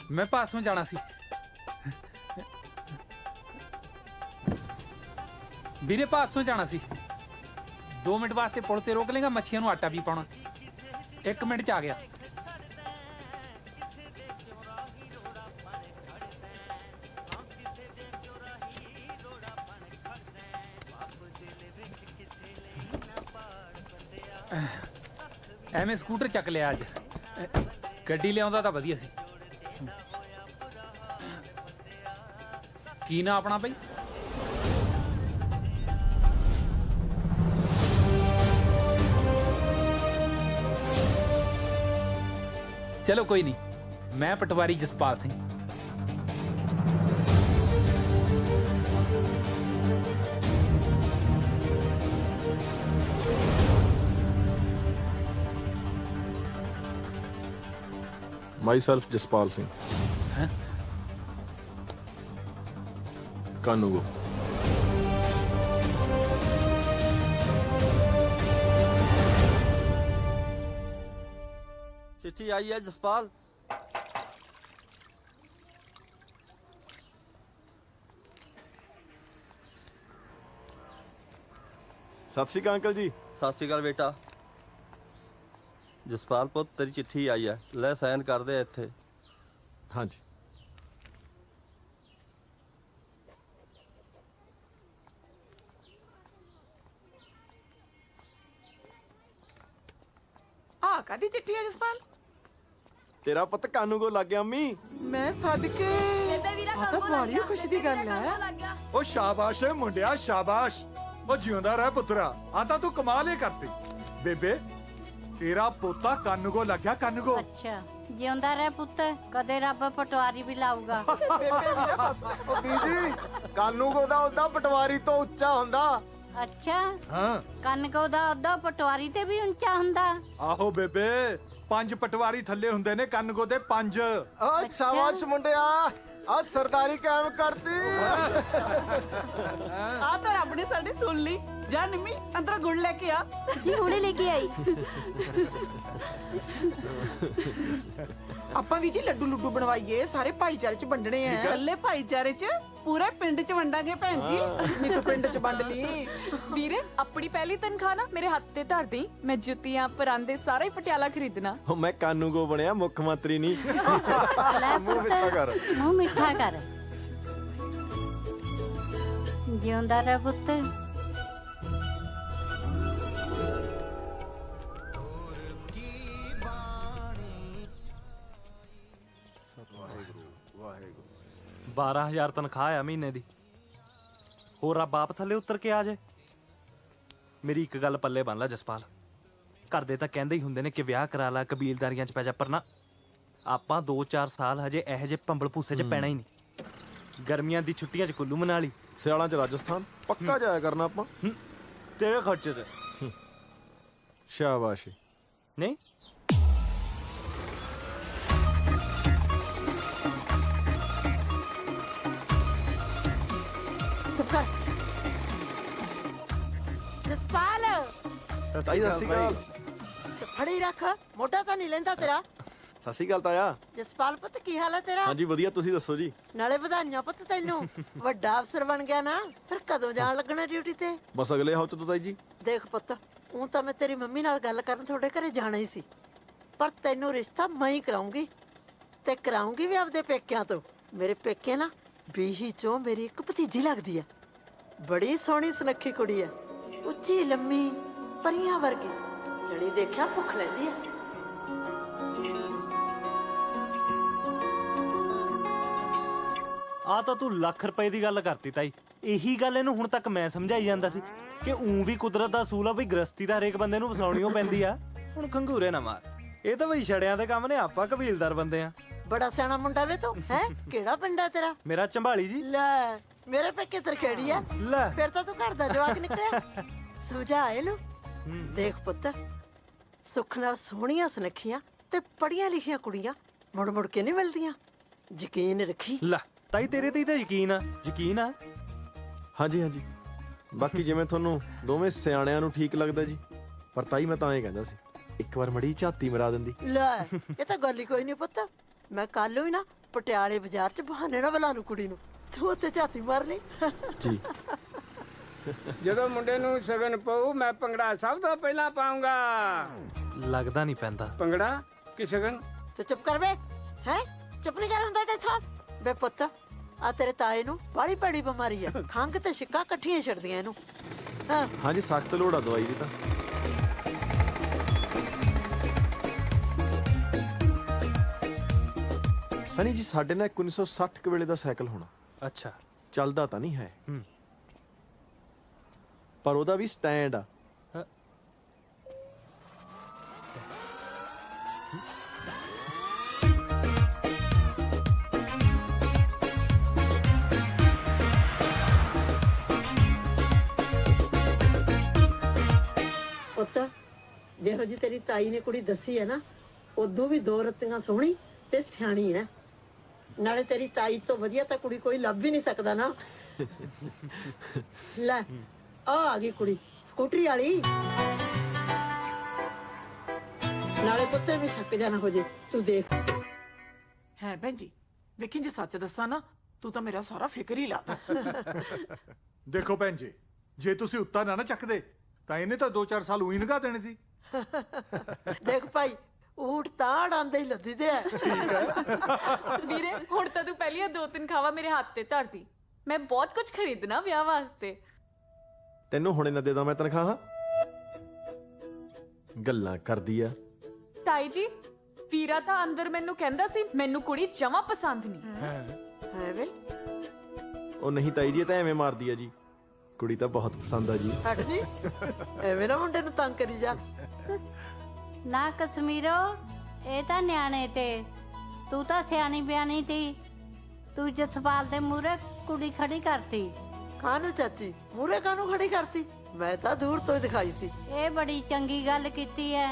मैं पासों जाना सी ਵੀਰੇ ਪਾਸੋਂ ਜਾਣਾ ਸੀ 2 ਮਿੰਟ ਵਾਸਤੇ ਪੁਲ ਤੇ ਰੋਕ ਲੇਗਾ ਮੱਛੀਆਂ ਨੂੰ ਆਟਾ ਵੀ ਪਾਉਣਾ 1 ਮਿੰਟ ਚ ਆ ਗਿਆ ਐਵੇਂ ਸਕੂਟਰ ਚੱਕ ਲਿਆ ਅੱਜ ਗੱਡੀ ਲਿਆਉਂਦਾ ਤਾਂ ਵਧੀਆ ਸੀ ਕੀ ਨਾ ਆਪਣਾ ਬਈ चलो कोई नहीं मैं पटवारी जसपाल सिंह माई सेल्फ जसपाल सिंह कानूगो चिट्ठी आई है जसपाल। सत श्री अकाल अंकल जी। सत श्री अकाल बेटा। जसपाल पुत तेरी चिट्ठी आई है, ले साइन कर दे इत्थे। हाँ जी। ਆ ਕਾਦੀ ਚਿੱਠੀ ਹੈ ਜਸਪਾਲ? तेरा पुत कानूगो लग गया अम्मी। ਮੈਂ ਸਦਕੇ ਆ ਤਾਂ ਬੜੀ ਖੁਸ਼ੀ ਦੀ ਗੱਲ ਹੈ। ਉਹ ਸ਼ਾਬਾਸ਼ ਏ ਮੁੰਡਿਆ ਸ਼ਾਬਾਸ਼। ਉਹ ਜਿਉਂਦਾ ਰਹਿ ਪੁੱਤਰਾ, ਆ ਤਾਂ ਤੂੰ ਕਮਾਲ ਹੀ ਕਰਤੀ। ਬੇਬੇ ਤੇਰਾ ਪੋਤਾ ਕਾਨੂੰਗੋ ਲੱਗ ਗਿਆ ਕਾਨੂੰਗੋ। ਅੱਛਾ ਜਿਉਂਦਾ ਰਹਿ ਪੁੱਤ, ਕਦੇ ਰੱਬ ਪਟਵਾਰੀ ਵੀ ਲਾਊਗਾ। ਬੀਜੀ ਕਾਨੂੰਗੋ ਦਾ ਉਹਦਾ ਪਟਵਾਰੀ ਤੋਂ ਉੱਚਾ ਹੁੰਦਾ। ਅੱਛਾ ਹਾਂ ਕਨਕੋ ਦਾ ਉਹਦਾ ਪਟਵਾਰੀ ਤੇ ਵੀ ਉੱਚਾ ਹੁੰਦਾ। ਆਹੋ ਬੇਬੇ 5 ਪਟਵਾਰੀ ਥੱਲੇ ਹੁੰਦੇ ਨੇ ਕਾਨੂੰਗੋ ਦੇ 5। ਆ ਸ਼ਾਬਾਸ਼ ਮੁੰਡਿਆ, ਅੱਜ ਸਰਦਾਰੀ ਕਾਇਮ ਕਰਤੀ। ਆ ਤਾਂ ਰੱਬ ਨੇ ਸਾਡੀ ਸੁਣ ਲਈ। ਜਾ ਨਿੰਮੀ ਅੰਦਰ ਗੁੜ ਲੈ ਕੇ ਆ। ਜੀ ਹੁਣੇ ਲੈ ਕੇ ਆਈ। ਆਪਾਂ ਵੀ ਜੀ ਲੱਡੂ ਲੁੱਡੂ ਬਣਵਾਈਏ, ਸਾਰੇ ਭਾਈਚਾਰੇ ਚ ਵੰਡਣੇ ਆ। ਇਕੱਲੇ ਭਾਈਚਾਰੇ ਚ ਪੂਰੇ ਪਿੰਡ ਚ ਵੰਡਾਂਗੇ ਭੈਣ ਜੀ। ਨਹੀਂ ਤੂੰ ਪਿੰਡ ਚ ਵੰਡ ਲਈ। ਵੀਰੇ ਆਪਣੀ ਪਹਿਲੀ ਤਨਖਾਹ ਨਾ ਮੇਰੇ ਹੱਥ ਤੇ ਧਰ ਦੇਈ। ਮੈਂ ਜੁੱਤੀਆਂ ਪਰਾਂਦੇ ਸਾਰਾ ਹੀ ਪਟਿਆਲਾ ਖਰੀਦਣਾ। ਉਹ ਮੈਂ ਕਾਨੂੰਗੋ ਬਣਿਆ, ਮੁੱਖ ਮੰਤਰੀ ਨਹੀਂ। ਲੈ ਮੂੰਹ ਮਿੱਠਾ ਕਰ। ਮੂੰਹ ਮਿੱਠਾ ਕਰ। ਜਿਉਂਦਾ ਰਹਿ ਪੁੱਤ। ਵਾਹਿਗੁਰੂ 12,000 ਤਨਖਾਹ ਆ ਮਹੀਨੇ ਦੀ। ਹੋਰ ਆ ਬਾਪ ਥੱਲੇ ਉਤਰ ਕੇ ਆ ਜੇ। ਮੇਰੀ ਇੱਕ ਗੱਲ ਪੱਲੇ ਬੰਨ ਲੈ ਜਸਪਾਲ, ਘਰ ਦੇ ਤਾਂ ਕਹਿੰਦੇ ਹੀ ਹੁੰਦੇ ਨੇ ਕਿ ਵਿਆਹ ਕਰਾ ਲੈ, ਕਬੀਲਦਾਰੀਆਂ 'ਚ ਪੈ ਜਾ, ਪਰ ਨਾ ਆਪਾਂ 2-4 ਸਾਲ ਹਜੇ ਇਹੋ ਜਿਹੇ ਭੰਬਲ ਭੂਸੇ 'ਚ ਪੈਣਾ ਹੀ ਨਹੀਂ। ਗਰਮੀਆਂ ਦੀ ਛੁੱਟੀਆਂ 'ਚ ਕੁੱਲੂ ਮਨਾਲੀ, ਸਿਆਲਾਂ ਚ ਰਾਜਸਥਾਨ ਪੱਕਾ ਜਾਇਆ ਕਰਨਾ ਆਪਾਂ। ਤੇਰੇ ਖਰਚੇ ਤੇ ਸ਼ਾਬਾਸ਼। ਨਹੀਂ। ਚੁੱਪ ਕਰ ਜਸਪਾਲ। ਤਾਈ ਸਤਿ ਸ਼੍ਰੀ ਅਕਾਲ। ਫੜੀ ਰੱਖ, ਮੋਢਾ ਤਾਂ ਨਹੀਂ ਲੈਂਦਾ ਤੇਰਾ। ਸਤਿ ਸ਼੍ਰੀ ਅਕਾਲ ਤਾਇਆ। ਜਸਪਾਲ ਪੁੱਤ ਕੀ ਹਾਲ ਹੈ ਤੇਰਾ? ਹਾਂਜੀ ਵਧੀਆ, ਤੁਸੀਂ ਦੱਸੋ ਜੀ। ਨਾਲੇ ਵਧਾਈਆਂ ਪੁੱਤ ਤੈਨੂੰ, ਵੱਡਾ ਅਫਸਰ ਬਣ ਗਿਆ ਨਾ। ਫਿਰ ਕਦੋਂ ਜਾਣ ਲੱਗਣਾ ਡਿਊਟੀ ਤੇ? ਬਸ ਅਗਲੇ ਹਫ਼ਤੇ ਤੋਂ ਤਾਈ ਜੀ। ਦੇਖ ਪੁੱਤ, ਉਹ ਤਾਂ ਮੈਂ ਤੇਰੀ ਮੰਮੀ ਨਾਲ ਗੱਲ ਕਰਨ ਤੁਹਾਡੇ ਘਰੇ ਜਾਣਾ ਹੀ ਸੀ, ਪਰ ਤੈਨੂੰ ਰਿਸ਼ਤਾ ਮੈਂ ਹੀ ਕਰਾਉਂਗੀ, ਤੇ ਕਰਾਉਂਗੀ ਵੀ ਆਪਦੇ ਪੇਕਿਆਂ ਤੋਂ। ਮੇਰੇ ਪੇਕੇ ਨਾ ਬੀਹੀ ਚੋਂ ਮੇਰੀ ਇੱਕ ਭਤੀਜੀ ਲੱਗਦੀ ਹੈ। ਬੜੀ ਸੋਹਣੀ ਸੁਨੱਖੀ ਕੁੜੀ ਹੈ, ਉੱਚੀ ਲੰਮੀ ਪਰੀਆਂ ਵਰਗੀ। ਜਣੀ ਦੇਖਿਆ ਭੁੱਖ ਲੈਂਦੀ ਹੈ। ਆ ਤਾਂ ਤੂੰ ਲੱਖ ਰੁਪਏ ਦੀ ਗੱਲ ਕਰਤੀ ਤਾਈ। ਇਹੀ ਗੱਲ ਇਹਨੂੰ ਹੁਣ ਤੱਕ ਮੈਂ ਸਮਝਾਈ ਜਾਂਦਾ ਸੀ ਕਿ ਊਂ ਵੀ ਕੁਦਰਤ ਦਾ ਅਸੂਲ ਆ ਬਈ ਗ੍ਰਸਤੀ ਤਾਂ ਹਰੇਕ ਬੰਦੇ ਨੂੰ ਵਸਾਉਣੀਓ ਪੈਂਦੀ ਆ। ਹੁਣ ਖੰਗੂਰੇ ਨਾ ਮਾਰ, ਇਹ ਤਾਂ ਬਈ ਛੜਿਆਂ ਦੇ ਕੰਮ ਨੇ, ਆਪਾਂ ਕਬੀਲਦਾਰ ਬੰਦੇ ਆ। ਬੜਾ ਸਿਆਣਾ ਮੁੰਡਾ ਵੇ ਤੂੰ। ਹੈ ਕਿਹੜਾ ਪਿੰਡ ਹੈ ਤੇਰਾ? ਮੇਰਾ ਝੰਬਾਲੀ ਜੀ। ਲੈ ਮੇਰੇ ਪੇਕੇ ਤਰਖੇੜੀ ਹੈ। ਲੈ ਫਿਰ ਤਾਂ ਤੂੰ ਘਰ ਦਾ ਜਵਾਕ ਨਿਕਲਿਆ। ਸਮਝਾ ਇਹਨੂੰ। ਦੇਖ ਪੁੱਤ, ਸੁੱਖ ਨਾਲ ਸੋਹਣੀਆਂ ਸੁਨੱਖੀਆਂ ਤੇ ਪੜ੍ਹੀਆਂ ਲਿਖੀਆਂ ਕੁੜੀਆਂ ਮੁੜ ਮੁੜ ਕੇ ਨਹੀਂ ਮਿਲਦੀਆਂ। ਯਕੀਨ ਰੱਖੀ। ਲੈ ਤਾਈ ਤੇਰੇ ਤੇ ਹੀ ਤਾਂ ਯਕੀਨ ਆ, ਯਕੀਨ ਆ। ਹਾਂਜੀ ਹਾਂਜੀ, ਬਾਕੀ ਜਿਵੇਂ ਤੁਹਾਨੂੰ ਦੋਵੇਂ ਸਿਆਣਿਆਂ ਨੂੰ ਠੀਕ ਲੱਗਦਾ ਜੀ। ਪਰ ਤਾਈ ਮੈਂ ਤਾਂ ਇਹ ਕਹਿੰਦਾ ਸੀ ਇੱਕ ਵਾਰ ਮੜੀ ਝਾਤੀ ਮਰਾ ਦਿੰਦੀ। ਲੈ ਇਹ ਤਾਂ ਗੱਲ ਹੀ ਕੋਈ ਨਹੀਂ ਪੁੱਤ। ਮੈਂ ਕੱਲ ਹੀ ਨਾ ਪਟਿਆਲੇ ਬਾਜ਼ਾਰ 'ਚ ਬਹਾਨੇ ਨਾਲ ਬੁਲਾ ਲੂ ਕੁੜੀ ਨੂੰ, ਤੂੰ ਉੱਤੇ ਝਾਤੀ ਮਾਰ ਲਈ। ਜੀ ਜਦੋਂ ਮੁੰਡੇ ਨੂੰ ਸ਼ਗਨ ਪਊ ਮੈਂ ਭੰਗੜਾ ਸਭ ਤੋਂ ਪਹਿਲਾਂ ਪਾਉਂਗਾ। ਲੱਗਦਾ ਨਹੀਂ ਪੈਂਦਾ। ਭੰਗੜਾ ਕਿ ਸ਼ਗਨ? ਤੂੰ ਚੁੱਪ ਕਰ ਬੇ, ਹੈ ਚੁੱਪ ਨਹੀਂ ਕਰ ਹੁੰਦਾ ਤੇਥੋਂ। ਬੇ ਪੁੱਤ, ਆ ਤੇਰੇ ਤਾਏ ਨੂੰ ਬਾਹਲੀ ਭੈੜੀ ਬਿਮਾਰੀ ਆ, ਖੰਘ ਤੇ ਛਿੱਕਾਂ ਇਕੱਠੀਆਂ ਛੱਡਦੀਆਂ ਇਹਨੂੰ। ਹਾਂ ਹਾਂਜੀ, ਸਖਤ ਲੋੜ ਆ ਦਵਾਈ ਦੀ ਤਾਂ। ਸਨੀ ਜੀ, ਸਾਡੇ ਨਾਲ 1960 ਕੁ ਵੇਲੇ ਦਾ ਸਾਈਕਲ ਹੋਣਾ। ਅੱਛਾ। ਚੱਲਦਾ ਤਾਂ ਨਹੀਂ ਹੈ, ਹੂੰ। ਪਰ ਉਹਦਾ ਵੀ ਸਟੈਂਡ ਆ। ਪੁੱਤ, ਜਿਹੋ ਜੀ ਤੇਰੀ ਤਾਈ ਨੇ ਕੁੜੀ ਦੱਸੀ ਹੈ ਨਾ, ਉਦੋਂ ਵੀ ਦੋ ਰੱਤੀਆਂ ਸੋਹਣੀ ਤੇ ਸਿਆਣੀ ਹੈ। ਨਾਲੇ ਤੇਰੀ ਤਾਈ ਤੋਂ ਵਧੀਆ ਤਾਂ ਕੁੜੀ ਕੋਈ ਲੱਭ ਹੀ ਨਹੀਂ ਸਕਦਾ ਨਾ। ਲੈ ਆ ਗਈ ਕੁੜੀ ਸਕੂਟਰੀ ਵਾਲੀ। ਨਾਲੇ ਪੁੱਤੇ ਵੀ ਸ਼ੱਕ ਜਾਣਾ ਹੋ ਜੇ, ਤੂੰ ਦੇਖ। ਹੈ ਭੈਣ ਜੀ, ਵੇਖੀ ਜੇ ਸੱਚ ਦੱਸਾਂ ਨਾ, ਤੂੰ ਤਾਂ ਮੇਰਾ ਸਾਰਾ ਫਿਕਰ ਹੀ ਲਾਤਾ। ਦੇਖੋ ਭੈਣ ਜੀ, ਜੇ ਤੁਸੀਂ ਉੱਤਾ ਨਾ ਚੱਕਦੇ ਤਾਂ ਇਹਨੇ ਤਾਂ 2-4 ਸਾਲ ਉਹੀ ਲੰਘਾ ਦੇਣੇ ਸੀ। ਦੇਖ ਭਾਈ, ਊਠ ਤਾਂ ਡਾਂਦੇ ਹੀ ਲੱਦੀ ਤੇ ਹੈ। ਵੀਰੇ ਹੁਣ ਤਾਂ ਤੂੰ ਪਹਿਲੀਆਂ 2 ਤਨਖਾਹਾਂ ਮੇਰੇ ਹੱਥ ਤੇ ਧਰਦੀ। ਮੈਂ ਬਹੁਤ ਕੁਝ ਖਰੀਦਣਾ ਵਿਆਹ ਵਾਸਤੇ। ਤੈਨੂੰ ਹੁਣੇ ਨਾ ਦੇ ਦਾਂ ਮੈਂ ਤਨਖਾਹ? ਗੱਲਾਂ ਕਰਦੀ ਆ। ਤਾਈ ਜੀ, ਵੀਰਾ ਤਾਂ ਅੰਦਰ ਮੈਨੂੰ ਕਹਿੰਦਾ ਸੀ ਮੈਨੂੰ ਕੁੜੀ ਜਮਾਂ ਪਸੰਦ ਨਹੀਂ। ਹੈ ਵੇ, ਉਹ ਨਹੀਂ ਤਾਈ ਜੀ, ਇਹ ਤਾਂ ਐਵੇਂ ਮਾਰਦੀ ਆ ਜੀ। ਕੁੜੀ ਤਾਂ ਬਹੁਤ ਪਸੰਦ ਆ ਜੀ। ਹਟ ਜੀ, ਐਵੇਂ ਨਾ ਮੁੰਡੇ ਨੂੰ ਤੰਗ ਕਰੀ ਜਾ। ਨਾ ਕਸ਼ਮੀਰੋ, ਇਹ ਤਾਂ ਨਿਆਣੇ ਤੇ, ਤੂੰ ਤਾਂ ਸਿਆਣੀ ਬਿਆਣੀ ਤੀ। ਤੂੰ ਜਸਪਾਲ ਦੇ ਮੂਹਰੇ ਕੁੜੀ ਖੜੀ ਕਰਤੀ। ਕਾਹਨੂੰ ਚਾਚੀ, ਮੂਰੇ ਕਾਹਨੂੰ ਖੜੀ ਕਰਤੀ? ਮੈਂ ਤਾਂ ਦੂਰ ਤੋਂ ਹੀ ਦਿਖਾਈ ਸੀ। ਇਹ ਬੜੀ ਚੰਗੀ ਗੱਲ ਕੀਤੀ ਐ,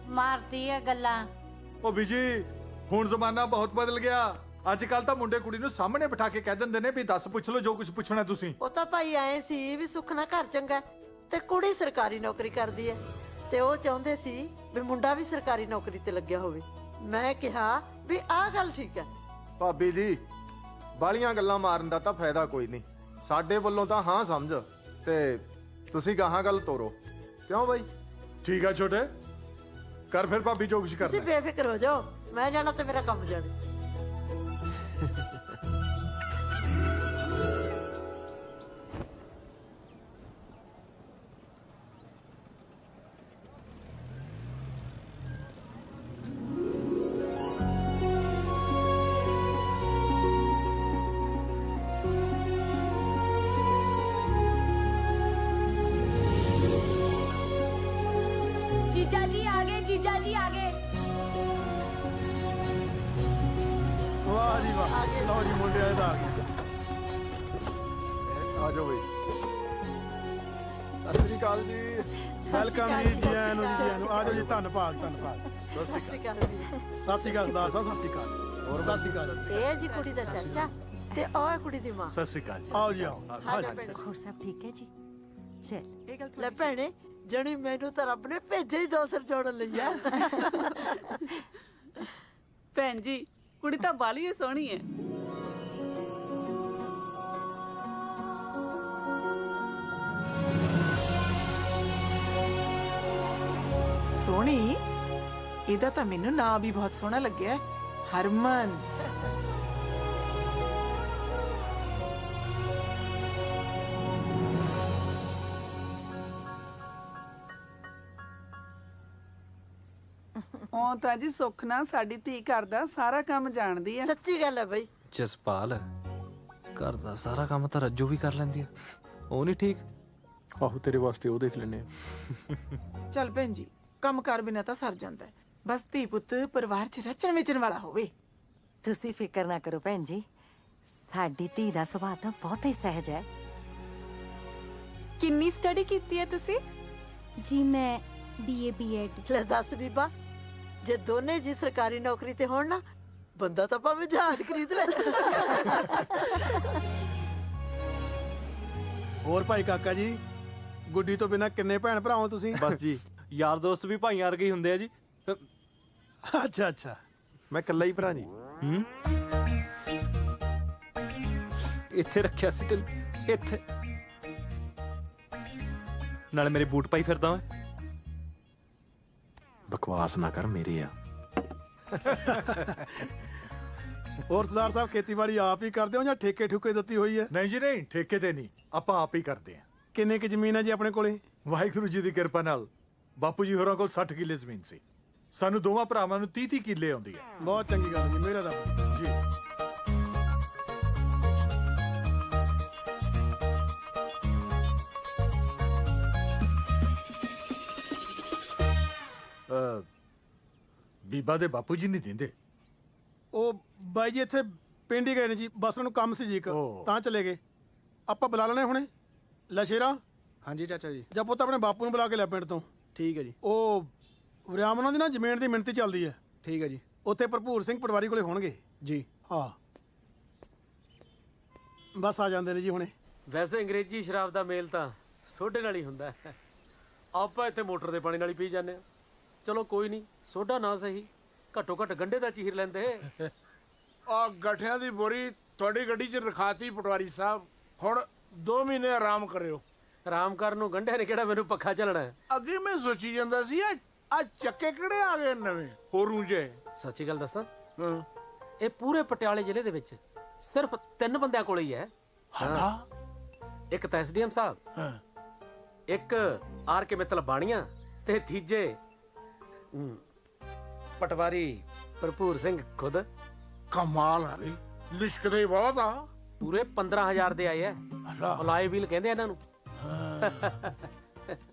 ਮਾਰਤੀ ਐ ਗੱਲਾਂ। ਉਹ ਬੀਜੀ, ਹੁਣ ਜ਼ਮਾਨਾ ਬਹੁਤ ਬਦਲ ਗਿਆ। ਅੱਜ ਕੱਲ ਤਾਂ ਮੁੰਡੇ ਕੁੜੀ ਨੂੰ ਸਾਹਮਣੇ ਬਿਠਾ ਕੇ ਕਹਿ ਦਿੰਦੇ ਨੇ ਵੀ ਦੱਸ ਪੁੱਛ ਲਓ ਜੋ ਕੁਝ ਪੁੱਛਣਾ ਤੁਸੀਂ। ਉਹ ਤਾਂ ਭਾਈ ਆਏ ਸੀ ਵੀ ਸੁੱਖ ਨਾਲ ਘਰ ਚੰਗਾ ਤੇ ਕੁੜੀ ਸਰਕਾਰੀ ਨੌਕਰੀ ਕਰਦੀ ਹੈ, ਤੇ ਉਹ ਚਾਹੁੰਦੇ ਸੀ ਵੀ ਮੁੰਡਾ ਵੀ ਸਰਕਾਰੀ ਨੌਕਰੀ ਤੇ ਲੱਗਿਆ ਹੋਵੇ। ਮੈਂ ਕਿਹਾ ਵੀ ਆਹ ਗੱਲ ਠੀਕ ਹੈ। ਭਾਬੀ ਜੀ, ਬਾਲੀਆਂ ਗੱਲਾਂ ਮਾਰਨ ਦਾ ਤਾਂ ਫਾਇਦਾ ਕੋਈ ਨਹੀਂ। ਸਾਡੇ ਵੱਲੋਂ ਤਾਂ ਹਾਂ ਸਮਝ, ਤੇ ਤੁਸੀਂ ਗਾਹਾਂ ਗੱਲ ਤੋਰੋ। ਕਿਉਂ ਬਾਈ? ਠੀਕ ਆ ਛੋਟੇ, ਕਰ ਫਿਰ ਭਾਬੀ ਜੋ ਕੁਝ ਤੁਸੀਂ ਕਰਨਾ। ਬੇਫਿਕਰ ਹੋ ਜਾਓ, ਮੈਂ ਜਾਣਾ ਤੇ ਮੇਰਾ ਕੰਮ ਜਾਣੇ। जीजा जी आगे, जीजा जी आगे। ਵਾਹ ਜੀ ਵਾਹ, ਲਓ ਜੀ ਮੁੰਡਿਆਂ ਦਾ ਆ ਗਿਆ। ਆ ਜਾਓ ਬਈ। ਸਤਿ ਸ੍ਰੀ ਅਕਾਲ ਜੀ। ਵੈਲਕਮ ਜੀ, ਜੀ ਆਇਆਂ ਨੂੰ, ਜੀ ਆਇਆਂ ਨੂੰ। ਆ ਜਾਓ ਜੀ, ਧੰਨਵਾਦ ਧੰਨਵਾਦ। ਸਤਿ ਸ਼੍ਰੀ ਅਕਾਲ ਵੀਰੇ। ਸਤਿ ਸ੍ਰੀ ਅਕਾਲ ਸਰਦਾਰ ਸਾਹਿਬ, ਸਤਿ ਸ੍ਰੀ ਅਕਾਲ। ਹੋਰ ਸਤਿ ਸ੍ਰੀ ਅਕਾਲ। ਇਹ ਜੀ ਕੁੜੀ ਦਾ ਚਾਚਾ ਤੇ ਉਹ ਹੈ ਕੁੜੀ ਦੀ ਮਾਂ। ਸਤਿ ਸ਼੍ਰੀ ਅਕਾਲ ਜੀ। ਆਓ ਜੀ ਆਓ। ਆ ਜਾ ਭੈਣੇ। ਹੋਰ ਸਭ ਠੀਕ ਹੈ ਜੀ? ਚਲ, ਇਹ ਗੱਲ ਲੈ ਭੈਣੇ, ਜਣੀ ਮੈਨੂੰ ਤਾਂ ਰੱਬ ਨੇ ਭੇਜੇ ਹੀ ਦੋ ਸਿਰ ਜੋੜਨ ਲਈ ਆ। ਭੈਣ ਜੀ, ਕੁੜੀ ਤਾਂ ਬਾਲੀ ਹੀ ਸੋਹਣੀ ਹੈ। ਸੋਹਣੀ, ਇਹਦਾ ਤਾਂ ਮੈਨੂੰ ਨਾਂ ਵੀ ਬਹੁਤ ਸੋਹਣਾ ਲੱਗਿਆ, ਹਰਮਨ। ਉਹ ਤਾਂ ਜੀ ਸੁੱਖ ਨਾਲ ਸਾਡੀ ਧੀ ਘਰ ਦਾ ਸਾਰਾ ਕੰਮ ਜਾਣਦੀ ਹੈ। ਸੱਚੀ ਗੱਲ ਹੈ ਬਈ। ਜਸਪਾਲ, ਘਰ ਦਾ ਸਾਰਾ ਕੰਮ ਤਾਂ ਰੱਜੋ ਵੀ ਕਰ ਲੈਂਦੀ ਆ। ਉਹ ਨਹੀਂ ਠੀਕ? ਆਹੋ, ਤੇਰੇ ਵਾਸਤੇ ਉਹ ਦੇਖ ਲੈਣੇ ਆ। ਚੱਲ ਭੈਣ ਜੀ, ਕੰਮ ਕਰ ਬਿਨਾ ਤਾਂ ਸਰ ਜਾਂਦਾ ਹੈ। ਬਸ ਧੀ ਪੁੱਤ ਪਰਿਵਾਰ 'ਚ ਰਚਣ ਵਿਚਣ ਵਾਲਾ ਹੋਵੇ। ਤੁਸੀਂ ਫਿਕਰ ਨਾ ਕਰੋ ਭੈਣ ਜੀ, ਸਾਡੀ ਧੀ ਦਾ ਸੁਭਾਅ ਤਾਂ ਬਹੁਤ ਹੀ ਸਹਿਜ ਹੈ। ਕਿੰਨੀ ਸਟੱਡੀ ਕੀਤੀ ਹੈ ਤੁਸੀਂ? ਜੀ ਮੈਂ BA B.Ed। ਲੈ ਦੱਸ ਬੀਬਾ, ਜੇ ਦੋਨੇ ਜੀ ਸਰਕਾਰੀ ਨੌਕਰੀ ਤੇ ਹੋਣ ਨਾ, ਬੰਦਾ ਤਾਂ ਭਾਵੇਂ ਜਹਾਜ਼ ਖਰੀਦ ਲੈ। ਹੋਰ ਭਾਈ ਕਾਕਾ ਜੀ, ਗੁੱਡੀ ਤੋਂ ਬਿਨਾ ਕਿੰਨੇ ਭੈਣ ਭਰਾ ਹੋ ਤੁਸੀਂ? ਬਸ ਜੀ, ਯਾਰ ਦੋਸਤ ਵੀ ਭਾਈਆਂ ਵਰਗੇ ਹੀ ਹੁੰਦੇ ਆ ਜੀ। ਅੱਛਾ ਅੱਛਾ। ਮੈਂ ਇਕੱਲਾ ਹੀ ਭਰਾ ਜੀ। ਹੂੰ। ਇੱਥੇ ਰੱਖਿਆ ਸੀ ਤੈਨੂੰ, ਇੱਥੇ। ਨਾਲੇ ਮੇਰੇ ਬੂਟ ਪਾਈ ਫਿਰਦਾ ਓਏ। ਬਕਵਾਸ ਨਾ ਕਰ, ਮੇਰੇ ਆ। ਹੋਰ ਸਰਦਾਰ ਸਾਹਿਬ, ਖੇਤੀਬਾੜੀ ਆਪ ਹੀ ਕਰਦੇ ਹੋ ਜਾਂ ਠੇਕੇ ਠੁਕੇ ਦਿੱਤੀ ਹੋਈ ਹੈ? ਨਹੀਂ ਜੀ ਨਹੀਂ, ਠੇਕੇ ਤੇ ਨਹੀਂ, ਆਪਾਂ ਆਪ ਹੀ ਕਰਦੇ ਹਾਂ। ਕਿੰਨੇ ਕੁ ਜ਼ਮੀਨ ਹੈ ਜੀ ਆਪਣੇ ਕੋਲੇ? ਵਾਹਿਗੁਰੂ ਜੀ ਦੀ ਕਿਰਪਾ ਨਾਲ ਬਾਪੂ ਜੀ ਹੋਰਾਂ ਕੋਲ 60 ਕਿੱਲੇ ਜ਼ਮੀਨ ਸੀ। ਸਾਨੂੰ ਦੋਵਾਂ ਭਰਾਵਾਂ ਨੂੰ 30-30 ਕਿੱਲੇ ਆਉਂਦੀ ਹੈ। ਬਹੁਤ ਚੰਗੀ ਗੱਲ ਜੀ, ਮੇਰਾ ਰੱਬ ਜੀ। ਬੀਬਾ ਦੇ ਬਾਪੂ ਜੀ ਨਹੀਂ ਦਿੰਦੇ। ਉਹ ਬਾਈ ਜੀ ਇੱਥੇ ਪਿੰਡ ਹੀ ਗਏ ਨੇ ਜੀ, ਬਸ ਉਹਨੂੰ ਕੰਮ ਸੀ ਜੀ ਇੱਕ, ਤਾਂ ਚਲੇ ਗਏ। ਆਪਾਂ ਬੁਲਾ ਲੈਣੇ ਹੁਣੇ। ਲੈ ਸ਼ੇਰਾ। ਹਾਂਜੀ ਚਾਚਾ ਜੀ। ਜਾਂ ਪੁੱਤ ਆਪਣੇ ਬਾਪੂ ਨੂੰ ਬੁਲਾ ਕੇ ਲੈ ਪਿੰਡ ਤੋਂ। ਠੀਕ ਹੈ ਜੀ। ਉਹ ਵਿਰਾਮਨਾਂ ਦੀ ਨਾ ਜ਼ਮੀਨ ਦੀ ਮਿਣਤੀ ਚੱਲਦੀ ਹੈ। ਠੀਕ ਹੈ ਜੀ। ਉੱਥੇ ਭਰਪੂਰ ਸਿੰਘ ਪਟਵਾਰੀ ਕੋਲੇ ਹੋਣਗੇ ਜੀ। ਹਾਂ, ਬਸ ਆ ਜਾਂਦੇ ਨੇ ਜੀ ਹੁਣੇ। ਵੈਸੇ ਅੰਗਰੇਜ਼ੀ ਸ਼ਰਾਬ ਦਾ ਮੇਲ ਤਾਂ ਸੋਡੇ ਨਾਲ ਹੀ ਹੁੰਦਾ ਹੈ। ਆਪਾਂ ਇੱਥੇ ਮੋਟਰ ਦੇ ਪਾਣੀ ਨਾਲ ਹੀ ਪੀ ਜਾਂਦੇ ਆ। ਚਲੋ ਕੋਈ ਨਹੀਂ, ਸੋਡਾ ਨਾ ਸਹੀ, ਘੱਟੋ ਘੱਟ ਗੰਢੇ ਦਾ ਚੀਰ ਲੈਂਦੇ। ਆ ਗਠਿਆਂ ਦੀ ਬੋਰੀ ਤੁਹਾਡੀ ਗੱਡੀ 'ਚ ਰਖਾਤੀ ਪਟਵਾਰੀ ਸਾਹਿਬ। ਹੁਣ 2 ਮਹੀਨੇ ਆਰਾਮ ਕਰਿਓ। ਆਰਾਮ ਕਰਨ ਨੂੰ ਗੰਢਿਆਂ ਨੇ ਕਿਹੜਾ ਮੈਨੂੰ ਪੱਖਾ ਚੱਲਣਾ ਹੈ। ਅੱਗੇ ਮੈਂ ਸੋਚੀ ਜਾਂਦਾ ਸੀ ਆ ਚੱਕੇ ਕਿਹੜੇ ਆ ਗਏ ਨਵੇਂ ਹੋਰੂ ਜੇ। ਸੱਚੀ ਗੱਲ ਦੱਸਾਂ, ਇਹ ਪੂਰੇ ਪਟਿਆਲੇ ਜ਼ਿਲ੍ਹੇ ਦੇ ਵਿੱਚ ਸਿਰਫ 3 ਬੰਦਿਆਂ ਕੋਲ ਹੀ ਹੈ। ਹਾਂ, ਇੱਕ ਤਾਂ ਐਸਡੀਐਮ ਸਾਹਿਬ, ਇੱਕ ਆਰ ਕੇ ਮਿੱਤਲ ਬਾਣੀਆਂ, ਤੇ ਤੀਜੇ ਪਟਵਾਰੀ ਭਰਪੂਰ ਸਿੰਘ ਖੁਦ। ਕਮਾਲ ਆ ਬਈ, ਲਿਸ਼ਕਦੇ ਬਹੁਤ ਆ। ਪੂਰੇ 15,000 ਦੇ ਆਏ ਐ। ਅਲਾਈ ਵੀਲ ਕਹਿੰਦੇ ਇਹਨਾਂ ਨੂੰ।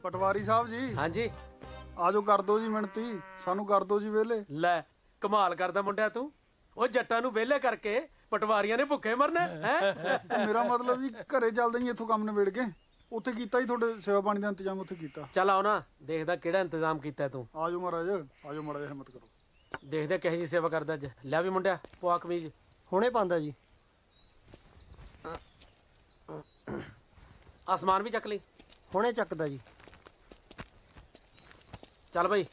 ਪਟਵਾਰੀ ਸਾਹਿਬ ਜੀ। ਹਾਂਜੀ। ਆਜੋ ਕਰ ਦੋ ਜੀ ਮਿਹਨਤੀ, ਸਾਨੂੰ ਕਰ ਦੋ ਜੀ ਵੇਲੇ। ਲੈ ਕਮਾਲ ਕਰਦਾ ਮੁੰਡਿਆ ਤੂੰ। ਉਹ ਜੱਟਾਂ ਨੂੰ ਵਿਹਲੇ ਕਰਕੇ ਪਟਵਾਰੀਆਂ ਨੇ ਭੁੱਖੇ ਮਰਨਾ ਹੈ। ਮੇਰਾ ਮਤਲਬ ਜੀ ਘਰੇ ਚੱਲਦੇ ਹੀ ਇੱਥੋਂ ਕੰਮ ਨਿਬੇੜ ਕੇ ਉੱਥੇ ਕੀਤਾ ਹੀ, ਤੁਹਾਡੇ ਸੇਵਾ ਪਾਣੀ ਦਾ ਇੰਤਜ਼ਾਮ ਉੱਥੇ ਕੀਤਾ। ਚੱਲ ਆਓ ਨਾ, ਦੇਖਦਾ ਕਿਹੜਾ ਇੰਤਜ਼ਾਮ ਕੀਤਾ ਤੂੰ। ਆਜੋ ਮਹਾਰਾਜ, ਆਜੋ ਮਾੜਾ ਜਿਹਾ ਹਿੰਮਤ ਕਰੋ। ਦੇਖਦੇ ਕਿਹੋ ਜੀ ਸੇਵਾ ਕਰਦਾ ਅੱਜ। ਲੈ ਵੀ ਮੁੰਡਿਆ, ਪਵਾ ਕਮੀਜ਼। ਹੁਣੇ ਪਾਉਂਦਾ ਜੀ। ਆਸਮਾਨ ਵੀ ਚੱਕ ਲਈ। ਹੁਣੇ ਚੱਕਦਾ ਜੀ। ਚੱਲ ਬਈ।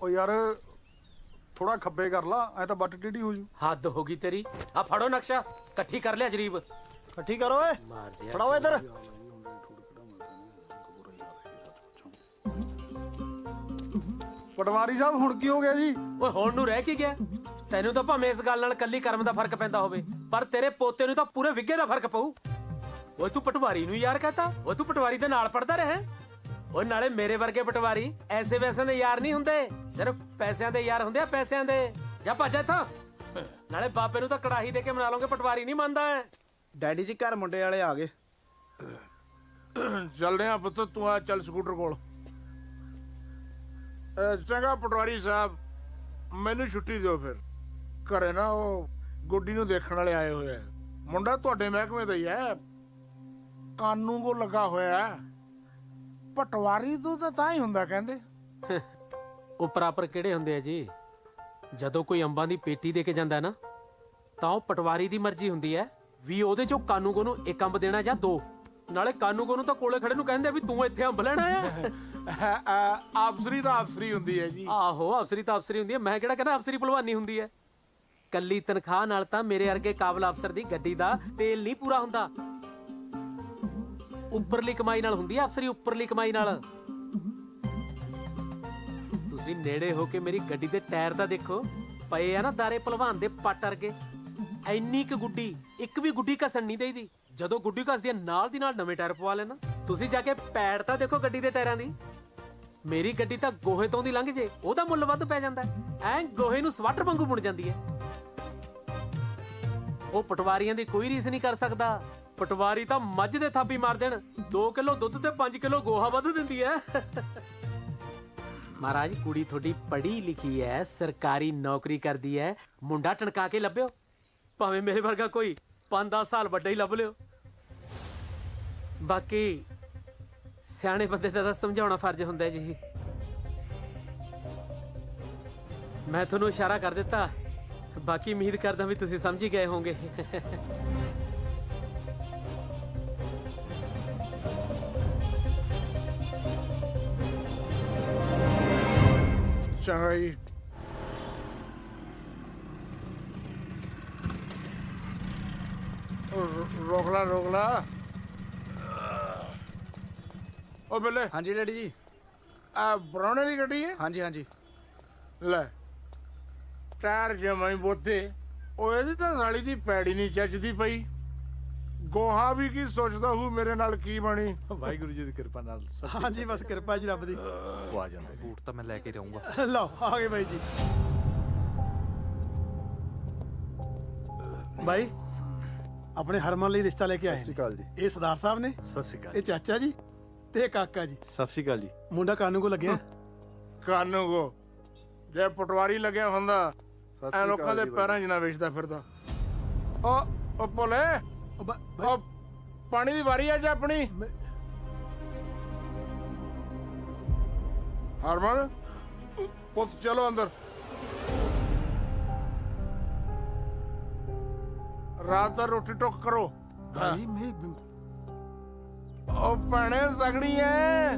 ਉਹ ਯਾਰ ਥੋੜਾ ਖੱਬੇ ਕਰ ਲਾ, ਐ ਤਾਂ ਬੱਟ ਟੇਢੀ ਹੋ ਜੂ। ਹੱਦ ਹੋ ਗਈ ਤੇਰੀ। ਆ ਫੜੋ ਨਕਸ਼ਾ, ਇਕੱਠੀ ਕਰ ਲਿਆ ਜਰੀਬ। ਇਕੱਠੀ ਕਰੋ ਓਏ, ਫੜਾਓ ਇੱਧਰ। ਪਟਵਾਰੀ ਸਾਹਿਬ ਹੁਣ ਕੀ ਹੋ ਗਿਆ ਜੀ? ਓਏ ਹੁਣ ਨੂੰ ਰਹਿ ਕੀ ਗਿਆ? ਤੈਨੂੰ ਤਾਂ ਭਾਵੇਂ ਇਸ ਗੱਲ ਨਾਲ ਕੱਲੀ ਕਰਮ ਦਾ ਫਰਕ ਪੈਂਦਾ ਹੋਵੇ, ਪਰ ਤੇਰੇ ਪੋਤੇ ਨੂੰ ਤਾਂ ਪੂਰੇ ਵਿੱਗੇ ਦਾ ਫਰਕ ਪਊ। ਓਏ ਤੂੰ ਪਟਵਾਰੀ ਨੂੰ ਯਾਰ ਕਹਤਾ। ਓਏ ਤੂੰ ਪਟਵਾਰੀ ਦੇ ਨਾਲ ਪੜਦਾ ਰਿਹਾ। ਓਏ ਨਾਲੇ ਮੇਰੇ ਵਰਗੇ ਪਟਵਾਰੀ ਐਸੇ ਵੈਸੇ ਦੇ ਯਾਰ ਨਹੀਂ ਹੁੰਦੇ, ਸਿਰਫ ਪੈਸਿਆਂ ਦੇ ਯਾਰ ਹੁੰਦੇ ਆ, ਪੈਸਿਆਂ ਦੇ। ਜਾ ਭੱਜ ਇੱਥੋਂ। ਨਾਲੇ ਬਾਪੇ ਨੂੰ ਤਾਂ ਕੜਾਹੀ ਦੇ ਕੇ ਮਨਾ ਲਓਗੇ, ਪਟਵਾਰੀ ਨਹੀਂ ਮੰਨਦਾ ਹੈ। ਡੈਡੀ ਜੀ ਘਰ ਮੁੰਡੇ ਵਾਲੇ ਆ ਗਏ। ਚੱਲਦੇ ਆ ਪੁੱਤ, ਤੂੰ ਆ ਚੱਲ ਸਕੂਟਰ ਕੋਲ। ਚੰਗਾ ਪਟਵਾਰੀ ਸਾਹਿਬ, ਮੈਨੂੰ ਛੁੱਟੀ ਦਿਓ ਫਿਰ। ਘਰੇ ਨਾ ਉਹ ਗੁੱਡੀ ਨੂੰ ਦੇਖਣ ਵਾਲੇ ਆਏ ਹੋਏ ਆ। ਮੁੰਡਾ ਤੁਹਾਡੇ ਮਹਿਕਮੇ ਦਾ ਹੀ ਹੈ, ਕਾਨੂੰ ਕੋ ਲੱਗਾ ਹੋਇਆ। ਪਟਵਾਰੀ ਤੋਂ ਤਾਂ ਹੀ ਹੁੰਦਾ ਕਹਿੰਦੇ। ਉਹ ਪ੍ਰਾਪਰ ਕਿਹੜੇ ਹੁੰਦੇ ਆ ਜੀ? ਜਦੋਂ ਕੋਈ ਅੰਬਾਂ ਦੀ ਪੇਟੀ ਦੇ ਕੇ ਜਾਂਦਾ ਨਾ, ਤਾਂ ਉਹ ਪਟਵਾਰੀ ਦੀ ਮਰਜ਼ੀ ਹੁੰਦੀ ਹੈ ਵੀ ਉਹਦੇ ਚੋਂ ਕਾਨੂੰਗੋ ਨੂੰ 1 ਅੰਬ ਦੇਣਾ ਜਾਂ 2। ਨਾਲੇ ਕਾਨੂੰਗੋ ਨੂੰ ਤਾਂ ਕੋਲੇ ਖੜੇ ਨੂੰ ਕਹਿੰਦੇ ਆ ਵੀ ਤੂੰ ਇੱਥੇ ਅੰਬ ਲੈਣਾ ਆ। ਅਫਸਰੀ ਤਾਂ ਅਫਸਰੀ ਹੁੰਦੀ ਹੈ ਜੀ। ਆਹੋ, ਅਫਸਰੀ ਤਾਂ ਅਫਸਰੀ ਹੁੰਦੀ ਹੈ। ਮੈਂ ਕਿਹੜਾ ਕਹਿੰਦਾ ਅਫਸਰੀ ਭਲਵਾਨੀ ਹੁੰਦੀ ਹੈ। ਕੱਲੀ ਤਨਖਾਹ ਨਾਲ ਤਾਂ ਮੇਰੇ ਵਰਗੇ ਕਾਬਲ ਅਫਸਰ ਦੀ ਗੱਡੀ ਦਾ ਤੇਲ ਨਹੀਂ ਪੂਰਾ ਹੁੰਦਾ। ਉੱਪਰਲੀ ਕਮਾਈ ਨਾਲ ਹੁੰਦੀ ਹੈ ਅਫਸਰੀ, ਉੱਪਰਲੀ ਕਮਾਈ ਨਾਲ। ਤੁਸੀਂ ਨੇੜੇ ਹੋ ਕੇ ਮੇਰੀ ਗੱਡੀ ਦੇ ਟਾਇਰ ਤਾਂ ਦੇਖੋ, ਪਏ ਆ ਨਾ ਦਾਰੇ ਭਲਵਾਨ ਦੇ ਪੱਟ ਵਰਗੇ। ਐਨੀ ਕੁ ਗੁੱਡੀ, ਇੱਕ ਵੀ ਗੁੱਡੀ ਘਸਣ ਨਹੀਂ ਦੇਈਦੀ। ਜਦੋਂ ਗੁੱਡੀ ਘਸਦੀ ਹੈ ਨਾਲ ਦੀ ਨਾਲ ਨਵੇਂ ਟਾਇਰ ਪਵਾ ਲੈਣਾ। ਤੁਸੀਂ ਜਾ ਕੇ ਪੈੜ ਤਾਂ ਦੇਖੋ ਗੱਡੀ ਦੇ ਟਾਇਰਾਂ ਦੀ। ਮੇਰੀ ਗੱਡੀ ਤਾਂ ਗੋਹੇ ਤੋਂ ਦੀ ਲੰਘ ਜੇ, ਉਹਦਾ ਮੁੱਲ ਵੱਧ ਪੈ ਜਾਂਦਾ। ਐ ਗੋਹੇ ਨੂੰ ਸਵਾਟਰ ਵਾਂਗੂ ਬੁਣ ਜਾਂਦੀ ਹੈ। ਉਹ ਪਟਵਾਰੀਆਂ ਦੀ ਕੋਈ ਰੀਸ ਨਹੀਂ ਕਰ ਸਕਦਾ। ਪਟਵਾਰੀ ਤਾਂ ਮੱਝ ਦੇ ਥਾਪੀ ਮਾਰ ਦੇਣ, 2 ਕਿਲੋ ਦੁੱਧ ਤੇ 5 ਕਿਲੋ ਗੋਹਾ ਵੱਧ ਦਿੰਦੀ ਹੈ। ਮਹਾਰਾਜ, ਕੁੜੀ ਤੁਹਾਡੀ ਪੜ੍ਹੀ ਲਿਖੀ ਹੈ, ਸਰਕਾਰੀ ਨੌਕਰੀ ਕਰਦੀ ਹੈ। ਮੁੰਡਾ ਟਣਕਾ ਕੇ ਲੱਭਿਓ, ਭਾਵੇਂ ਮੇਰੇ ਵਰਗਾ ਕੋਈ 5-10 ਸਾਲ ਵੱਡਾ ਹੀ ਲੱਭ ਲਿਓ। ਬਾਕੀ ਸਿਆਣੇ ਬੰਦੇ ਦਾ ਤਾਂ ਸਮਝਾਉਣਾ ਫਰਜ਼ ਹੁੰਦਾ ਜੀ। ਮੈਂ ਤੁਹਾਨੂੰ ਇਸ਼ਾਰਾ ਕਰ ਦਿੱਤਾ, ਬਾਕੀ ਉਮੀਦ ਕਰਦਾ ਵੀ ਤੁਸੀਂ ਸਮਝ ਹੀ ਗਏ ਹੋਵੋਗੇ। ਚੰਗਾ ਜੀ। ਰੋਕ ਲਾ ਓ ਬੱਲੇ। ਹਾਂਜੀ ਡੈਡੀ ਜੀ। ਆ ਬਰਾਉਣੇ ਦੀ ਗੱਡੀ ਹੈ? ਹਾਂਜੀ ਹਾਂਜੀ। ਲੈ ਟਾਇਰ ਜਮਾਈ ਬੋਤੇ। ਉਹ ਇਹਦੀ ਤਾਂ ਸਾਲੀ ਦੀ ਪੈੜੀ ਨਹੀਂ ਚੱਜਦੀ ਪਈ। ਗੋਹਾ ਵੀ ਕੀ ਸੋਚਦਾ ਹੂੰ ਮੇਰੇ ਨਾਲ ਕੀ ਬਣੀ। ਵਾਹਿਗੁਰੂ ਜੀ ਦੀ ਕਿਰਪਾ ਨਾਲ ਹਾਂਜੀ ਬਸ ਕਿਰਪਾ ਜੀ ਰੱਬ ਦੀ। ਉਹ ਆ ਜਾਂਦੇ ਨੇ। ਬੂਟ ਤਾਂ ਮੈਂ ਲੈ ਕੇ ਰਹੂੰਗਾ। ਲਓ ਆ ਗਏ ਬਾਈ ਜੀ। ਬਾਈ ਆਪਣੇ ਹਰਮਨ ਲਈ ਰਿਸ਼ਤਾ ਲੈ ਕੇ ਆਏ ਸਤਿ ਸ਼੍ਰੀ ਅਕਾਲ ਜੀ। ਇਹ ਸਰਦਾਰ ਸਾਹਿਬ ਨੇ, ਸਤਿ ਸ਼੍ਰੀ ਅਕਾਲ। ਇਹ ਚਾਚਾ ਜੀ ਤੇ ਇਹ ਕਾਕਾ ਜੀ। ਸਤਿ ਸ਼੍ਰੀ ਅਕਾਲ ਜੀ। ਮੁੰਡਾ ਕਾਨੂੰ ਕੋ ਲੱਗਿਆ। ਕਾਨੂੰ ਕੋ ਜੇ ਪਟਵਾਰੀ ਲੱਗਿਆ ਹੁੰਦਾ ਐ ਲੋਕਾਂ ਦੇ ਪੈਰਾਂ 'ਚ ਨਾ ਵੇਚਦਾ ਫਿਰਦਾ। ਉਹ ਭੋਲੇ, ਉਹ ਪਾਣੀ ਦੀ ਵਾਰੀ ਅੱਜ ਆਪਣੀ। ਹਰਮਨ ਪੁੱਤ ਚਲੋ ਅੰਦਰ। ਰਾਤ ਦਾ ਰੋਟੀ ਟੁੱਕ ਕਰੋ। ਭਾਈ ਮੇਰੀ ਉਹ ਭੈਣੇ ਤਗੜੀ ਐ।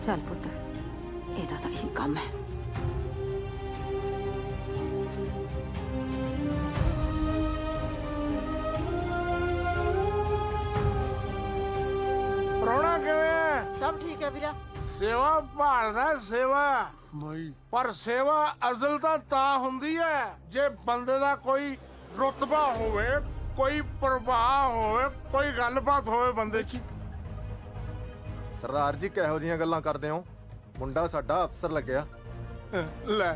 ਚੱਲ ਪੁੱਤ, ਇਹਦਾ ਤਾਂ ਇਹੀ ਕੰਮ ਹੈ। ਪ੍ਰਾਹੁਣਾ ਕਿਵੇਂ ਐ? ਸਭ ਠੀਕ ਹੈ ਵੀਰਾ। ਸੇਵਾ ਭਾਲਦਾ ਸੇਵਾ। ਪਰ ਸੇਵਾ ਅਸਲ ਤਾਂ ਹੁੰਦੀ ਹੈ ਜੇ ਬੰਦੇ ਦਾ ਕੋਈ ਰੁਤਬਾ ਹੋਵੇ, ਕੋਈ ਪ੍ਰਭਾਵ ਹੋਵੇ, ਕੋਈ ਗੱਲਬਾਤ ਹੋਵੇ ਬੰਦੇ 'ਚ। ਸਰਦਾਰ ਜੀ ਕਿਹੋ ਜੀਆਂ ਗੱਲਾਂ ਕਰਦੇ ਹੋ? ਮੁੰਡਾ ਸਾਡਾ ਅਫਸਰ ਲੱਗਿਆ। ਲੈ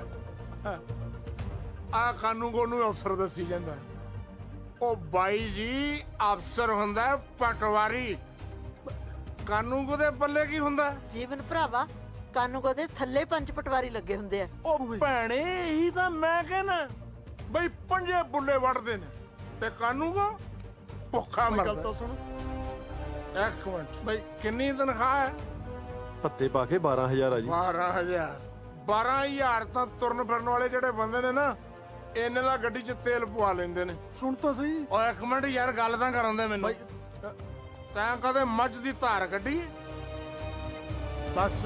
ਆ ਕਾਨੂੰਗੋ ਨੂੰ ਅਫਸਰ ਦੱਸੀ ਜਾਂਦਾ। ਉਹ ਬਾਈ ਜੀ ਅਫਸਰ ਹੁੰਦਾ ਪਟਵਾਰੀ। ਕਾਨੂੰਗੋ ਦੇ ਪੱਲੇ ਕੀ ਹੁੰਦਾ? ਜੀਵਨ ਭਰਾਵਾ, ਕਾਨੂੰਗੋ ਦੇ ਥੱਲੇ 5 ਪਟਵਾਰੀ ਲੱਗੇ ਹੁੰਦੇ ਆ। ਉਹ ਭੈਣੇ ਇਹੀ ਤਾਂ ਮੈਂ ਕਹਿਣਾ ਬਈ 5 ਬੁੱਲੇ ਵੜਦੇ ਨੇ ਤੇ ਕਾਨੂੰਗੋ ਭੁੱਖਾ ਮਰਦਾ। ਗੱਲ ਤਾਂ ਸੁਣ। ਇੱਕ ਮਿੰਟ ਬਈ ਕਿੰਨੀ ਤਨਖਾਹ ਹੈ? ਪੱਤੇ ਪਾ ਕੇ 12000 ਆ ਜੀ। 12,000 ਤਾਂ ਤੁਰਨ ਫਿਰਨ ਵਾਲੇ ਜਿਹੜੇ ਬੰਦੇ ਨੇ ਨਾ, ਇਹਨੇ ਦਾ ਗੱਡੀ 'ਚ ਤੇਲ ਪਵਾ ਲੈਂਦੇ ਨੇ। ਸੁਣ ਤਾਂ ਸਹੀ। ਓਏ ਇੱਕ ਮਿੰਟ ਯਾਰ, ਗੱਲ ਤਾਂ ਕਰਨ ਦੇ ਮੈਨੂੰ। ਤੈਂ ਕਦੇ ਮੱਝ ਦੀ ਧਾਰ ਕੱਢੀ? ਬਸ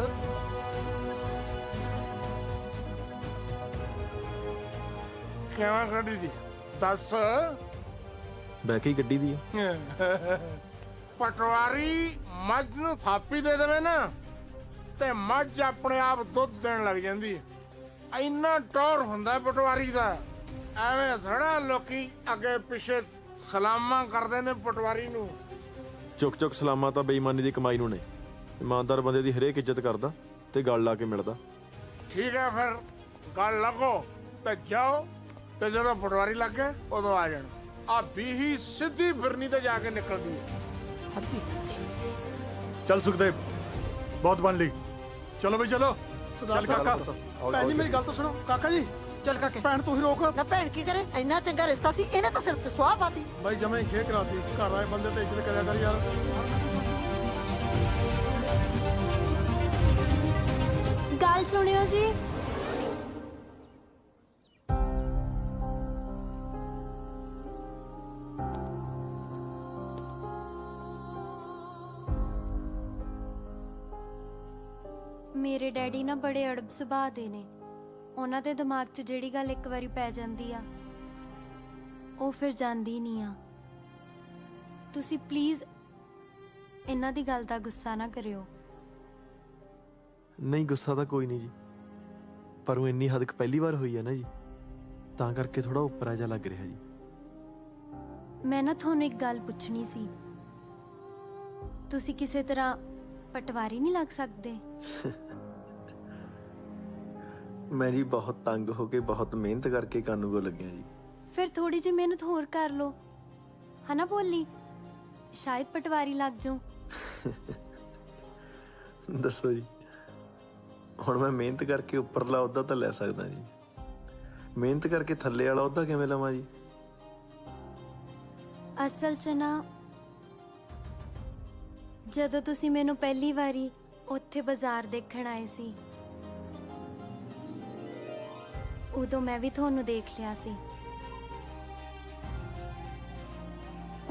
ਕਿਵੇਂ ਕੱਢੀ ਦੀ ਦੱਸ। ਬਹਿ ਕੇ ਹੀ ਗੱਡੀ ਦੀ ਆ। ਪਟਵਾਰੀ ਮੱਝ ਨੂੰ ਥਾਪੀ ਦੇ ਦੇਵੇ ਨਾ ਤੇ ਮੱਝ ਆਪਣੇ ਆਪ ਦੁੱਧ ਦੇਣ ਲੱਗ ਜਾਂਦੀ ਹੈ। ਇੰਨਾ ਟੌਰ ਹੁੰਦਾ ਪਟਵਾਰੀ ਦਾ। ਐਵੇਂ ਥੋੜਾ ਲੋਕੀ ਅੱਗੇ ਪਿੱਛੇ ਸਲਾਮਾਂ ਕਰਦੇ ਨੇ ਪਟਵਾਰੀ ਨੂੰ। ਚੁੱਕ ਚੁੱਕ ਸਲਾਮਾਂ ਤਾਂ ਬੇਈਮਾਨੀ ਦੀ ਕਮਾਈ ਨੂੰ ਨੇ। ਇਮਾਨਦਾਰ ਬੰਦੇ ਦੀ ਹਰੇਕ ਇੱਜ਼ਤ ਕਰਦਾ ਤੇ ਗੱਲ ਲਾ ਕੇ ਮਿਲਦਾ। ਠੀਕ ਹੈ ਫਿਰ ਗੱਲ ਲੱਗੋ ਤੇ ਜਾਓ, ਤੇ ਜਦੋਂ ਪਟਵਾਰੀ ਲੱਗ ਗਏ ਉਦੋਂ ਆ ਜਾਣਾ। ਆ ਬੀਹੀ ਸਿੱਧੀ ਫਿਰਨੀ ਤੇ ਜਾ ਕੇ ਨਿਕਲਦੀ ਹੈ। ਚੱਲ ਸੁਖਦੇਵ, ਬਹੁਤ ਬਣ ਲਈ। ਚਲੋ ਬਈ ਚਲੋ। ਸਰਦਾਰ ਚੱਲ ਕਾਕਾ। ਭੈਣ ਜੀ ਮੇਰੀ ਗੱਲ ਤਾਂ ਸੁਣੋ। ਕਾਕਾ ਜੀ ਚੱਲ ਕਾਕੇ। ਭੈਣ ਤੂੰ ਹੀ ਰੋਕ। ਨਾ ਭੈਣ ਕੀ ਕਰੇ? ਇੰਨਾ ਚੰਗਾ ਰਿਸ਼ਤਾ ਸੀ, ਇਹਨੇ ਤਾਂ ਸਿਰ ਤੇ ਸੁਆਹ ਪਾਤੀ। ਬਾਈ ਜਮੇ ਖੇ ਕਰਾਤੀ। ਘਰ ਆਏ ਬੰਦੇ ਤੇ ਇੱਜ਼ਤ ਕਰਿਆ ਕਰ ਯਾਰ। ਗੱਲ ਸੁਣਿਓ ਜੀ। ਮੇਰੇ ਡੈਡੀ ਨਾ ਬੜੇ ਅੜਬ ਸੁਭਾਅ ਦੇ ਨੇ। ਉਹਨਾਂ ਦੇ ਦਿਮਾਗ 'ਚ ਜਿਹੜੀ ਗੱਲ ਇੱਕ ਵਾਰੀ ਪੈ ਜਾਂਦੀ ਆ ਉਹ ਫਿਰ ਜਾਂਦੀ ਨਹੀਂ ਆ। ਤੁਸੀਂ ਪਲੀਜ਼ ਇਹਨਾਂ ਦੀ ਗੱਲ ਦਾ ਗੁੱਸਾ ਨਾ ਕਰਿਓ। ਨਹੀਂ ਗੁੱਸਾ ਤਾਂ ਕੋਈ ਨਹੀਂ ਜੀ, ਪਰ ਉਹ ਇੰਨੀ ਹੱਦ ਪਹਿਲੀ ਵਾਰ ਹੋਈ ਹੈ ਨਾ ਜੀ, ਤਾਂ ਕਰਕੇ ਥੋੜਾ ਉੱਪਰਾ ਜਿਹਾ ਲੱਗ ਰਿਹਾ ਜੀ। ਮੈਂ ਨਾ ਤੁਹਾਨੂੰ ਇੱਕ ਗੱਲ ਪੁੱਛਣੀ ਸੀ। ਤੁਸੀਂ ਕਿਸੇ ਤਰ੍ਹਾਂ ਪਟਵਾਰੀ ਨਹੀਂ ਲੱਗ ਸਕਦੇ? ਮੈਂ ਜੀ ਬਹੁਤ ਤੰਗ ਹੋ ਕੇ ਬਹੁਤ ਮਿਹਨਤ ਕਰਕੇ ਕਾਨੂੰਗੋ ਲੱਗਿਆ ਜੀ। ਫਿਰ ਥੋੜੀ ਜਿਹੀ ਮਿਹਨਤ ਹੋਰ ਕਰ ਲਓ, ਹਨਾ ਬੋਲੀ? ਸ਼ਾਇਦ ਪਟਵਾਰੀ ਲੱਗ ਜਾਓ। ਦੱਸੋ ਜੀ, ਹੁਣ ਮੈਂ ਮਿਹਨਤ ਕਰਕੇ ਉੱਪਰਲਾ ਅਹੁਦਾ ਤਾਂ ਲੈ ਸਕਦਾ ਜੀ, ਮਿਹਨਤ ਕਰਕੇ ਥੱਲੇ ਵਾਲਾ ਅਹੁਦਾ ਕਿਵੇਂ ਲਵਾਂ ਜੀ? ਅਸਲ 'ਚ ਨਾ ਜਦੋਂ ਤੁਸੀਂ ਮੈਨੂੰ ਪਹਿਲੀ ਵਾਰੀ ਉੱਥੇ ਬਾਜ਼ਾਰ ਦੇਖਣ ਆਏ ਸੀ, ਉਦੋਂ ਮੈਂ ਵੀ ਤੁਹਾਨੂੰ ਦੇਖ ਲਿਆ ਸੀ।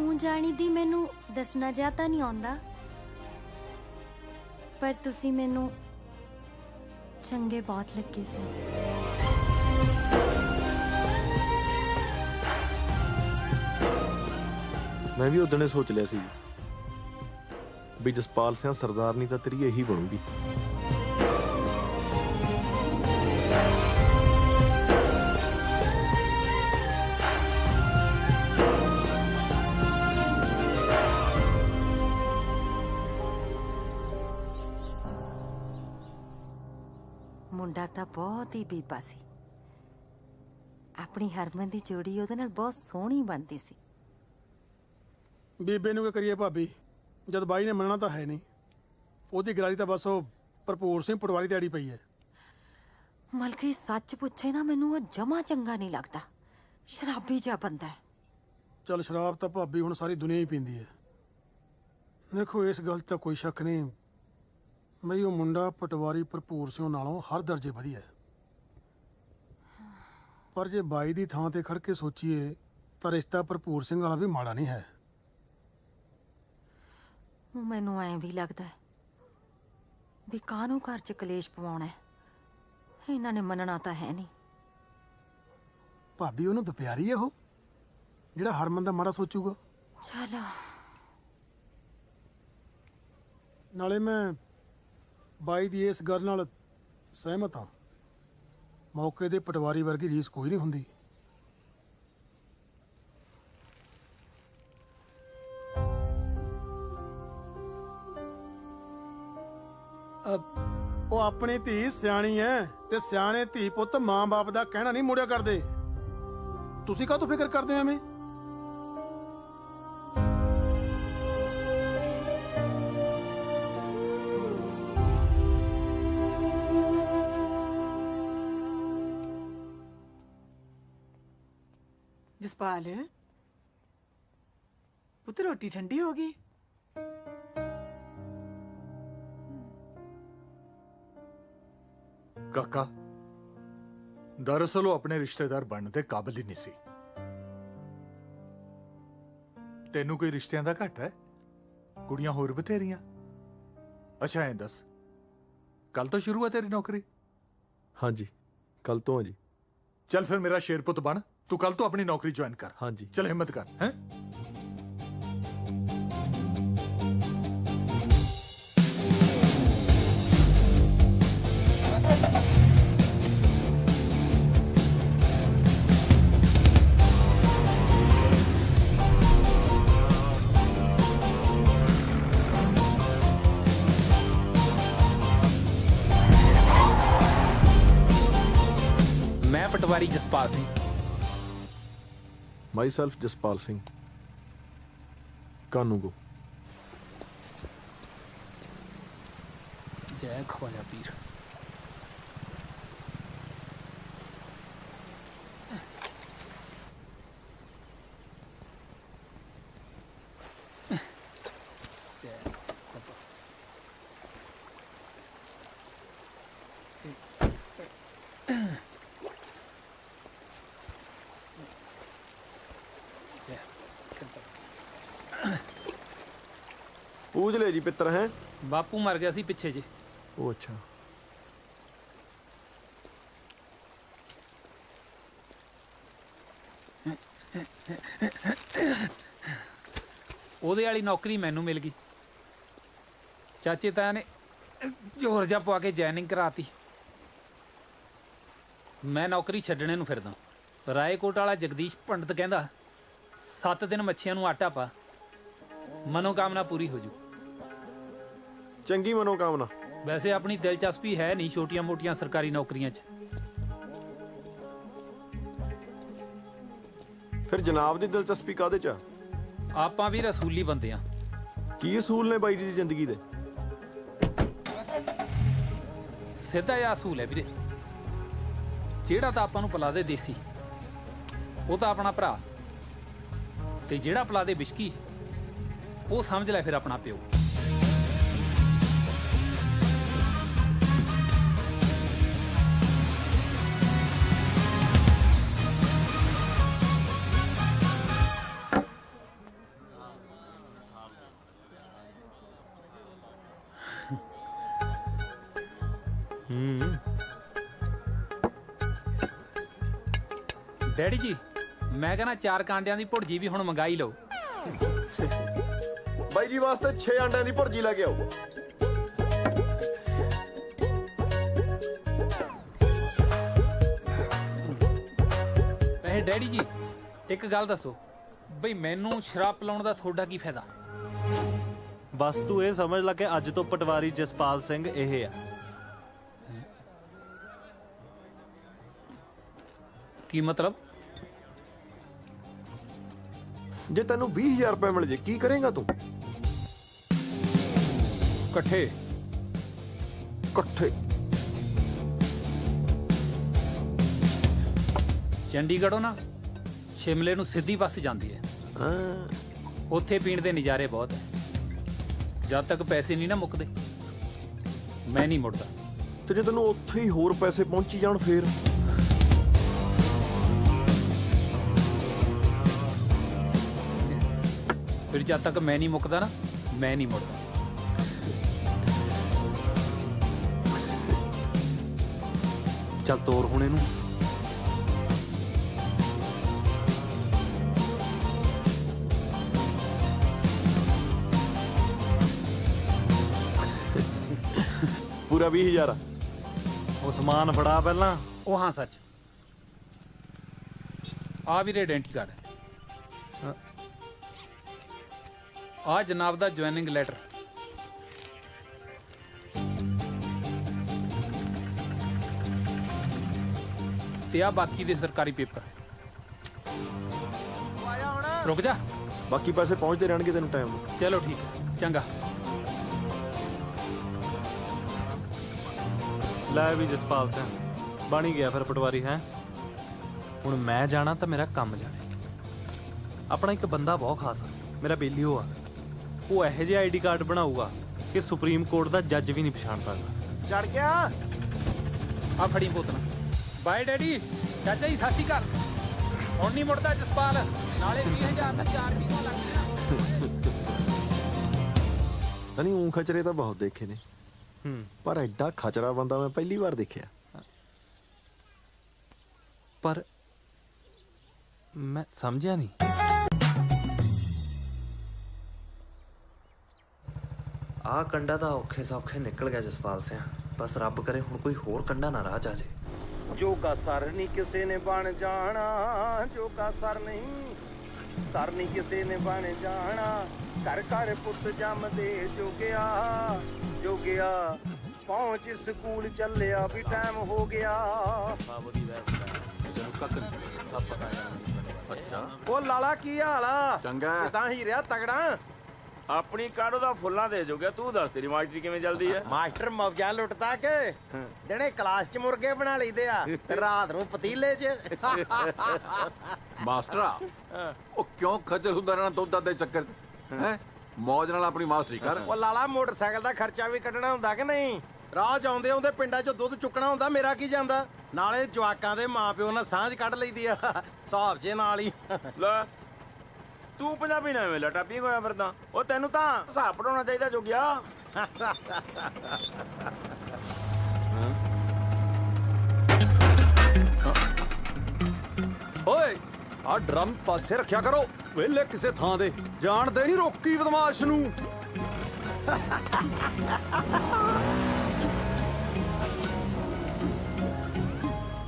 ਊਂ ਜਾਣੀ ਦੀ ਮੈਨੂੰ ਦੱਸਣਾ ਜਿਹਾ ਤਾਂ ਨਹੀਂ ਆਉਂਦਾ, ਪਰ ਤੁਸੀਂ ਮੈਨੂੰ ਚੰਗੇ ਬਹੁਤ ਲੱਗੇ ਸੀ। ਮੈਂ ਵੀ ਉਦਣੇ ਸੋਚ ਲਿਆ ਸੀ ਵੀ ਜਸਪਾਲ ਸਿੰਘ ਸਰਦਾਰਨੀ ਤਾਂ ਤੇਰੀ ਇਹੀ ਬਣੂਗੀ। ਮੁੰਡਾ ਤਾਂ ਬਹੁਤ ਹੀ ਬੀਬਾ ਸੀ। ਆਪਣੀ ਹਰਮਨ ਦੀ ਜੋੜੀ ਉਹਦੇ ਨਾਲ ਬਹੁਤ ਸੋਹਣੀ ਬਣਦੀ ਸੀ। ਬੀਬੇ ਨੂੰ ਕੀ ਕਰੀਏ ਭਾਬੀ, ਜਦ ਬਾਈ ਨੇ ਮੰਨਣਾ ਤਾਂ ਹੈ ਨਹੀਂ। ਉਹਦੀ ਗਰਾਰੀ ਤਾਂ ਬਸ ਉਹ ਭਰਪੂਰ ਸਿੰਘ ਪਟਵਾਰੀ ਤੇ ਅੜੀ ਪਈ ਹੈ। ਮਲਕੀ ਸੱਚ ਪੁੱਛੇ ਨਾ, ਮੈਨੂੰ ਉਹ ਜਮਾ ਚੰਗਾ ਨਹੀਂ ਲੱਗਦਾ। ਸ਼ਰਾਬੀ ਜਿਹਾ ਬੰਦਾ ਹੈ। ਚੱਲ ਸ਼ਰਾਬ ਤਾਂ ਭਾਬੀ ਹੁਣ ਸਾਰੀ ਦੁਨੀਆ ਹੀ ਪੀਂਦੀ ਹੈ। ਦੇਖੋ ਇਸ ਗੱਲ 'ਚ ਤਾਂ ਕੋਈ ਸ਼ੱਕ ਨਹੀਂ ਬਈ ਉਹ ਮੁੰਡਾ ਪਟਵਾਰੀ ਭਰਪੂਰ ਸਿੰਘ ਨਾਲੋਂ ਹਰ ਦਰਜੇ ਵਧੀਆ ਹੈ। ਪਰ ਜੇ ਬਾਈ ਦੀ ਥਾਂ ਤੇ ਖੜ ਕੇ ਸੋਚੀਏ ਤਾਂ ਰਿਸ਼ਤਾ ਭਰਪੂਰ ਸਿੰਘ ਵਾਲਾ ਵੀ ਮਾੜਾ ਨਹੀਂ ਹੈ। ਮੈਨੂੰ ਐਂ ਵੀ ਲੱਗਦਾ ਹੈ ਵੀ ਕਾਹਨੂੰ ਘਰ 'ਚ ਕਲੇਸ਼ ਪਵਾਉਣਾ ਹੈ। ਇਹਨਾਂ ਨੇ ਮੰਨਣਾ ਤਾਂ ਹੈ ਨਹੀਂ। ਭਾਬੀ ਉਹਨੂੰ ਦੁਪਿਆਰੀ ਹੈ ਉਹ, ਜਿਹੜਾ ਹਰਮਨ ਦਾ ਮਾੜਾ ਸੋਚੂਗਾ। ਚਲੋ ਨਾਲੇ ਮੈਂ ਬਾਈ ਦੀ ਇਸ ਗੱਲ ਨਾਲ ਸਹਿਮਤ ਹਾਂ। ਮੌਕੇ ਦੇ ਪਟਵਾਰੀ ਵਰਗੀ ਰੀਸ ਕੋਈ ਨਹੀਂ ਹੁੰਦੀ। ਉਹ ਆਪਣੀ ਧੀ ਸਿਆਣੀ ਐ ਤੇ ਸਿਆਣੇ ਧੀ ਪੁੱਤ ਮਾਂ-ਬਾਪ ਦਾ ਕਹਿਣਾ ਨਹੀਂ ਮੋੜਿਆ ਕਰਦੇ। ਤੁਸੀਂ ਕਾਹਤੋਂ ਫਿਕਰ ਕਰਦੇ ਹੋ ਐਵੇਂ? ਜਸਪਾਲ ਪੁੱਤ ਰੋਟੀ ਠੰਡੀ ਹੋ ਗਈ। ਕਾਕਾ ਦਰਅਸਲ ਉਹ ਆਪਣੇ ਰਿਸ਼ਤੇਦਾਰ ਬਣਨ ਦੇ ਕਾਬਿਲ ਹੀ ਨਹੀਂ ਸੀ। ਤੈਨੂੰ ਕੋਈ ਰਿਸ਼ਤਿਆਂ ਦਾ ਘੱਟ ਹੈ? ਕੁੜੀਆਂ ਹੋਰ ਬਥੇਰੀਆਂ। ਅੱਛਾ ਐਂ ਦੱਸ, ਕੱਲ ਤੋਂ ਸ਼ੁਰੂ ਹੈ ਤੇਰੀ ਨੌਕਰੀ? ਹਾਂਜੀ ਕੱਲ ਤੋਂ ਆ ਜੀ। ਚੱਲ ਫਿਰ ਮੇਰਾ ਸ਼ੇਰ ਪੁੱਤ ਬਣ, ਤੂੰ ਕੱਲ ਤੋਂ ਆਪਣੀ ਨੌਕਰੀ ਜੁਆਇਨ ਕਰ। ਹਾਂਜੀ ਚੱਲ ਹਿੰਮਤ ਕਰ। ਹੈ ਮੈਂ ਪਟਵਾਰੀ ਜਸਪਾਲ ਸਿੰਘ। ਮਾਈ ਸੈਲਫ ਜਸਪਾਲ ਸਿੰਘ ਕਾਨੂੰਗੋ। ਜੈ ਖਵਾਜਾ ਪੀਰ। ਪੂਜ ਲੈ ਜੀ ਪਿੱਤਰ। ਹੈ ਬਾਪੂ ਮਰ ਗਿਆ ਸੀ ਪਿੱਛੇ ਜੇ। ਉਹ ਅੱਛਾ। ਉਹਦੇ ਵਾਲੀ ਨੌਕਰੀ ਮੈਨੂੰ ਮਿਲ ਗਈ। ਚਾਚੇ ਤਾਇਆ ਨੇ ਜ਼ੋਰ ਜਿਹਾ ਪਵਾ ਕੇ ਜੁਆਇਨਿੰਗ ਕਰਾਤੀ। ਮੈਂ ਨੌਕਰੀ ਛੱਡਣੇ ਨੂੰ ਫਿਰਦਾ। ਰਾਏਕੋਟ ਵਾਲਾ ਜਗਦੀਸ਼ ਪੰਡਤ ਕਹਿੰਦਾ 7 ਦਿਨ ਮੱਛੀਆਂ ਨੂੰ ਆਟਾ ਪਾ, ਮਨੋਕਾਮਨਾ ਪੂਰੀ ਹੋ ਜੂ। ਚੰਗੀ ਮਨੋਕਾਮਨਾ। ਵੈਸੇ ਆਪਣੀ ਦਿਲਚਸਪੀ ਹੈ ਨਹੀਂ ਛੋਟੀਆਂ ਮੋਟੀਆਂ ਸਰਕਾਰੀ ਨੌਕਰੀਆਂ 'ਚ। ਫਿਰ ਜਨਾਬ ਦੀ ਦਿਲਚਸਪੀ ਕਾਹਦੇ 'ਚ ਆ? ਆਪਾਂ ਵੀ ਰਸੂਲੀ ਬੰਦੇ ਆ। ਕੀ ਅਸੂਲ ਨੇ ਬਾਈ ਜੀ ਦੀ ਜ਼ਿੰਦਗੀ ਦੇ? ਸਿੱਧਾ ਜਿਹਾ ਅਸੂਲ ਹੈ ਵੀਰੇ। ਜਿਹੜਾ ਤਾਂ ਆਪਾਂ ਨੂੰ ਪਿਲਾ ਦੇ ਦੇਸੀ, ਉਹ ਤਾਂ ਆਪਣਾ ਭਰਾ, ਤੇ ਜਿਹੜਾ ਪਿਲਾ ਦੇ ਵਿਸ਼ਕੀ, ਉਹ ਸਮਝ ਲੈ ਫਿਰ ਆਪਣਾ ਪਿਓ। ਡੈਡੀ ਜੀ ਮੈਂ ਕਹਿੰਦਾ 4 ਕਾਂਡਿਆਂ ਦੀ ਭੁਰਜੀ ਵੀ ਹੁਣ ਮੰਗਾਈ ਲਓ। ਬਾਈ ਜੀ ਵਾਸਤੇ 6 ਅੰਡਿਆਂ ਦੀ ਭੁਰਜੀ ਲੈ ਕੇ ਆਓ। ਵੈਸੇ ਡੈਡੀ ਜੀ ਇੱਕ ਗੱਲ ਦੱਸੋ ਬਈ ਮੈਨੂੰ ਸ਼ਰਾਬ ਪਿਲਾਉਣ ਦਾ ਤੁਹਾਡਾ ਕੀ ਫਾਇਦਾ? ਬਸ ਤੂੰ ਇਹ ਸਮਝ ਲੈ ਕਿ ਅੱਜ ਤੋਂ ਪਟਵਾਰੀ ਜਸਪਾਲ ਸਿੰਘ ਇਹ ਆ। ਕੀ ਮਤਲਬ? ਜੇ ਤੈਨੂੰ 20,000 ਰੁਪਏ ਮਿਲ ਜੇ ਕੀ ਕਰੇਗਾ ਤੂੰ? ਇਕੱਠੇ ਇਕੱਠੇ ਚੰਡੀਗੜ੍ਹੋਂ ਨਾ ਸ਼ਿਮਲੇ ਨੂੰ ਸਿੱਧੀ ਬੱਸ ਜਾਂਦੀ ਹੈ। ਉੱਥੇ ਪੀਣ ਦੇ ਨਜ਼ਾਰੇ ਬਹੁਤ ਹੈ। ਜਦ ਤੱਕ ਪੈਸੇ ਨਹੀਂ ਨਾ ਮੁੱਕਦੇ ਮੈਂ ਨਹੀਂ ਮੁੜਦਾ। ਤੇ ਜੇ ਤੈਨੂੰ ਉੱਥੇ ਹੀ ਹੋਰ ਪੈਸੇ ਪਹੁੰਚੀ ਜਾਣ ਫੇਰ? ਫਿਰ ਜਦ ਤੱਕ ਮੈਂ ਨਹੀਂ ਮੁੱਕਦਾ ਨਾ ਮੈਂ ਨਹੀਂ ਮੁੜਦਾ। ਚੱਲ ਤੋਰ ਹੁਣ ਇਹਨੂੰ। ਪੂਰਾ 20,000 ਉਹ ਸਮਾਨ ਫੜਾ ਪਹਿਲਾਂ। ਉਹ ਹਾਂ ਸੱਚ ਆ ਵੀਰੇ ਆਇਡੈਂਟੀ ਕਾਰਡ ਆ ਜਨਾਬ ਦਾ ਜੁਆਇਨਿੰਗ ਲੈਟਰ। ਤੇ ਆ ਬਾਕੀ ਦੇ ਸਰਕਾਰੀ ਪੇਪਰ। ਰੁਕ ਜਾ ਬਾਕੀ ਪੈਸੇ ਪਹੁੰਚਦੇ ਰਹਿਣਗੇ ਤੈਨੂੰ ਟਾਈਮ ਨੂੰ। ਚਲੋ ਠੀਕ ਹੈ ਚੰਗਾ। ਲੈ ਵੀ ਜਸਪਾਲ ਸਿੰਘ ਬਣ ਹੀ ਗਿਆ ਫਿਰ ਪਟਵਾਰੀ ਹੈ। ਹੁਣ ਮੈਂ ਜਾਣਾ ਤਾਂ ਮੇਰਾ ਕੰਮ ਜਾਣੇ। ਆਪਣਾ ਇੱਕ ਬੰਦਾ ਬਹੁਤ ਖਾਸ ਆ, ਮੇਰਾ ਬੇਲੀਓ ਆ। ਉਹ ਇਹੋ ਜਿਹੇ ਆਈਡੀ ਕਾਰਡ ਬਣਾਊਗਾ ਕਿ ਸੁਪਰੀਮ ਕੋਰਟ ਦਾ ਜੱਜ ਵੀ ਨਹੀਂ ਪਛਾਣ ਸਕਦਾ। ਚੜ ਗਿਆ ਆ ਫੜੀ ਬੋਤਲ। Bye daddy. ਚਾਚਾ ਜੀ ਸਤਿ ਸ਼੍ਰੀ ਅਕਾਲ। ਹੁਣ ਨਹੀਂ ਮੁੜਦਾ ਜਸਪਾਲ, ਨਾਲੇ 20,000 ਦਾ 4 ਮਹੀਨਾ ਲੱਗ ਗਿਆ। ਨਹੀਂ ਊਂ ਖਚਰੇ ਤਾਂ ਬਹੁਤ ਦੇਖੇ ਨੇ ਪਰ ਐਡਾ ਖਚਰਾ ਬੰਦਾ ਮੈਂ ਪਹਿਲੀ ਵਾਰ ਦੇਖਿਆ। ਪਰ ਮੈਂ ਸਮਝਿਆ ਨਹੀਂ। ਆਹ ਕੰਡਾ ਤਾਂ ਔਖੇ ਸੌਖੇ ਨਿਕਲ ਗਿਆ ਜਸਪਾਲ ਸਿੰਘ। ਬਸ ਰੱਬ ਕਰੇ ਹੁਣ ਕੋਈ ਹੋਰ ਕੰਡਾ ਨਾ ਰਾਹ 'ਚ ਆ ਜੇ। ਜੋਗਾ ਸਰ ਨਹੀਂ ਕਿਸੇ ਨੇ ਬਣ ਜਾਣਾ, ਜੋਗਾ ਸਰ ਨਹੀਂ ਸਰ ਨਹੀਂ ਕਿਸੇ ਨੇ ਬਣ ਜਾਣਾ। ਘਰ ਘਰ ਪੁੱਤ ਜੰਮਦੇ ਜੋਗਿਆ, ਜੋਗਿਆ ਪਹੁੰਚ ਸਕੂਲ ਚੱਲਿਆ ਵੀ ਟਾਈਮ ਹੋ ਗਿਆ। ਅੱਛਾ ਉਹ ਲਾਲਾ ਕੀ ਹਾਲ ਆ? ਚੰਗਾ ਤਾਂ ਹੀ ਰਿਹਾ ਤਗੜਾ। ਆਪਣੀ ਕਾੜੋ ਦਾ ਫੁੱਲਾਂ ਦੇ ਜੋਗਿਆ। ਤੂੰ ਦੱਸ ਤੇਰੀ ਮਾਸਟਰੀ ਕਿਵੇਂ ਚੱਲਦੀ ਹੈ? ਮਾਸਟਰ ਮੌਜਾਂ ਲੁੱਟਦਾ ਕਿ ਦਿਨੇ ਕਲਾਸ 'ਚ ਮੁਰਗੇ ਬਣਾ ਲਈਦੇ ਆ, ਰਾਤ ਨੂੰ ਪਤੀਲੇ 'ਚ। ਮਾਸਟਰਾ ਉਹ ਕਿਉਂ ਖੱਜਲ ਹੁੰਦਾ ਰਹਿਣਾ ਦੁੱਧ ਦੇ ਚੱਕਰ 'ਚ ਹੈ? ਮੌਜ ਨਾਲ ਆਪਣੀ ਮਾਸਟਰੀ ਕਰ। ਉਹ ਲਾਲਾ ਮੋਟਰਸਾਈਕਲ ਦਾ ਖਰਚਾ ਵੀ ਕੱਢਣਾ ਹੁੰਦਾ ਕਿ ਨਹੀਂ? ਰਾਹ 'ਚ ਆਉਂਦੇ ਆਉਂਦੇ ਪਿੰਡਾਂ 'ਚੋਂ ਦੁੱਧ ਚੁੱਕਣਾ ਹੁੰਦਾ, ਮੇਰਾ ਕੀ ਜਾਂਦਾ। ਨਾਲੇ ਜਵਾਕਾਂ ਦੇ ਮਾਪਿਓ ਨਾਲ ਸਾਂਝ ਕੱਢ ਲਈਦੀ ਆ ਹਿਸਾਬ 'ਚ ਨਾਲ ਹੀ। ਲੈ ਤੂੰ ਪੰਜਾਬੀ ਨਾ ਐਵੇਂ ਲਟਾਪੀ ਹੋਇਆ ਫਿਰਦਾ। ਉਹ ਤੈਨੂੰ ਤਾਂ ਹਿਸਾਬ ਪੜਾਉਣਾ ਚਾਹੀਦਾ ਜੋਗਿਆ। ਓਏ ਆ ਡਰਮ ਪਾਸੇ ਰੱਖਿਆ ਕਰੋ, ਵੇਲੇ ਕਿਸੇ ਥਾਂ ਦੇ ਜਾਣਦੇ ਨਹੀਂ ਰੋਕੀ ਬਦਮਾਸ਼ ਨੂੰ।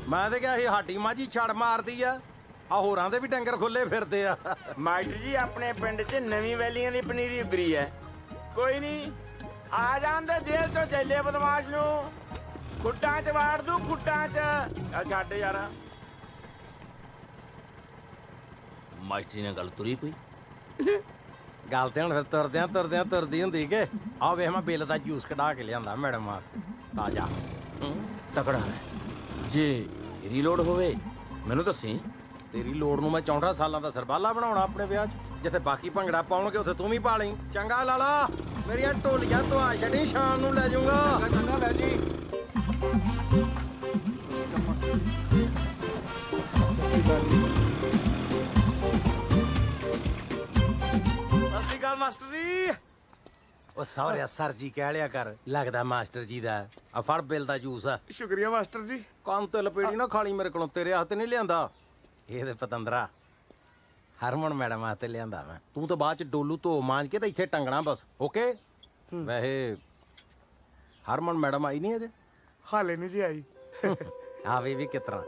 ਮੈਂ ਤੇ ਕਿਹਾ ਸੀ ਸਾਡੀ ਮਾਝੀ ਛੜ ਮਾਰਦੀ ਆ ਹੋਰਾਂ ਦੇ ਵੀ ਡੰਗਰ ਖੁੱਲੇ ਫਿਰਦੇ ਆ। ਮਾਸਟਰ ਜੀ ਆਪਣੇ ਪਿੰਡ 'ਚ ਨਵੀਂ ਵੈਲੀਆਂ ਦੀ ਪਨੀਰੀ ਉਗਰੀ ਹੈ। ਕੋਈ ਨਹੀਂ ਆ ਜਾਂਦੇ ਜੇਲ੍ਹ ਤੋਂ ਚੱਲੇ ਬਦਮਾਸ਼ ਨੂੰ, ਖੁੱਟਾਂ 'ਚ ਵਾੜ ਦੂ ਖੁੱਟਾਂ 'ਚ। ਚੱਲ ਛੱਡ ਯਾਰ। ਮਾਸਟਰੀ ਨਾਲ ਗੱਲ ਤੁਰੀ ਕੋਈ? ਗੱਲ ਤੇ ਹੁਣ ਫਿਰ ਤੁਰਦਿਆਂ ਤੁਰਦੀ ਹੁੰਦੀ ਕਿ ਆ ਵੇਖ ਮੈਂ ਬਿੱਲ ਦਾ ਜੂਸ ਕਢਾ ਕੇ ਲਿਆਂਦਾ ਮੈਡਮ ਵਾਸਤੇ ਤਾਜ਼ਾ। ਤਕੜਾ ਹੈ। ਜੇ ਰੀਲੋਡ ਹੋਵੇ ਮੈਨੂੰ ਦੱਸੀ। ਤੇਰੀ ਲੋੜ ਨੂੰ ਮੈਂ 64 ਸਾਲਾਂ ਦਾ ਸਰਬਾਲਾ ਬਣਾਉਣਾ ਆਪਣੇ ਵਿਆਹ 'ਚ। ਜਿੱਥੇ ਬਾਕੀ ਭੰਗੜਾ ਪਾਉਣਗੇ ਉੱਥੇ ਤੂੰ ਵੀ ਪਾ ਲਈ। ਚੰਗਾ ਲਾਲਾ ਮੇਰੀਆਂ ਢੋਲੀਆਂ ਤੋਂ ਆ ਛੱਡੀ, ਸ਼ਾਮ ਨੂੰ ਲੈ ਜਾਊਂਗਾ। ਚੰਗਾ ਲੈ ਜੀ। ਸਤਿ ਸ਼੍ਰੀ ਅਕਾਲ ਮਾਸਟਰ ਜੀ। ਉਹ ਸਹੁਰਿਆ ਸਰ ਜੀ ਕਹਿ ਲਿਆ ਕਰ, ਲੱਗਦਾ ਮਾਸਟਰ ਜੀ ਦਾ। ਆ ਫੜ ਬਿੱਲ ਦਾ ਜੂਸ ਆ। ਸ਼ੁਕਰੀਆ ਮਾਸਟਰ ਜੀ। ਕੰਨ ਤੇ ਲਪੇੜੀ ਨਾ ਖਾਲੀ ਮੇਰੇ ਕੋਲੋਂ, ਤੇਰੇ ਹੱਥ ਨਹੀਂ ਲਿਆਂਦਾ। ਇਹ ਤੇ ਪਤੰਦਰਾ ਹਰਮਨ ਮੈਡਮ ਆਤੇ ਲਿਆਂਦਾ ਮੈਂ। ਤੂੰ ਤਾਂ ਬਾਅਦ ਚ ਡੋਲੂ ਧੋ ਮਾਂਜ ਕੇ ਤੇ ਇੱਥੇ ਟੰਗਣਾ ਬਸ। ਓਕੇ। ਵੈਸੇ ਹਰਮਨ ਮੈਡਮ ਆਈ ਨਹੀਂ ਅਜੇ? ਹਾਲੇ ਨਹੀਂ ਜੀ ਆਈ। ਆਵੇ ਵੀ ਕਿਤਰਾ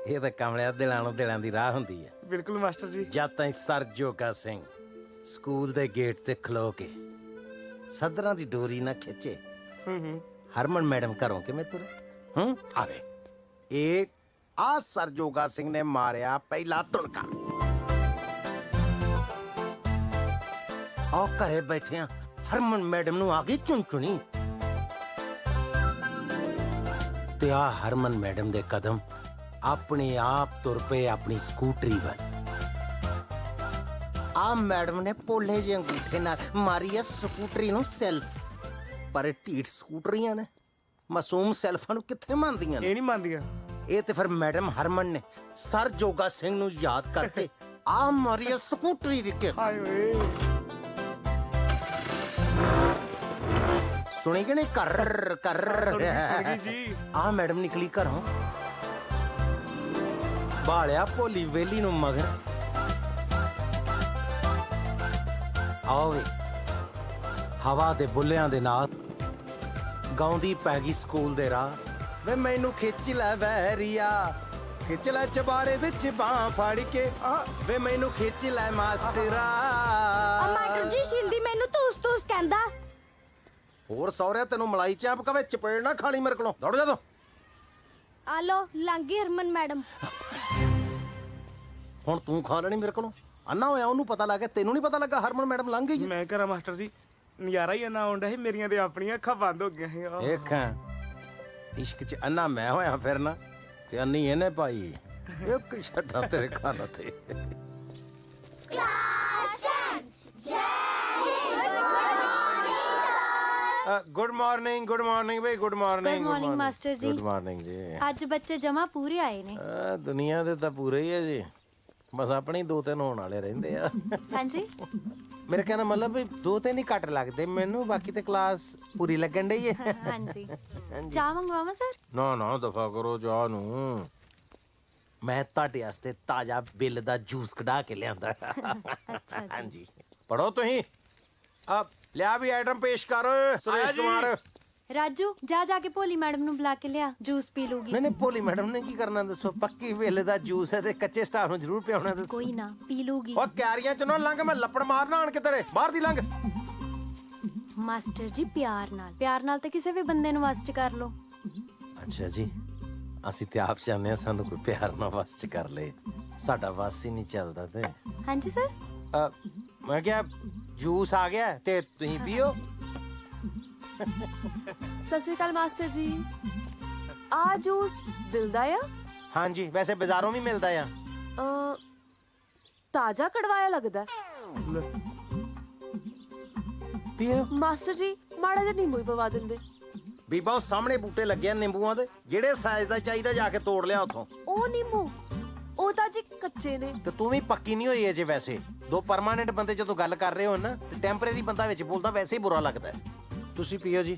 ਇਹ ਤਾਂ ਕਮਲਿਆਂ ਦਿਲਾਂ ਨੂੰ ਦਿਲਾਂ ਦੀ ਰਾਹ ਹੁੰਦੀ ਹੈ। ਬਿਲਕੁਲ ਮਾਸਟਰ ਜੀ। ਜਦ ਤਾਈਂ ਸਰ ਜੋਗਾ ਸਿੰਘ ਸਕੂਲ ਦੇ ਗੇਟ ਤੇ ਖਲੋ ਕੇ ਸਦਰਾਂ ਦੀ ਡੋਰੀ ਨਾ ਖਿੱਚੇ ਹਰਮਨ ਮੈਡਮ ਘਰੋਂ ਕਿਵੇਂ ਤੁਰੇ? ਆਵੇ ਇਹ ਆ ਸਰ ਜੋਗਾ ਸਿੰਘ ਨੇ ਮਾਰਿਆ ਪਹਿਲਾ ਤੁਣਕਾ। ਆ ਘਰੇ ਬੈਠਿਆਂ ਹਰਮਨ ਮੈਡਮ ਨੂੰ ਆ ਗਈ ਚੁਣਚੁਣੀ ਤੇ ਆ ਹਰਮਨ ਮੈਡਮ ਦੇ ਕਦਮ ਆਪਣੇ ਆਪ ਤੁਰ ਪਏ ਆਪਣੀ ਸਕੂਟਰੀ ਵੱਲ। ਆ ਮੈਡਮ ਨੇ ਪੋਲੇ ਜਿਹੇ ਅੰਗੂਠੇ ਨਾਲ ਮਾਰੀ ਐ ਸਕੂਟਰੀ ਨੂੰ ਸੈਲਫ। ਪਰ ਢੀਠ ਸਕੂਟਰੀਆਂ ਨੇ ਮਾਸੂਮ ਸੈਲਫਾਂ ਨੂੰ ਕਿੱਥੇ ਮੰਨਦੀਆਂ ਨੇ? ਇਹ ਨਹੀਂ ਮੰਨਦੀਆਂ। ਇਹ ਤੇ ਫਿਰ ਮੈਡਮ ਹਰਮਨ ਨੇ ਸਰ ਜੋਗਾ ਸਿੰਘ ਨੂੰ ਯਾਦ ਕਰਕੇ ਆ ਮਾਰੀ ਐ ਸਕੂਟਰੀ ਦੀ ਕਿੱਕ। ਹਾਏ ਓਏ ਸੁਣੀ ਕਿ ਨਹੀਂ? ਕਰ ਕਰ ਸੁਣ ਗਈ ਜੀ। ਆ ਮੈਡਮ ਨਿਕਲੀ ਘਰੋਂ ਬਾਲਿਆ ਭੋਲੀ ਵੇਲੀ ਨੂੰ ਮਗਰ। ਆਵੇ ਹਵਾ ਦੇ ਬੁੱਲਿਆਂ ਦੇ ਨਾਲ ਗਾਉਂਦੀ ਪੈ ਗਈ ਸਕੂਲ ਦੇ ਰਾਹ। ਵੇ ਮੈਨੂੰ ਖਿੱਚ ਲੈ ਵੈਰੀਆ, ਖਿੱਚ ਲੈ ਚਬਾਰੇ ਵਿੱਚ ਬਾਹ ਫੜ ਕੇ। ਵੇ ਮੈਨੂੰ ਖਿੱਚ ਲੈ ਮਾਸਟਰਾ। ਮਾਸਟਰ ਜੀ ਸ਼ਿੰਦੀ ਮੈਨੂੰ ਤੂਸ ਤੂਸ ਕਹਿੰਦਾ। ਹੋਰ ਸੌਰਿਆ ਤੈਨੂੰ ਮਲਾਈ ਚਾਂਪ ਕਵੇ ਚਪੇੜ ਨਾ ਖਾਲੀ ਮੇਰੇ ਕੋਲੋਂ। ਦੌੜ ਜਾ ਤੂੰ। ਆ ਲੋ ਲੰਗੀ ਹਰਮਨ ਮੈਡਮ। ਹੁਣ ਤੂੰ ਖਾ ਲੈਣੀ ਮੇਰੇ ਕੋਲੋਂ। ਅੰਨਾ ਹੋਇਆ ਉਹਨੂੰ ਪਤਾ ਲੱਗ ਗਿਆ, ਤੈਨੂੰ ਨਹੀਂ ਪਤਾ ਲੱਗਾ ਹਰਮਨ ਮੈਡਮ ਲੰਘ ਗਈ। ਮੈਂ ਕਰਾਂ ਮਾਸਟਰ ਜੀ ਨਜ਼ਾਰਾ ਹੀ ਇੰਨਾ ਆਉਂਦਾ ਸੀ ਮੇਰੀਆਂ ਤੇ ਆਪਣੀਆਂ ਅੱਖਾਂ ਬੰਦ ਹੋ ਗਈਆਂ ਸੀ। ਅੱਖਾਂ ਇਸ਼ਕ ਚ ਅੰਨਾ ਮੈਂ ਹੋਇਆ ਫਿਰਨਾ ਤੇ ਅੰਨੀ ਇਹਨੇ ਪਾਈ। ਇੱਕ ਛੱਡਾ ਤੇਰੇ ਕੰਨ ਤੇ। ਗੁੱਡ ਮਾਰਨਿੰਗ ਬਈ। Good morning. Good morning, master ਜੀ। ਗੁੱਡ ਮਾਰਨਿੰਗ ਜੀ। ਅੱਜ ਬੱਚੇ ਜਮਾ ਪੂਰੇ ਆਏ ਨੇ। ਦੁਨੀਆ ਦੇ ਤਾਂ ਪੂਰੇ ਹੀ ਹੈ ਜੀ, ਬਸ ਆਪਣੇ 2-3 ਹੋਣ ਵਾਲੇ ਰਹਿੰਦੇ ਆ। ਹਾਂਜੀ ਮੇਰੇ ਕਹਿਣ ਦਾ ਮਤਲਬ ਵੀ 2-3 ਹੀ ਘੱਟ ਲੱਗਦੇ ਮੈਨੂੰ, ਬਾਕੀ ਤੇ ਕਲਾਸ ਪੂਰੀ ਲੱਗਣ ਡਈ ਹੈ। ਹਾਂਜੀ ਚਾਹ ਮੰਗਵਾਵਾਂ ਸਰ? ਨਾ ਦਫਾ ਕਰੋ ਚਾਹ ਨੂੰ। ਮੈਂ ਤੁਹਾਡੇ ਵਾਸਤੇ ਤਾਜ਼ਾ ਬਿੱਲ ਦਾ ਜੂਸ ਕਢਾ ਕੇ ਲਿਆਂਦਾ। ਅੱਛਾ ਹਾਂਜੀ ਪੜੋ ਤੁਸੀਂ। ਆ ਲਿਆ ਵੀ ਆਈਟਮ ਪੇਸ਼ ਕਰ ਸੁਰੇਸ਼ ਕੁਮਾਰ। ਰਾਜੂ ਜਾ ਕੇ ਭੋਲੀ ਮੈਡਮ ਨੂੰ ਬੁਲਾ ਕੇ ਲਿਆ, ਜੂਸ ਪੀ ਲੂਗੀ। ਨਹੀਂ ਭੋਲੀ ਮੈਡਮ ਨੇ ਕੀ ਕਰਨਾ ਦੱਸੋ? ਪੱਕੀ ਬਿੱਲ ਦਾ ਜੂਸ ਹੈ ਤੇ ਕੱਚੇ ਸਟਾਫ ਨੂੰ ਜ਼ਰੂਰ ਪਿਆਉਣਾ ਦੱਸੋ। ਕੋਈ ਨਾ ਪੀ ਲੂਗੀ। ਉਹ ਕਿਆਰੀਆਂ ਚ ਨਾ ਲੰਘ, ਮੈਂ ਲੱਪੜ ਮਾਰਨਾ ਆਣ ਕੇ ਤੇਰੇ। ਬਾਹਰ ਦੀ ਲੰਘ। ਮਾਸਟਰ ਜੀ ਪਿਆਰ ਨਾਲ ਤਾਂ ਕਿਸੇ ਵੀ ਬੰਦੇ ਨੂੰ ਵਸ ਚ ਕਰ ਲੋ। ਅੱਛਾ ਜੀ, ਅਸੀਂ ਤੇ ਆਪ ਚਾਹੁੰਦੇ ਹਾਂ ਸਾਨੂੰ ਕੋਈ ਪਿਆਰ ਨਾਲ ਵਸ ਚ ਕਰ ਲੇ। ਸਾਡਾ ਵਸ ਹੀ ਨਹੀਂ ਚੱਲਦਾ ਤੇ। ਹਾਂਜੀ ਸਰ। ਮੈਂ ਕਿਹਾ ਜੂਸ ਆ ਗਿਆ ਤੇ ਤੁਸੀਂ ਪੀਓ। ਸਤਿ ਸ਼੍ਰੀ ਅਕਾਲ ਮਾਸਟਰ ਜੀ। ਆ ਜੂਸ ਦਿਲਦਾ ਆ? ਹਾਂਜੀ ਵੈਸੇ ਬਾਜ਼ਾਰੋਂ ਵੀ ਮਿਲਦਾ ਆ। ਤਾਜ਼ਾ ਕੜਵਾਇਆ ਲੱਗਦਾ। ਪੀਓ ਮਾਸਟਰ ਜੀ ਮਾੜਾ ਜਿਹਾ ਨਿੰਬੂ ਹੀ ਪਵਾ ਦਿੰਦੇ। ਬੀਬਾ ਉਹ ਸਾਹਮਣੇ ਬੂਟੇ ਲੱਗੇ ਆ ਨਿੰਬੂਆਂ ਦੇ, ਜਿਹੜੇ ਸਾਈਜ਼ ਦਾ ਚਾਹੀਦਾ ਜਾ ਕੇ ਤੋੜ ਲਿਆ ਉਥੋਂ। ਉਹ ਨਿੰਬੂ ਉਹ ਤਾਂ ਜੀ ਕੱਚੇ ਨੇ। ਤੇ ਤੂੰ ਵੀ ਪੱਕੀ ਨਹੀਂ ਹੋਈ ਅਜੇ। ਵੈਸੇ ਦੋ ਪਰਮਾਨੈਂਟ ਬੰਦੇ ਜਦੋਂ ਗੱਲ ਕਰ ਰਹੇ ਹੋ ਨਾ ਤੇ ਟੈਂਪਰੇਰੀ ਬੰਦਾ ਵਿੱਚ ਬੋਲਦਾ ਵੈਸੇ ਹੀ ਬੁਰਾ ਲੱਗਦਾ ਹੈ। ਤੁਸੀਂ ਪੀਓ ਜੀ,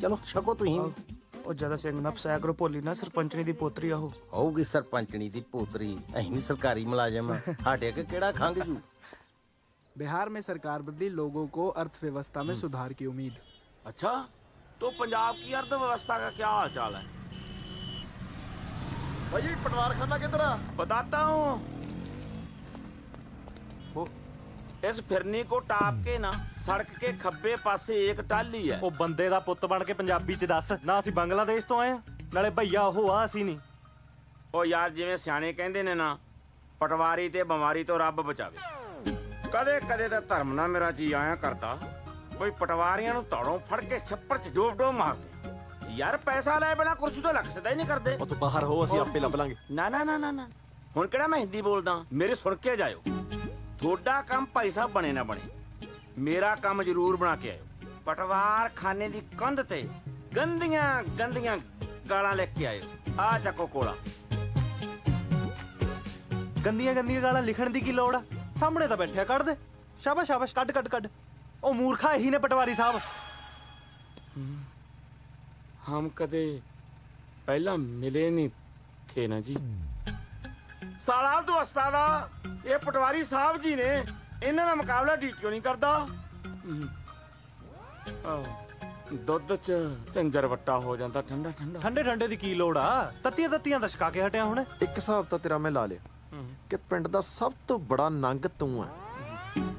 ਚਲੋ ਛਕੋ ਤੁਸੀਂ। ਉਹ ਜਿਆਦਾ ਸਿੰਘ ਨਾ ਫਸਾਇਆ ਕਰੋ, ਭੋਲੀ ਨਾ ਸਰਪੰਚਣੀ ਦੀ ਪੋਤਰੀ ਆ। ਉਹ ਹੋਊਗੀ ਸਰਪੰਚਣੀ ਦੀ ਪੋਤਰੀ, ਅਸੀਂ ਵੀ ਸਰਕਾਰੀ ਮੁਲਾਜ਼ਮ। ਸਾਡੇ ਅੱਗੇ ਕਿਹੜਾ ਖੰਗ ਜੂ। बिहार में सरकार बदली, लोगों को अर्थव्यवस्था में सुधार की उम्मीद। अच्छा तो पंजाब की अर्थव्यवस्था का क्या हाल चाल है? भाई पटवार खाना किधर है? बताता हूँ। इस फिरनी को टाप के ना सड़क के खब्बे पासे एक टाली है। ਉਹ ਬੰਦੇ ਦਾ ਪੁੱਤ ਬਣ ਕੇ ਪੰਜਾਬੀ ਚ ਦੱਸ ਨਾ। ਅਸੀਂ ਬੰਗਲਾਦੇਸ਼ ਤੋਂ ਆਏ ਆ, ਨਾਲੇ ਭਈਆ ਉਹ ਆ ਅਸੀਂ ਨਹੀਂ। ਉਹ ਯਾਰ ਜਿਵੇਂ ਸਿਆਣੇ ਕਹਿੰਦੇ ਨੇ ਨਾ, ਪਟਵਾਰੀ ਤੇ ਬਿਮਾਰੀ ਤੋਂ ਰੱਬ ਬਚਾਵੇ। ਕਦੇ ਕਦੇ ਤਾਂ ਧਰਮ ਨਾ ਮੇਰਾ ਜੀ ਆਇਆ ਕਰਦਾ ਕੋਈ ਪਟਵਾਰੀਆਂ ਨੂੰ ਧੜੋਂ ਫੜ ਕੇ ਛੱਪੜ ਚ ਡੋਬ ਮਾਰਦੇ। ਯਾਰ ਪੈਸਾ ਲੈ ਬਿਨਾ ਕੁਰਸੀ ਤੋਂ ਲੱਗ ਸਦਾ ਹੀ ਨਹੀਂ ਕਰਦੇ। ਉਹ ਤੂੰ ਬਾਹਰ ਹੋ, ਅਸੀਂ ਆਪੇ ਲੱਭ ਲਾਂਗੇ। ਨਾ ਹੁਣ ਕਿਹੜਾ ਮੈਂ ਹਿੰਦੀ ਬੋਲਦਾ, ਮੇਰੇ ਸੁਣ ਕੇ ਜਾਇਓ। ਤੁਹਾਡਾ ਕੰਮ ਭਾਈ ਸਾਹਿਬ ਬਣੇ ਨਾ ਬਣੇ, ਮੇਰਾ ਕੰਮ ਜ਼ਰੂਰ ਬਣਾ ਕੇ ਆਇਓ। ਪਟਵਾਰ ਖਾਨੇ ਦੀ ਕੰਧ ਤੇ ਗੰਦੀਆਂ ਗਾਲਾਂ ਲਿਖ ਕੇ ਆਇਓ। ਆ ਚੱਕੋ ਕੋਲਾ। ਗੰਦੀਆਂ ਗਾਲਾਂ ਲਿਖਣ ਦੀ ਕੀ ਲੋੜ ਆ? ਸਾਹਮਣੇ ਤਾਂ ਬੈਠਿਆ, ਕੱਢ ਦੇ। ਸ਼ਾਬਾਸ਼ ਕੱਢ। ਉਹ ਮੂਰਖਾ ਇਹੀ ਨੇ ਪਟਵਾਰੀ ਸਾਹਿਬ। हम कदे पहला मिले नहीं थे ना जी। ਸਾਲਾ ਤੂੰ ਉਸਤਾਦਾ ਇਹ ਪਟਵਾਰੀ ਸਾਹਿਬ ਜੀ ਨੇ ਇਹਨਾਂ ਦਾ ਮੁਕਾਬਲਾ ਡੀਟੀਓ ਨਹੀਂ ਕਰਦਾ। ਦੁੱਧ ਚ ਝੰਜਰ ਵੱਟਾ ਹੋ ਜਾਂਦਾ ਠੰਡਾ ਠੰਡਾ। ਠੰਡੇ ਠੰਡੇ ਦੀ ਕੀ ਲੋੜ ਆ, ਤੱਤੀਆਂ ਤੱਤੀਆਂ ਦਾ ਛਕਾ ਕੇ ਹਟਿਆ ਹੁਣ। ਇੱਕ ਹਿਸਾਬ ਤਾਂ ਤੇਰਾ ਮੈਂ ਲਾ ਲਿਆ ਕਿ ਪਿੰਡ ਦਾ ਸਭ ਤੋਂ ਬੜਾ ਨੰਗ ਤੂੰ ਹੈ।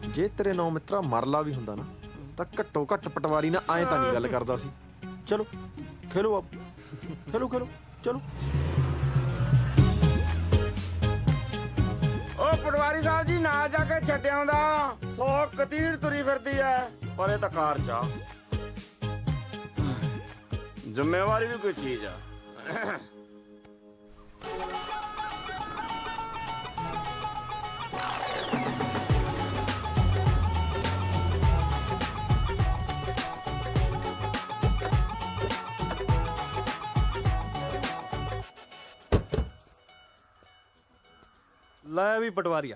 ਜੇ ਤੇਰੇ ਨੌ ਮਿੱਤਰਾ ਮਰਲਾ ਵੀ ਹੁੰਦਾ ਨਾ ਤਾਂ ਘੱਟੋ ਘੱਟ ਪਟਵਾਰੀ ਨਾਲ ਐਂ ਤਾਂ ਨਹੀਂ ਗੱਲ ਕਰਦਾ ਸੀ। ਚਲੋ ਖੇਲੋ ਆਪ, ਖੇਲੋ ਖੇਲੋ ਚਲੋ। ਓ ਪਟਵਾਰੀ ਸਾਹਿਬ ਜੀ ਨਾ ਜਾ ਕੇ ਛੱਡਿਆ ਹੁੰਦਾ 100 ਕਤੀੜ ਤੁਰੀ ਫਿਰਦੀ ਐ ਪਰ ਇਹ ਤਾਂ ਕਾਰ ਚ ਆ। ਜ਼ਿੰਮੇਵਾਰੀ ਵੀ ਕੋਈ ਚੀਜ਼ ਆ। ਲੈ ਵੀ ਪਟਵਾਰੀਆ,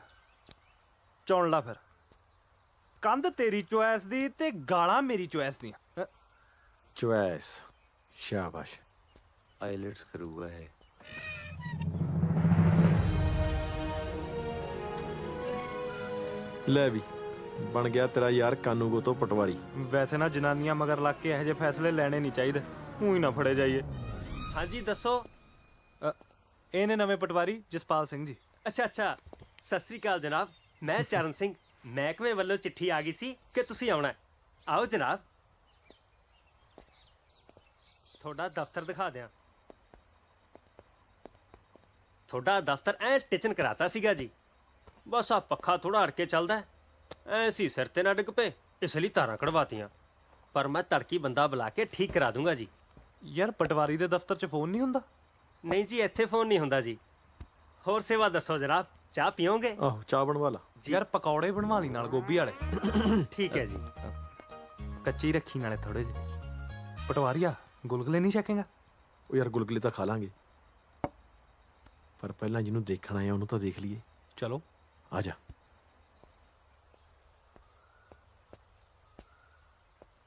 ਚੁਣ ਲਾ ਫਿਰ। ਕੰਧ ਤੇਰੀ ਚੁਆਇਸ ਦੀ ਤੇ ਗਾਲਾਂ ਮੇਰੀ ਚੁਆਇਸ ਦੀਆਂ। ਚੁਆਇਸ, ਸ਼ਾਬਾਸ਼। ਆਈਲੈਟਸ ਕਰੂਗਾ ਇਹ। ਲੈ ਵੀ ਬਣ ਗਿਆ ਤੇਰਾ ਯਾਰ ਕਾਨੂੰਗੋ ਤੋਂ ਪਟਵਾਰੀ। ਵੈਸੇ ਨਾ ਜਨਾਨੀਆਂ ਮਗਰ ਲੱਗ ਕੇ ਇਹੋ ਜਿਹੇ ਫੈਸਲੇ ਲੈਣੇ ਨਹੀਂ ਚਾਹੀਦੇ, ਊਂ ਨਾ ਫੜੇ ਜਾਈਏ। ਹਾਂਜੀ ਦੱਸੋ। ਇਹਨੇ ਨਵੇਂ ਪਟਵਾਰੀ ਜਸਪਾਲ ਸਿੰਘ ਜੀ। ਅੱਛਾ ਅੱਛਾ, ਸਤਿ ਸ੍ਰੀ ਅਕਾਲ ਜਨਾਬ। ਮੈਂ ਚਰਨ ਸਿੰਘ, ਮਹਿਕਮੇ ਵੱਲੋਂ ਚਿੱਠੀ ਆ ਗਈ ਸੀ ਕਿ ਤੁਸੀਂ ਆਉਣਾ। ਆਓ ਜਨਾਬ, ਤੁਹਾਡਾ ਦਫ਼ਤਰ ਦਿਖਾ ਦਿਆਂ। ਤੁਹਾਡਾ ਦਫ਼ਤਰ ਐ ਟਿਚਨ ਕਰਾਤਾ ਸੀਗਾ ਜੀ, ਬਸ ਆ ਪੱਖਾ ਥੋੜਾ ਅੜ ਕੇ ਚੱਲਦਾ ਐ ਸੀ, ਸਿਰ ਤੇ ਨਾ ਡਿੱਗ ਪਏ, ਇਸ ਲਈ ਤਾਰਾਂ ਕਢਵਾਤੀਆਂ। ਪਰ ਮੈਂ ਤੜਕੀ ਬੰਦਾ ਬੁਲਾ ਕੇ ਠੀਕ ਕਰਾ ਦੂੰਗਾ ਜੀ। ਯਾਰ ਪਟਵਾਰੀ ਦੇ ਦਫ਼ਤਰ 'ਚ ਫੋਨ ਨਹੀਂ ਹੁੰਦਾ? ਨਹੀਂ ਜੀ, ਇੱਥੇ ਫੋਨ ਨਹੀਂ ਹੁੰਦਾ ਜੀ। ਹੋਰ ਸੇਵਾ ਦੱਸੋ ਜਨਾਬ, ਚਾਹ ਪੀਓਗੇ? ਆਹੋ ਚਾਹ ਬਣਵਾ ਲਾ। ਯਾਰ ਪਕੌੜੇ ਬਣਵਾ ਲਈ ਨਾਲ ਗੋਭੀ ਵਾਲੇ। ਠੀਕ ਹੈ ਜੀ। ਕੱਚੀ ਰੱਖੀ ਨਾਲੇ ਥੋੜੇ ਜਿਹੇ। ਪਟਵਾਰੀਆ ਗੁਲਗੁਲੇ ਨਹੀਂ ਛਕੇਗਾ? ਉਹ ਯਾਰ ਗੁਲਗੁਲੇ ਤਾਂ ਖਾ ਲਾਂਗੇ, ਪਰ ਪਹਿਲਾਂ ਜਿਹਨੂੰ ਦੇਖਣਾ ਹੈ ਉਹਨੂੰ ਤਾਂ ਦੇਖ ਲਈਏ। ਚਲੋ ਆ ਜਾ।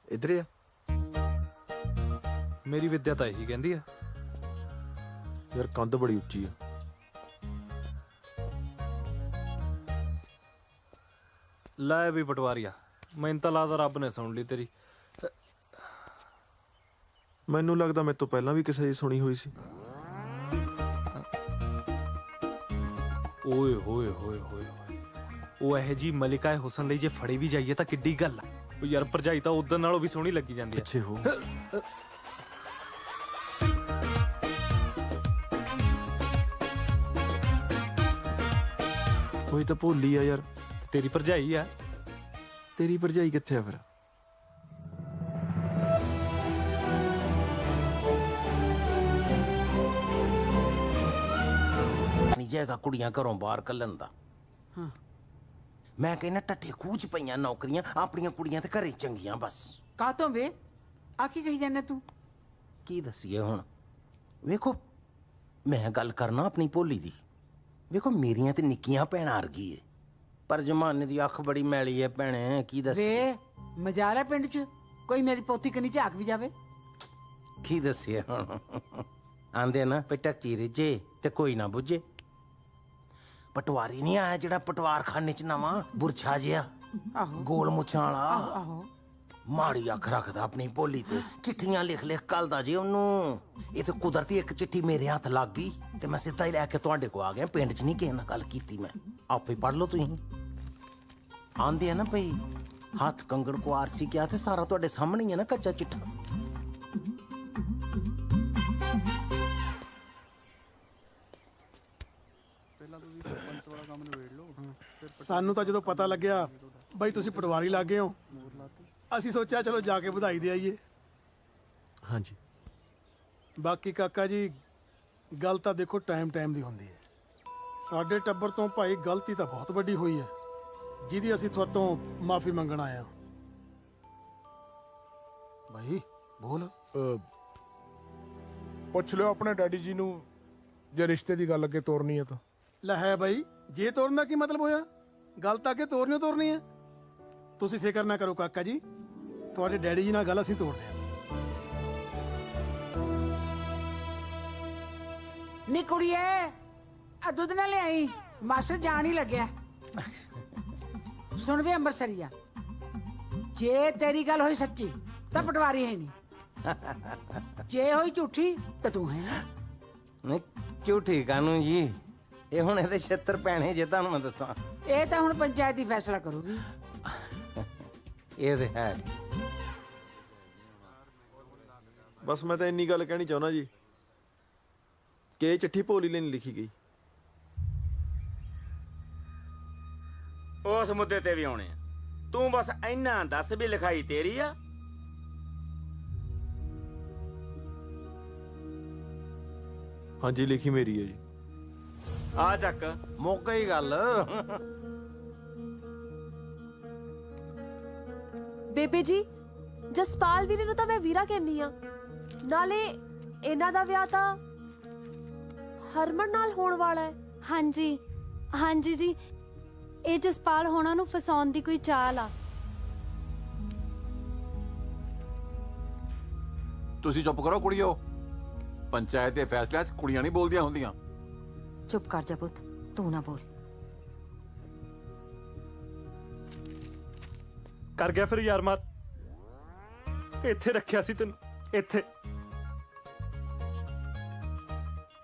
ਇੱਧਰ ਆ। ਮੇਰੀ ਵਿੱਦਿਆ ਤਾਂ ਇਹੀ ਕਹਿੰਦੀ ਆ। ਯਾਰ ਕੰਧ ਬੜੀ ਉੱਚੀ ਆ। ਲੈ ਵੀ ਪਟਵਾਰੀਆ, ਮੈਨੂੰ ਤਾਂ ਲੱਗਦਾ ਰੱਬ ਨੇ ਸੁਣ ਲਈ ਤੇਰੀ। ਮੈਨੂੰ ਲੱਗਦਾ ਮੇਰੇ ਤੋਂ ਪਹਿਲਾਂ ਵੀ ਕਿਸੇ ਦੀ ਸੁਣੀ ਹੋਈ ਸੀ। ਓਏ ਹੋਏ ਹੋਏ ਹੋਏ, ਉਹ ਇਹੋ ਜੀ ਮਲਿਕਾ ਹੁਸਨ ਲਈ ਜੇ ਫੜੀ ਵੀ ਜਾਈਏ ਤਾਂ ਕਿੱਡੀ ਗੱਲ ਆ। ਉਹ ਯਾਰ ਭਰਜਾਈ ਤਾਂ ਉਦੋਂ ਨਾਲੋਂ ਵੀ ਸੋਹਣੀ ਲੱਗੀ ਜਾਂਦੀ ਆ। ਪਿੱਛੇ ਹੋ। ਕੋਈ ਤਾਂ ਭੋਲੀ ਆ ਯਾਰ। ਤੇਰੀ ਭਰਜਾਈ ਆ। ਤੇਰੀ ਭਰਜਾਈ ਕਿੱਥੇ ਆ ਫਿਰ? ਨਹੀਂ ਜਾਏਗਾ ਕੁੜੀਆਂ ਘਰੋਂ ਬਾਹਰ ਕੱਢਣ ਦਾ। ਮੈਂ ਕਹਿੰਦਾ ਟੱਠੇ ਖੂਚ ਪਈਆਂ ਨੌਕਰੀਆਂ, ਆਪਣੀਆਂ ਕੁੜੀਆਂ ਤੇ ਘਰੇ ਚੰਗੀਆਂ ਬਸ। ਕਾਤੋਂ ਵੇ ਆ ਕੀ ਕਹੀ ਜਾਂਦਾ ਤੂੰ? ਕੀ ਦਸੀਏ ਹੁਣ? ਵੇਖੋ ਮੈਂ ਗੱਲ ਕਰਨਾ ਆਪਣੀ ਭੋਲੀ ਦੀ। ਵੇਖੋ ਮੇਰੀਆਂ ਤੇ ਨਿੱਕੀਆਂ ਭੈਣਾਂ ਵਰਗੀ ਏ, ਪਰ ਜ਼ਮਾਨੇ ਦੀ ਅੱਖ ਬੜੀ ਮੈਲੀ ਏ ਭੈਣੇ, ਕੀ ਦੱਸੀਏ। ਵੇ ਮਜ਼ਾਲ ਹੈ ਪਿੰਡ 'ਚ ਕੋਈ ਮੇਰੀ ਪੋਤੀ ਕਨੀ ਝਾਕ ਵੀ ਜਾਵੇ। ਕੀ ਦੱਸੀਏ ਹੁਣ? ਆਂਦੇ ਨਾ ਪਟਕੀ ਰਿਜੇ ਤੇ ਕੋਈ ਨਾ ਬੁੱਝੇ। ਪਟਵਾਰੀ ਨਹੀਂ ਆਇਆ ਜਿਹੜਾ ਪਟਵਾਰਖਾਨੇ 'ਚ ਨਵਾਂ ਬੁਰਛਾ ਜਿਹਾ, ਗੋਲ ਮੁੱਛਾਂ ਵਾਲਾ। ਆਹੋ ਮਾੜੀ ਅੱਖ ਰੱਖਦਾ ਆਪਣੀ ਭੋਲੀ ਤੇ, ਚਿੱਠੀਆਂ ਲਿਖ ਲਿਖ ਕੱਲਦਾ ਜੀ ਉਹਨੂੰ। ਇਹ ਤੇ ਕੁਦਰਤੀ ਇੱਕ ਚਿੱਠੀ ਮੇਰੇ ਹੱਥ ਲੱਗ ਗਈ ਤੇ ਮੈਂ ਸਿੱਧਾ ਹੀ ਲੈ ਕੇ ਤੁਹਾਡੇ ਕੋ ਆ ਗਿਆ। ਪਿੰਡ 'ਚ ਨਹੀਂ ਕਿਸੇ ਨਾਲ ਗੱਲ ਕੀਤੀ ਮੈਂ, ਆਪੇ ਪੜ੍ਹ ਲਓ ਤੁਸੀਂ। ਆਂਦੇ ਆ ਨਾ ਭਈ ਹੱਥ ਕੰਗਣ ਕੋ ਆਰਸੀ ਕਿਹਾ, ਤੇ ਸਾਰਾ ਤੁਹਾਡੇ ਸਾਹਮਣੇ ਹੀ ਹੈ ਨਾ ਕੱਚਾ ਚਿੱਠਾ। ਸਾਨੂੰ ਤਾਂ ਜਦੋਂ ਪਤਾ ਲੱਗਿਆ ਬਈ ਤੁਸੀਂ ਪਟਵਾਰੀ ਲੱਗ ਗਏ ਹੋ, ਅਸੀਂ ਸੋਚਿਆ ਚਲੋ ਜਾ ਕੇ ਵਧਾਈ ਦੇ ਆਈਏ। ਹਾਂਜੀ। ਬਾਕੀ ਕਾਕਾ ਜੀ ਗੱਲ ਤਾਂ ਦੇਖੋ ਟਾਈਮ ਟਾਈਮ ਦੀ ਹੁੰਦੀ ਹੈ। ਸਾਡੇ ਟੱਬਰ ਤੋਂ ਭਾਈ ਗਲਤੀ ਤਾਂ ਬਹੁਤ ਵੱਡੀ ਹੋਈ ਹੈ, ਜਿਹਦੀ ਅਸੀਂ ਤੁਹਾਤੋਂ ਮਾਫੀ ਮੰਗਣ ਆਏ ਹਾਂ। ਭਾਈ ਬੋਲ। ਪੁੱਛ ਲਿਓ ਆਪਣੇ ਡੈਡੀ ਜੀ ਨੂੰ ਜੇ ਰਿਸ਼ਤੇ ਦੀ ਗੱਲ ਅੱਗੇ ਤੋਰਨੀ ਹੈ ਤਾਂ। ਲੈ ਹੈ ਬਾਈ, ਜੇ ਤੋਰਨ ਦਾ ਕੀ ਮਤਲਬ ਹੋਇਆ? ਗੱਲ ਤਾਂ ਅੱਗੇ ਤੋਰਨੀ ਹੈ। ਤੁਸੀਂ ਫਿਕਰ ਨਾ ਕਰੋ ਕਾਕਾ ਜੀ, ਤੁਹਾਡੇ ਡੈਡੀ ਜੀ ਨਾਲ ਗੱਲ ਅਸੀਂ ਤੋਰਦੇ ਹਾਂ। ਨੀ ਕੁੜੀਏ ਆ ਦੁੱਧ ਨਾ ਲਿਆਈ ਮਾਸਟਰ ਜਾਣ ਹੀ ਲੱਗਿਆ ਸੁਣ ਵੇ ਅੰਬਰਸਰੀਆ ਜੇ ਤੇਰੀ ਗੱਲ ਹੋਈ ਸੱਚੀ ਤਾਂ ਪਟਵਾਰੀ ਹੈ ਨਹੀਂ ਜੇ ਹੋਈ ਝੂਠੀ ਤਾਂ ਤੂੰ ਹੈ ਨਾ ਨਹੀਂ ਝੂਠੀ ਕਾਨੂੰ ਜੀ ਇਹ ਹੁਣ ਇਹਦੇ 76 ਪੈਣੇ ਜੇ ਤੁਹਾਨੂੰ ਮੈਂ ਦੱਸਾਂ ਇਹ ਤਾਂ ਹੁਣ ਪੰਚਾਇਤ ਹੀ ਫੈਸਲਾ ਕਰੂਗੀ ਇਹ ਤੇ ਹੈ ਬਸ ਮੈਂ ਤਾਂ ਇੰਨੀ ਗੱਲ ਕਹਿਣੀ ਚਾਹੁੰਦਾ ਜੀ ਕਿ ਇਹ ਚਿੱਠੀ ਭੋਲੀ ਲਈ ਨਹੀਂ ਲਿਖੀ ਗਈ। ਉਸ ਮੁੱਦੇ ਤੇ ਵੀ ਆਉਣੇ ਆ ਤੂੰ ਬਸ ਇੰਨਾ ਦੱਸ ਵੀ ਲਿਖਾਈ ਤੇਰੀ ਆ ਹਾਂਜੀ ਲਿਖੀ ਮੇਰੀ ਹੈ ਜੀ। ਆ ਚੱਕ ਮੌਕਾ ਹੀ ਗੱਲ ਬੇਬੇ ਜੀ ਜਸਪਾਲ ਵੀਰੇ ਨੂੰ ਤਾਂ ਮੈਂ ਵੀਰਾ ਕਹਿੰਨੀ ਆ ਨਾਲੇ ਇਹਨਾਂ ਦਾ ਵਿਆਹ ਤਾਂ ਹਰਮਨ ਨਾਲ ਹੋਣ ਵਾਲਾ ਹੈ। ਹਾਂਜੀ ਹਾਂਜੀ ਜੀ ਇਹ ਜਸਪਾਲ ਹੋਣਾ ਨੂੰ ਫਸਾਉਣ ਦੀ ਕੋਈ ਚਾਲ ਆ। ਤੁਸੀਂ ਚੁੱਪ ਕਰੋ ਕੁੜੀਓ। ਪੰਚਾਇਤ ਦੇ ਫੈਸਲਿਆਂ 'ਚ ਕੁੜੀਆਂ ਨਹੀਂ ਬੋਲਦੀਆਂ ਹੁੰਦੀਆਂ। ਚੁੱਪ ਕਰ ਜਾ ਪੁੱਤ ਤੂੰ ਨਾ ਬੋਲ। ਕਰ ਗਿਆ ਫਿਰ ਯਾਰ ਮਾਰ ਇੱਥੇ ਰੱਖਿਆ ਸੀ ਤੈਨੂੰ ਇੱਥੇ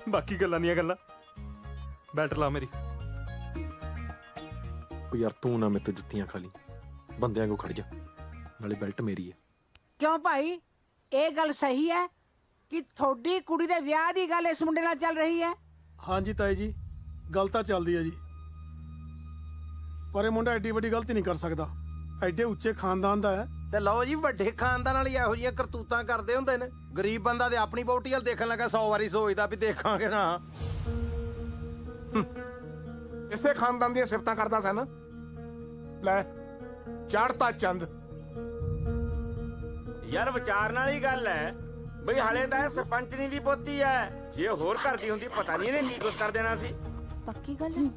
ਬਾਕੀ ਗੱਲਾਂ ਦੀਆਂ ਗੱਲਾਂ ਬੈਠ ਲਾ ਮੇਰੀ। ਉਹ ਯਾਰ ਤੂੰ ਨਾ ਮੇਰੇ ਤੋਂ ਜੁੱਤੀਆਂ ਖਾ ਲਈ ਬੰਦਿਆਂ ਕੋ ਖੜ ਜਾ ਨਾਲੇ ਬੈਲਟ ਮੇਰੀ ਹੈ। ਕਿਉਂ ਭਾਈ ਇਹ ਗੱਲ ਸਹੀ ਹੈ ਕਿ ਤੁਹਾਡੀ ਕੁੜੀ ਦੇ ਵਿਆਹ ਦੀ ਗੱਲ ਇਸ ਮੁੰਡੇ ਨਾਲ ਚੱਲ ਰਹੀ ਹੈ? ਹਾਂਜੀ ਤਾਈ ਜੀ ਗੱਲ ਤਾਂ ਚੱਲਦੀ ਹੈ ਜੀ ਪਰ ਇਹ ਮੁੰਡਾ ਐਡੀ ਵੱਡੀ ਗਲਤੀ ਨਹੀਂ ਕਰ ਸਕਦਾ ਐਡੇ ਉੱਚੇ ਖਾਨਦਾਨ ਦਾ ਹੈ। ਤੇ ਲਓ ਜੀ ਵੱਡੇ ਖਾਨਦਾਨ ਵਾਲੀ ਇਹੋ ਜਿਹੀਆਂ ਕਰਤੂਤਾਂ ਕਰਦੇ ਹੁੰਦੇ ਨੇ। ਗਰੀਬ ਬੰਦਾ ਤੇ ਆਪਣੀ ਵਹੁਟੀ ਵੱਲ ਦੇਖਣ ਲੱਗਾ 100 ਵਾਰੀ ਸੋਚਦਾ ਵੀ ਦੇਖਾਂਗੇ ਨਾ। ਇਸੇ ਖਾਨਦਾਨ ਦੀਆਂ ਸਿਫਤਾਂ ਕਰਦਾ ਸਨ ਲੈ ਚੜਤਾ ਚੰਦ ਯਾਰ ਵਿਚਾਰਨ ਵਾਲੀ ਗੱਲ ਹੈ ਬਈ ਹਾਲੇ ਤਾਂ ਇਹ ਸਰਪੰਚਨੀ ਦੀ ਪੋਤੀ ਹੈ ਜੇ ਹੋਰ ਘਰ ਦੀ ਹੁੰਦੀ ਪਤਾ ਨਹੀਂ ਇਹਨੇ ਕੀ ਕੁਛ ਕਰ ਦੇਣਾ ਸੀ। ਪੱਕੀ ਗੱਲ ਹੈ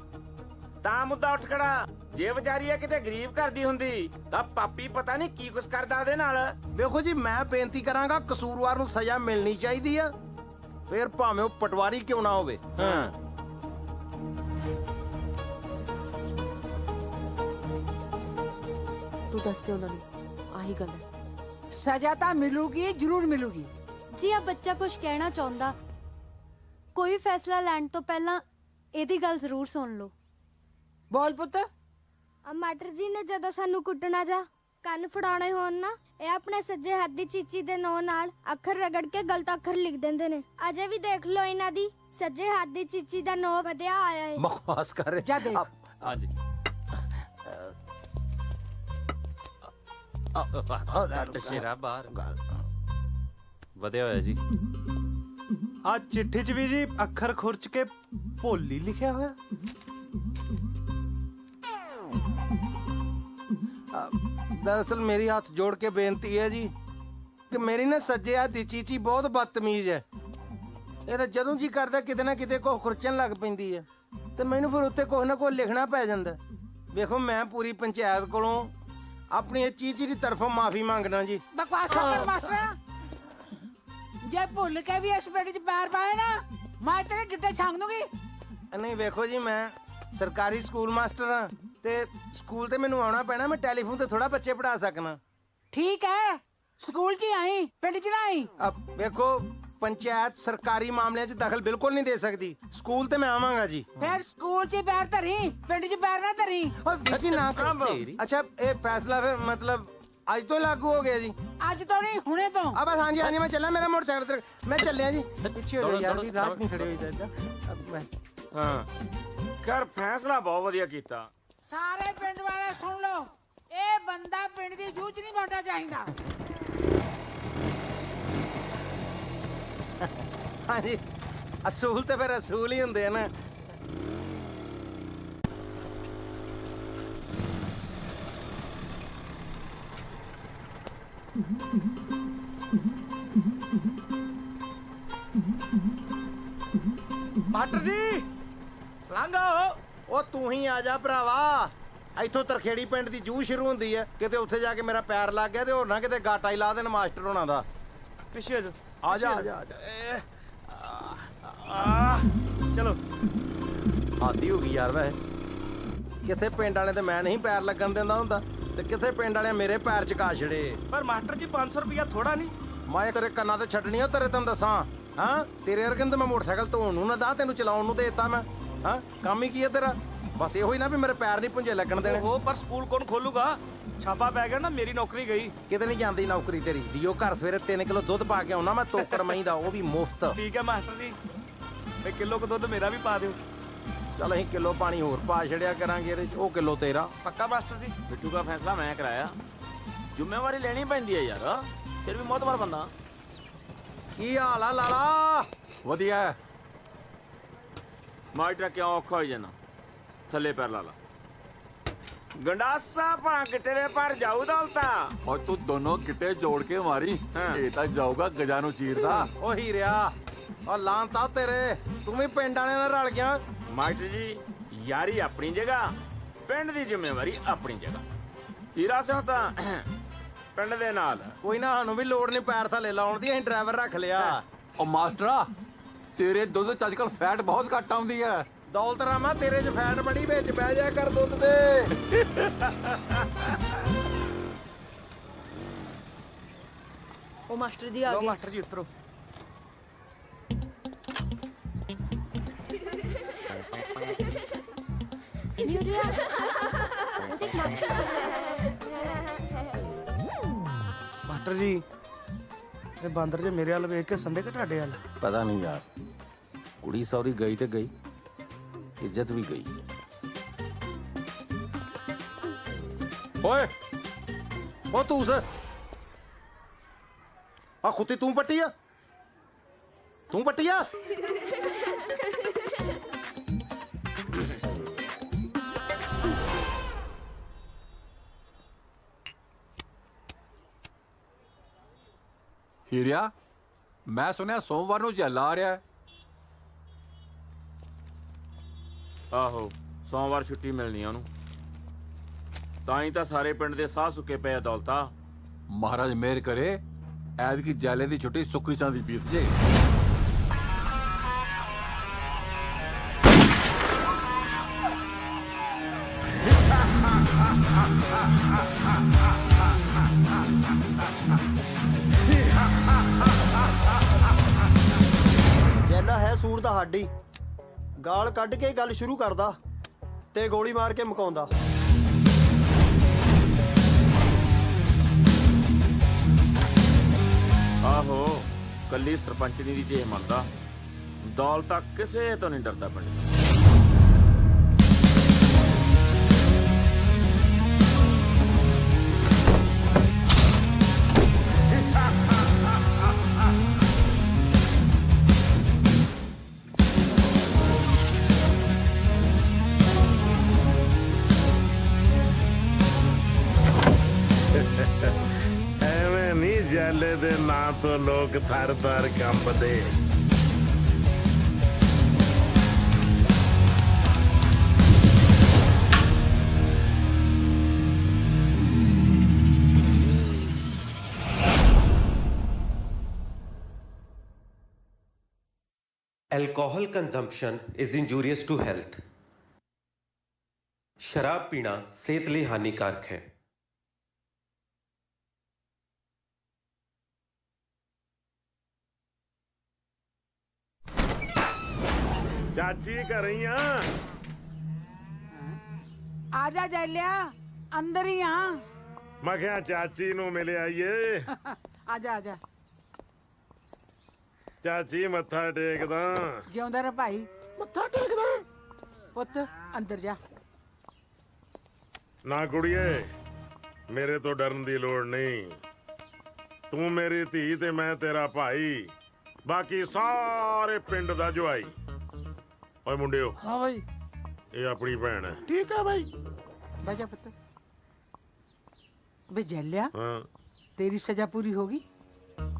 ਤਾਂ ਮੁੱਦਾ ਉੱਠ ਖੜਾ ਜੇ ਵਿਚਾਰੀ ਹੈ ਕਿਤੇ ਗਰੀਬ ਘਰ ਦੀ ਹੁੰਦੀ ਤਾਂ ਪਾਪੀ ਪਤਾ ਨਹੀਂ ਕੀ ਕੁਛ ਕਰਦਾ ਉਹਦੇ ਨਾਲ। ਵੇਖੋ ਜੀ ਮੈਂ ਬੇਨਤੀ ਕਰਾਂਗਾ ਕਸੂਰਵਾਰ ਨੂੰ ਸਜ਼ਾ ਮਿਲਣੀ ਚਾਹੀਦੀ ਆ ਫਿਰ ਭਾਵੇਂ ਉਹ ਪਟਵਾਰੀ ਕਿਉਂ ਨਾ ਹੋਵੇ। ਹਾਂ ਤੂੰ ਦੱਸ ਦੇ ਉਹਨਾਂ ਨੂੰ ਆਹੀ ਗੱਲ ਹੈ। ਸਜ਼ਾ ਤਾਂ ਮਿਲੂਗੀ ਜ਼ਰੂਰ ਮਿਲੂਗੀ। ਜੀ ਆ ਬੱਚਾ ਕੁਝ ਕਹਿਣਾ ਚਾਹੁੰਦਾ ਕੋਈ ਫੈਸਲਾ ਲੈਣ ਤੋਂ ਪਹਿਲਾਂ ਇਹਦੀ ਗੱਲ ਜ਼ਰੂਰ ਸੁਣ ਲਓ। ਬੋਲ ਪੁੱਤ। ਮਾਸਟਰ ਜੀ ਨੇ ਜਦੋਂ ਸਾਨੂੰ ਕੁੱਟਣਾ ਜਾਂ ਕੰਨ ਫੜਾਉਣੇ ਹੋਣ ਨਾ ਇਹ ਆਪਣੇ ਸੱਜੇ ਹੱਥ ਦੀ ਚੀਚੀ ਦੇ ਨੌ ਨਾਲ ਅੱਖਰ ਰਗੜ ਕੇ ਗਲਤ ਅੱਖਰ ਲਿਖ ਦਿੰਦੇ ਨੇ। ਅਜੇ ਵੀ ਦੇਖ ਲਓ ਇਹਨਾਂ ਦੀ ਸੱਜੇ ਹੱਥ ਦੀ ਚੀਚੀ ਦਾ ਨੌ ਵਧਿਆ ਆਇਆ ਹੈ। ਬਕਵਾਸ ਕਰ ਰਹੇ ਜਾ ਦੇਖ। ਹਾਂਜੀ ਸ਼ੇਰਾ ਬਾਹਰ ਵਧਿਆ ਹੋਇਆ ਜੀ। ਆ ਚਿੱਠੀ 'ਚ ਵੀ ਜੀ ਅੱਖਰ ਖੁਰਚ ਕੇ ਭੋਲੀ ਲਿਖਿਆ ਹੋਇਆ। ਦਰਅਸਲ ਮੇਰੀ ਹੱਥ ਜੋੜ ਕੇ ਬੇਨਤੀ ਹੈ ਜੀ ਕਿ ਮੇਰੀ ਨਾ ਸੱਜੇ ਹੱਥ ਦੀ ਚੀਚੀ ਬਹੁਤ ਬਦਤਮੀਜ਼ ਹੈ। ਇਹ ਤਾਂ ਜਦੋਂ ਜੀ ਕਰਦਾ ਕਿਤੇ ਨਾ ਕਿਤੇ ਕੋ ਖੁਰਚਣ ਲੱਗ ਪੈਂਦੀ ਹੈ ਤੇ ਮੈਨੂੰ ਫਿਰ ਉੱਤੇ ਕੁਛ ਨਾ ਕੁਛ ਲਿਖਣਾ ਪੈ ਜਾਂਦਾ। ਵੇਖੋ ਮੈਂ ਪੂਰੀ ਪੰਚਾਇਤ ਕੋਲੋਂ ਆਪਣੀ ਇਹ ਚੀਚੀ ਦੀ ਤਰਫੋਂ ਮਾਫੀ ਮੰਗਦਾ ਜੀ। ਬਕਵਾਸ ਨਾ ਕਰ ਮਾਸਟਰ ਜੇ ਭੁੱਲ ਕੇ ਵੀ ਇਸ ਪੇੜੀ 'ਚ ਪੈਰ ਪਾਏ ਨਾ ਮੈਂ ਤੇਰੇ ਗਿੱਟੇ ਛਾਂਗ ਦੂੰਗੀ। ਨਹੀਂ ਵੇਖੋ ਜੀ ਮੈਂ ਸਰਕਾਰੀ ਸਕੂਲ ਮਾਸਟਰ ਹਾਂ ਤੇ ਸਕੂਲ ਤੇ ਮੈਨੂੰ ਆਉਣਾ ਪੈਣਾ। ਮੈਂ ਟੈਲੀਫੋਨ ਤੇ ਥੋੜਾ ਬੱਚੇ ਪੜ੍ਹਾ ਸਕਣਾ। ਠੀਕ ਹੈ ਸਕੂਲ 'ਚ ਹੀ ਆਈ ਪਿੰਡ 'ਚ ਨਾ ਆਈ। ਵੇਖੋ ਪੰਚਾਇਤ ਸਰਕਾਰੀ ਮਾਮਲਿਆਂ 'ਚ ਦਖਲ ਬਿਲਕੁਲ ਨਹੀਂ ਦੇ ਸਕਦੀ। ਸਕੂਲ ਤੇ ਮੈਂ ਆਵਾਂਗਾ ਜੀ। ਫਿਰ ਸਕੂਲ 'ਚ ਹੀ ਪੈਰ ਧਰੀ ਪਿੰਡ 'ਚ ਪੈਰ ਨਾ ਧਰੀ। ਜੀ ਨਾ ਅੱਛਾ ਇਹ ਫੈਸਲਾ ਫਿਰ ਮਤਲਬ ਅੱਜ ਤੋਂ ਲਾਗੂ ਹੋ ਗਿਆ ਜੀ? ਅੱਜ ਤੋਂ ਨਹੀਂ ਹੁਣੇ ਤੋਂ। ਆ ਬਸ ਹਾਂਜੀ ਹਾਂਜੀ ਮੈਂ ਚੱਲਾਂ ਮੇਰਾ ਮੋਟਰਸਾਈਕਲ ਤੇ ਮੈਂ ਚੱਲਿਆ ਜੀ। ਪਿੱਛੇ ਹੋ ਜਾਓ ਯਾਰ ਵੀ ਰਾਸ ਨਹੀਂ ਖੜੇ ਹੋਈ ਦਾ। ਮੈਂ ਹਾਂ ਕਰ ਫੈਸਲਾ ਬਹੁਤ ਵਧੀਆ ਕੀਤਾ। ਸਾਰੇ ਪਿੰਡ ਵਾਲੇ ਸੁਣ ਲਓ ਇਹ ਬੰਦਾ ਪਿੰਡ ਦੀ ਜੂਝ ਨਹੀਂ ਪਾਉਣਾ ਚਾਹੀਦਾ। ਹਾਂਜੀ ਅਸੂਲ ਤੇ ਫਿਰ ਅਸੂਲ ਹੀ ਹੁੰਦੇ ਆ ਨਾ। ਮਾਸਟਰ ਜੀ ਲੰਘੋ। ਉਹ ਤੂੰ ਹੀ ਆ ਜਾ ਭਰਾਵਾ। ਇੱਥੋਂ ਤਰਖੇੜੀ ਪਿੰਡ ਦੀ ਜੂਹ ਸ਼ੁਰੂ ਹੁੰਦੀ ਹੈ ਕਿਤੇ ਉੱਥੇ ਜਾ ਕੇ ਮੇਰਾ ਪੈਰ ਲੱਗ ਗਿਆ ਤੇ ਹੋਰ ਨਾ ਕਿਤੇ ਗਾਟਾ ਹੀ ਲਾ ਦੇਣ ਮਾਸਟਰ ਹੋਣਾ ਦਾ। ਪਿੱਛੇ ਆ ਜਾ ਆ ਜਾ ਆ ਜਾ। ਚਲੋ ਆਦੀ ਹੋ ਗਈ ਯਾਰ ਵੈ ਕਿੱਥੇ ਪਿੰਡ ਵਾਲੇ ਤੇ ਮੈਂ ਨਹੀਂ ਪੈਰ ਲੱਗਣ ਦਿੰਦਾ ਹੁੰਦਾ ਤੇ ਕਿੱਥੇ ਪਿੰਡ ਵਾਲੇ ਮੇਰੇ ਪੈਰ ਚਕਾ ਛੜੇ। ਪਰ ਮਾਸਟਰ ਜੀ 500 ਰੁਪਇਆ ਥੋੜਾ ਨਹੀਂ। ਮੈਂ ਤੇਰੇ ਕੰਨਾਂ ਤੇ ਛੱਡਣੀ ਆ ਤੇਰੇ ਤੈਨੂੰ ਦੱਸਾਂ। ਹਾਂ ਤੇਰੇ ਵਰਗੇ ਨੂੰ ਤੇ ਮੈਂ ਮੋਟਰਸਾਈਕਲ ਧੋਣ ਨੂੰ ਨਾ ਦਾ ਤੈਨੂੰ ਚਲਾਉਣ ਨੂੰ ਦੇਤਾ ਮੈਂ। ਹਾਂ ਕੰਮ ਹੀ ਕੀ ਹੈ ਤੇਰਾ? ਬਸ ਇਹੋ ਹੀ ਨਾ ਵੀ ਮੇਰੇ ਪੈਰ ਨਹੀਂ ਪੁੰਜੇ ਲੱਗਣ ਦੇਣੇ। ਉਹ ਪਰ ਸਕੂਲ ਕੌਣ ਖੋਲੂਗਾ? ਛਾਪਾ ਪੈ ਗਿਆ ਨਾ, ਮੇਰੀ ਨੌਕਰੀ ਗਈ। ਕਿਤੇ ਨਹੀਂ ਜਾਂਦੀ ਨੌਕਰੀ ਤੇਰੀ। ਡੀਓ ਘਰ ਸਵੇਰੇ 3 ਕਿਲੋ ਦੁੱਧ ਪਾ ਕੇ ਆਉਣਾ ਮੈਂ ਤੋਕੜ ਮਹੀਂ ਦਾ, ਉਹ ਵੀ ਮੁਫਤ। ਠੀਕ ਹੈ ਮਾਸਟਰ ਜੀ, ਤੇ ਕਿਲੋ ਕੁ ਦੁੱਧ ਮੇਰਾ ਵੀ ਪਾ ਦਿਓ। ਚੱਲ ਅਸੀਂ ਕਿਲੋ ਪਾਣੀ ਹੋਰ ਪਾ ਛੜਿਆ ਕਰਾਂਗੇ ਇਹਦੇ ਚ, ਉਹ ਕਿਲੋ ਤੇਰਾ। ਪੱਕਾ ਮਾਸਟਰ ਜੀ? ਬਿੱਟੂ ਦਾ ਫੈਸਲਾ ਮੈਂ ਕਰਾਇਆ, ਜ਼ਿੰਮੇਵਾਰੀ ਲੈਣੀ ਪੈਂਦੀ ਹੈ ਯਾਰ, ਫਿਰ ਵੀ ਮੋਤਬਰ ਬੰਦਾ। ਕੀ ਹਾਲ ਆ ਲਾਲਾ? ਵਧੀਆ। ਮਾਸਟਰ ਕਿਉਂ ਔਖਾ ਹੋ ਜਾਣਾ? ਥੱਲੇ ਪੈਰ ਲਾ ਲਾ। ਗੰਡਾਸਾ ਭਾਂ ਗਿੱਟੇ ਦੇ ਪਰ ਜਾਊ ਦੌਲਤਾ। ਔਰ ਤੂੰ ਦੋਨੋਂ ਗਿੱਟੇ ਜੋੜ ਕੇ ਮਾਰੀ, ਇਹ ਤਾਂ ਜਾਊਗਾ ਗਜਾਂ ਨੂੰ ਚੀਰਦਾ। ਉਹ ਹੀਰਿਆ ਉਹ ਲਾਂਤਾ ਤੇਰੇ, ਤੂੰ ਵੀ ਪਿੰਡ ਵਾਲਿਆਂ ਨਾਲ ਰਲ ਗਿਆ। ਮਾਸਟਰ ਜੀ ਯਾਰੀ ਆਪਣੀ ਜਗ੍ਹਾ, ਪਿੰਡ ਦੀ ਜ਼ਿੰਮੇਵਾਰੀ ਆਪਣੀ ਜਗ੍ਹਾ। ਹੀਰਾ ਸਿੰਘ ਤਾਂ ਪਿੰਡ ਦੇ ਨਾਲ। ਕੋਈ ਨਾ, ਸਾਨੂੰ ਵੀ ਲੋੜ ਨਹੀਂ ਪੈਰ ਥੱਲੇ ਲਾਉਣ ਦੀ, ਅਸੀਂ ਡਰਾਈਵਰ ਰੱਖ ਲਿਆ। ਉਹ ਮਾਸਟਰਾ ਤੇਰੇ ਦੁੱਧ ਚ ਅੱਜਕੱਲ ਫੈਟ ਬਹੁਤ ਘੱਟ ਆਉਂਦੀ ਹੈ। ਦੌਲਤ ਰਾਮਾ ਤੇਰੇ 'ਚ ਫੈਟ ਬੜੀ, ਵਿੱਚ ਬਹਿ ਜਾ ਕਰ ਦੁੱਧ ਦੇ। ਉਹ ਮਾਸਟਰ ਜੀ ਆ ਲਓ ਗਏ। ਮਾਸਟਰ ਜੀ ਉਤਰੋ। ਨਿਊਰੀਆ ਉਹਦੇ ਮਾਸਟਰ ਮਾਸਟਰ ਜੀ ਇਹ ਬਾਂਦਰ ਜੇ ਮੇਰੇ ਵੱਲ ਵੇਖ ਕੇ ਸੰਦੇ ਕਿ ਤੁਹਾਡੇ ਵੱਲ? ਪਤਾ ਨਹੀਂ ਯਾਰ, ਕੁੜੀ ਸੌਰੀ ਗਈ ਤੇ ਗਈ, ਇੱਜ਼ਤ ਵੀ ਗਈ। ਓਏ ਉਹ ਤੂਸ ਆ ਖੁੱਤੀ ਤੂੰ ਪੱਟੀ ਆ? ਤੂੰ ਪੱਟੀ ਆ? ਹੀਰਿਆ ਮੈਂ ਸੁਣਿਆ ਸੋਮਵਾਰ ਨੂੰ ਜੱਲਾ ਆ ਰਿਹਾ। ਆਹੋ ਸੋਮਵਾਰ ਛੁੱਟੀ ਮਿਲਣੀ ਆ ਉਹਨੂੰ, ਤਾਂ ਹੀ ਤਾਂ ਸਾਰੇ ਪਿੰਡ ਦੇ ਸਾਹ ਸੁੱਕੇ ਪਏ ਆ ਦੌਲਤਾ। ਮਹਾਰਾਜ ਮਿਹਰ ਕਰੇ ਐਤਕੀ ਜੈਲੇ ਦੀ ਛੁੱਟੀ ਸੁੱਕੀ ਚਾਂਦੀ ਬੀਤ ਜੇ। ਜੈਲਾ ਹੈ ਸੂਰ ਦਾ ਹਾਡੀ, ਗਾਲ ਕੱਢ ਕੇ ਗੱਲ ਸ਼ੁਰੂ ਕਰਦਾ ਤੇ ਗੋਲੀ ਮਾਰ ਕੇ ਮੁਕਾਉਂਦਾ। ਆਹੋ ਕੱਲੀ ਸਰਪੰਚਣੀ ਦੀ ਜੇ ਮੰਨਦਾ, ਦੌਲਤਾ ਕਿਸੇ ਤੋਂ ਨਹੀਂ ਡਰਦਾ ਪਿੰਡ। ਐਵੇਂ ਨਹੀਂ ਜੈਲੇ ਦੇ ਨਾਂ ਤੋਂ ਲੋਕ ਥਰ ਥਰ ਕੰਬਦੇ। Alcohol consumption is injurious to health. शराब पीना सेहत ਲਈ हानिकारक है। ਚਾਚੀ ਘਰੇ ਹੀ ਆ? ਆ ਜਾ ਜੈਲਿਆ, ਅੰਦਰ ਹੀ ਆ। ਮੈਂ ਕਿਹਾ ਚਾਚੀ ਨੂੰ ਮਿਲ ਆਈਏ। ਆ ਜਾ ਆ ਜਾ। ਚਾਚੀ ਮੱਥਾ ਟੇਕਦਾ। ਜਿਉਂਦਾ ਰਹਿ ਭਾਈ। ਮੱਥਾ ਟੇਕਦਾ ਪੁੱਤ, ਅੰਦਰ ਜਾ। ਨਾ ਕੁੜੀਏ, ਮੇਰੇ ਤੋਂ ਡਰਨ ਦੀ ਲੋੜ ਨਹੀਂ। ਤੂੰ ਮੇਰੀ ਧੀ ਤੇ ਮੈਂ ਤੇਰਾ ਭਾਈ, ਬਾਕੀ ਸਾਰੇ ਪਿੰਡ ਦਾ ਜਵਾਈ। ਓਏ ਮੁੰਡਿਓ। ਹਾਂ ਭਾਈ। ਇਹ ਆਪਣੀ ਭੈਣ ਹੈ। ਠੀਕ ਹੈ ਭਾਈ। ਬਹਿ ਜਾ ਪੁੱਤ। ਬੇ ਜੈਲਿਆ, ਹਾਂ ਤੇਰੀ ਸਜ਼ਾ ਪੂਰੀ ਹੋ ਗਈ?